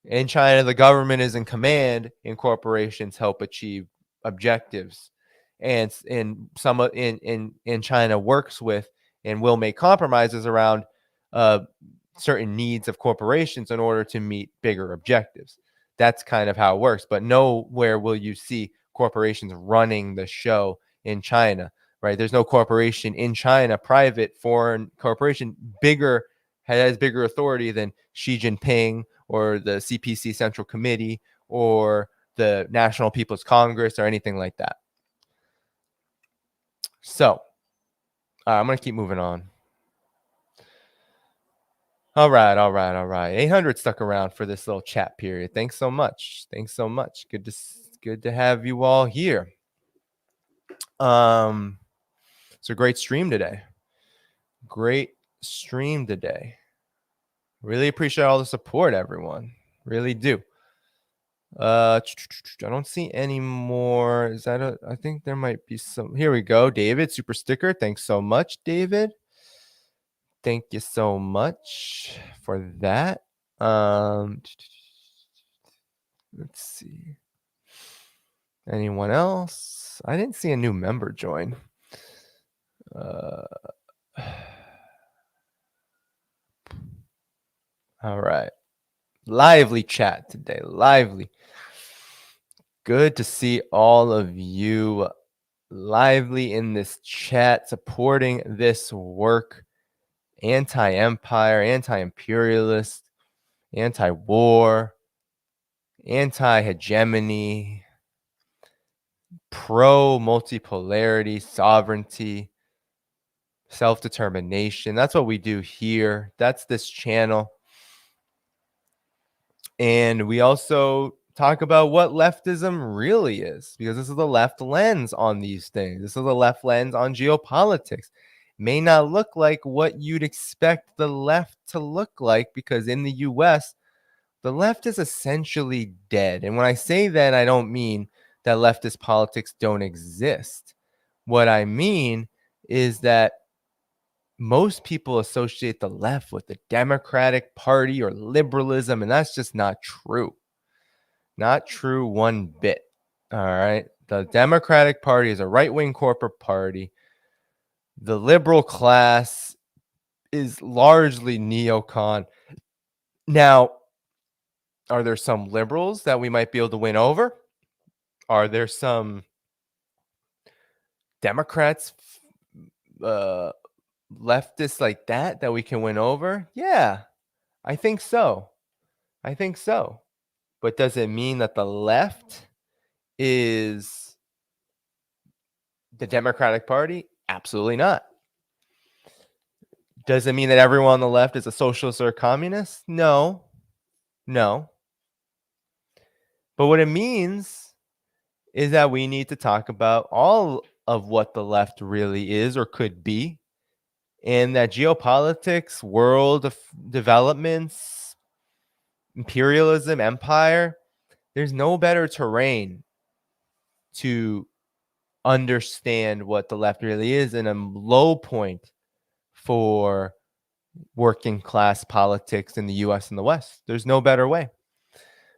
In China, the government is in command and corporations help achieve objectives. And some in China works with and will make compromises around certain needs of corporations in order to meet bigger objectives. That's kind of how it works. But nowhere will you see corporations running the show in China, right? There's no corporation in China, private foreign corporation, has bigger authority than Xi Jinping or the CPC Central Committee or the National People's Congress or anything like that. So I'm going to keep moving on. All right. 800 stuck around for this little chat period. Thanks so much. Good to have you all here. It's a great stream today. Really appreciate all the support, everyone. Really do. I don't see any more. I think there might be some. Here we go. David, super sticker. Thanks so much, David. Thank you so much for that. Let's see. Anyone else? I didn't see a new member join. All right. Lively chat today. Lively. Good to see all of you lively in this chat, supporting this work. Anti-empire, anti-imperialist, anti-war, anti-hegemony, pro-multipolarity, sovereignty, self-determination. That's what we do here. That's this channel. And we also talk about what leftism really is, because this is the left lens on these things. This is the left lens on geopolitics. May not look like what you'd expect the left to look like, because in the US, the left is essentially dead. And when I say that, I don't mean that leftist politics don't exist. What I mean is that most people associate the left with the Democratic Party or liberalism, and that's just not true. Not true one bit. All right. The Democratic Party is a right-wing corporate party. The liberal class is largely neocon. Now, are there some liberals that we might be able to win over? Are there some Democrats, leftists like that we can win over? Yeah, I think so. I think so. But does it mean that the left is the Democratic Party? Absolutely not. Does it mean that everyone on the left is a socialist or a communist? No. No. But what it means is that we need to talk about all of what the left really is or could be, and that geopolitics, world of developments, imperialism, empire, there's no better terrain to understand what the left really is, and a low point for working class politics in the US and the West. There's no better way,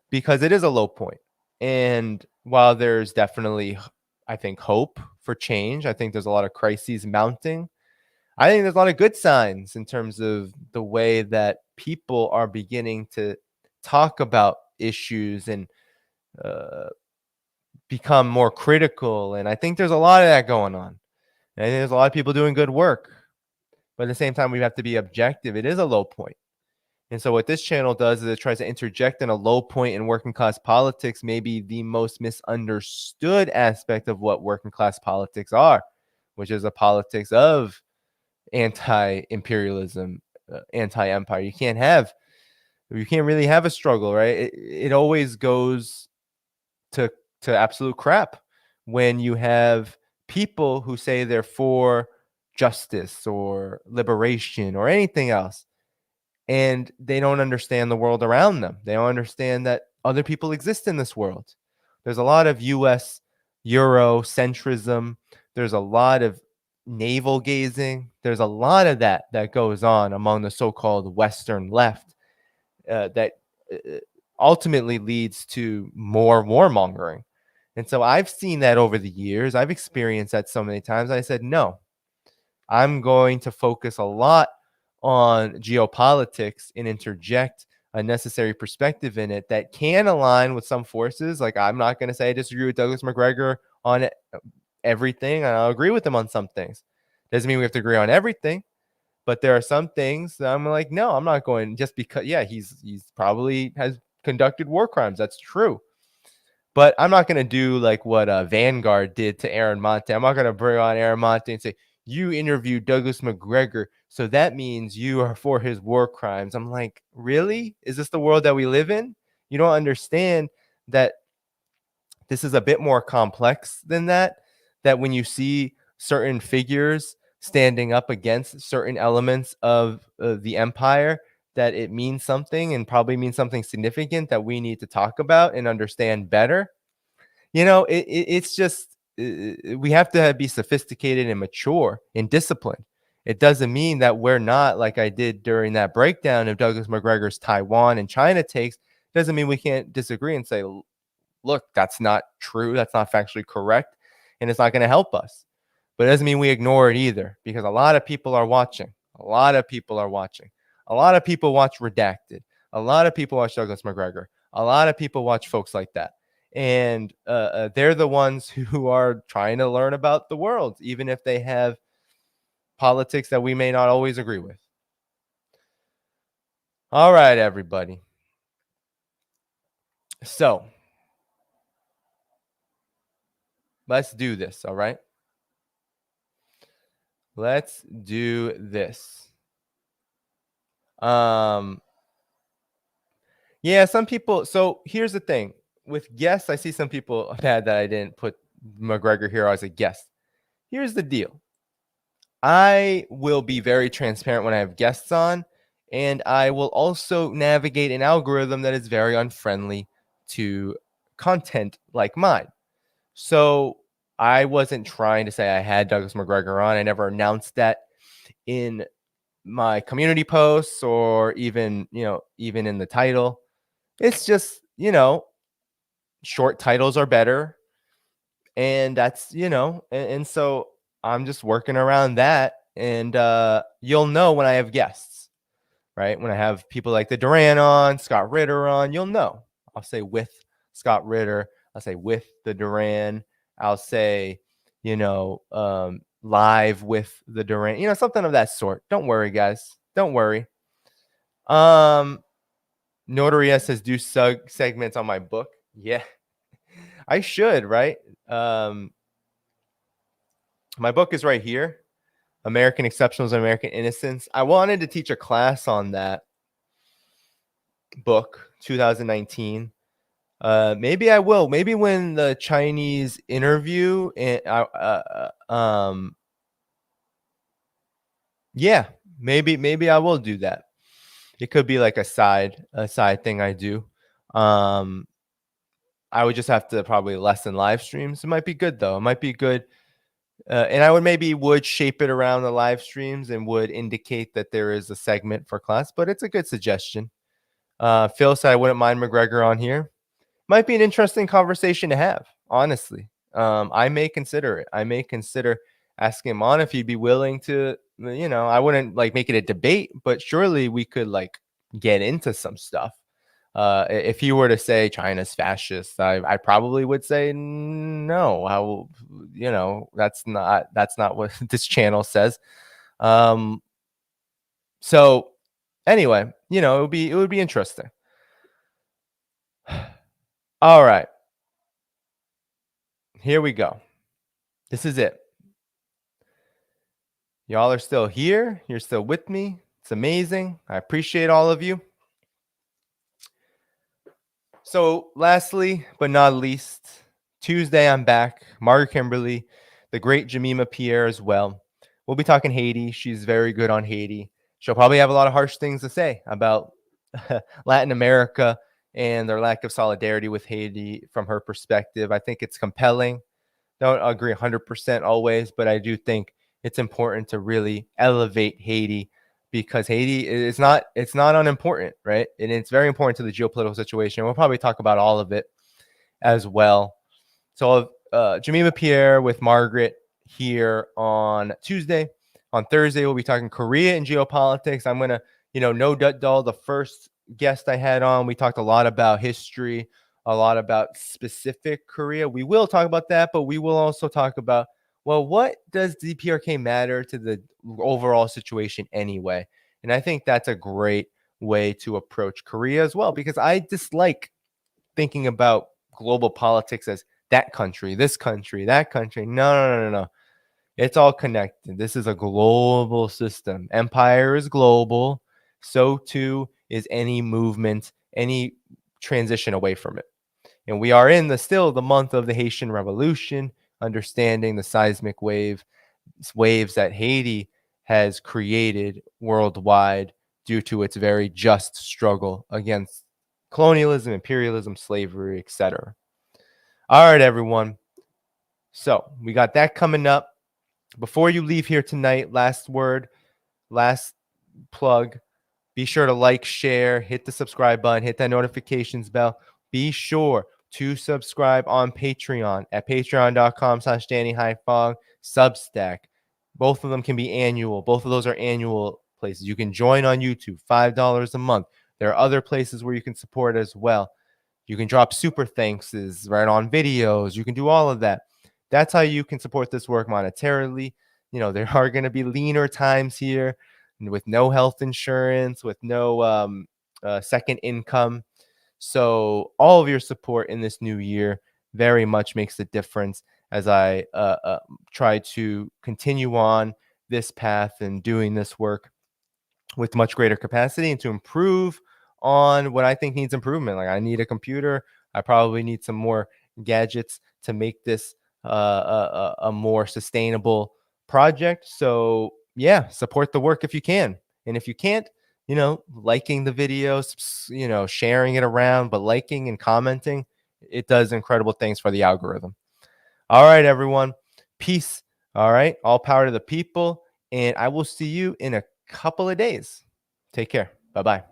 because it is a low point. And while there's definitely, I think, hope for change, I think there's a lot of crises mounting. I think there's a lot of good signs in terms of the way that people are beginning to talk about issues and become more critical. And I think there's a lot of that going on. And I think there's a lot of people doing good work. But at the same time, we have to be objective. It is a low point. And so what this channel does is it tries to interject in a low point in working class politics, maybe the most misunderstood aspect of what working class politics are, which is a politics of anti-imperialism, anti-empire. You can't really have a struggle, right? It always goes to absolute crap when you have people who say they're for justice or liberation or anything else, and they don't understand the world around them. They don't understand that other people exist in this world. There's a lot of US Eurocentrism. There's a lot of navel gazing. There's a lot of that goes on among the so-called Western left that ultimately leads to more warmongering. And so I've seen that over the years. I've experienced that so many times. I said, no, I'm going to focus a lot on geopolitics and interject a necessary perspective in it that can align with some forces. Like, I'm not going to say I disagree with Douglas McGregor on everything, and I'll agree with him on some things. Doesn't mean we have to agree on everything, but there are some things that I'm like, no, I'm not going, just because, yeah, he's probably has conducted war crimes. That's true. But I'm not going to do like what Vanguard did to Aaron Monte. I'm not going to bring on Aaron Monte and say, you interviewed Douglas McGregor, so that means you are for his war crimes. I'm like, really? Is this the world that we live in? You don't understand that this is a bit more complex than that, that when you see certain figures standing up against certain elements of the empire, that it means something, and probably means something significant that we need to talk about and understand better. You know, it's just, we have to be sophisticated and mature and disciplined. It doesn't mean that we're not, like I did during that breakdown of Douglas McGregor's Taiwan and China takes. Doesn't mean we can't disagree and say, look, that's not true. That's not factually correct. And it's not going to help us. But it doesn't mean we ignore it either, because a lot of people are watching. A lot of people are watching. A lot of people watch Redacted. A lot of people watch Douglas McGregor. A lot of people watch folks like that. And they're the ones who are trying to learn about the world, even if they have politics that we may not always agree with. All right, everybody. So let's do this, all right? Let's do this. Yeah, some people. So here's the thing. With guests, I see some people mad that I didn't put McGregor here as a guest. Here's the deal. I will be very transparent when I have guests on, And I will also navigate an algorithm that is very unfriendly to content like mine. So I wasn't trying to say I had Douglas McGregor on. I never announced that in my community posts or even in the title. It's just, short titles are better. And that's, and so I'm just working around that. And you'll know when I have guests, right? When I have people like the Duran on, Scott Ritter on, you'll know. I'll say with Scott Ritter. I'll say with the Duran. I'll say, live with the Duran, something of that sort. Don't worry, guys. Don't worry. Notary S says do segments on my book. Yeah, I should, right? My book is right here. American Exceptionals and American Innocence. I wanted to teach a class on that book, 2019. Maybe I will. Maybe when the Chinese interview, and yeah, maybe I will do that. It could be like a side thing I do. I would just have to probably lessen live streams. It might be good though. It might be good. And I would shape it around the live streams and would indicate that there is a segment for class, but it's a good suggestion. Phil said I wouldn't mind McGregor on here. Might be an interesting conversation to have, honestly. I may consider it. I may consider asking him on if he'd be willing to, I wouldn't like make it a debate, but surely we could like get into some stuff. If he were to say China's fascist, I probably would say no. That's not what this channel says. So anyway, it would be interesting. All right. Here we go. This is it. Y'all are still here. You're still with me. It's amazing. I appreciate all of you. So lastly, but not least, Tuesday I'm back. Margaret Kimberly, the great Jemima Pierre as well. We'll be talking Haiti. She's very good on Haiti. She'll probably have a lot of harsh things to say about Latin America and their lack of solidarity with Haiti from her perspective. I think it's compelling. Don't agree 100% always, but I do think it's important to really elevate Haiti because Haiti is it's not unimportant, right? And it's very important to the geopolitical situation. We'll probably talk about all of it as well. So Jemima Pierre with Margaret here on Tuesday. On Thursday, we'll be talking Korea and geopolitics. I'm going to, No Dut Dull, the first guest I had on, we talked a lot about history, a lot about specific Korea. We will talk about that, but we will also talk about, well, what does DPRK matter to the overall situation anyway? And I think that's a great way to approach Korea as well, because I dislike thinking about global politics as that country, this country, that country. No. It's all connected. This is a global system. Empire is global. So too is any movement, any transition away from it. And we are in still the month of the Haitian Revolution, understanding the seismic waves that Haiti has created worldwide due to its very just struggle against colonialism, imperialism, slavery, etc. All right, everyone. So we got that coming up. Before you leave here tonight, last word, last plug. Be sure to like, share, hit the subscribe button, hit that notifications bell. Be sure to subscribe on Patreon at patreon.com/DannyHaiphong, Substack. Both of them can be annual. Both of those are annual places. You can join on YouTube, $5 a month. There are other places where you can support as well. You can drop super thankses right on videos. You can do all of that. That's how you can support this work monetarily. There are going to be leaner times here with no health insurance, with no second income. So all of your support in this new year very much makes a difference as I try to continue on this path and doing this work with much greater capacity and to improve on what I think needs improvement. Like I need a computer. I probably need some more gadgets to make this a more sustainable project. So yeah, support the work if you can. And if you can't, liking the videos, sharing it around, but liking and commenting, it does incredible things for the algorithm. All right, everyone. Peace. All right. All power to the people. And I will see you in a couple of days. Take care. Bye-bye.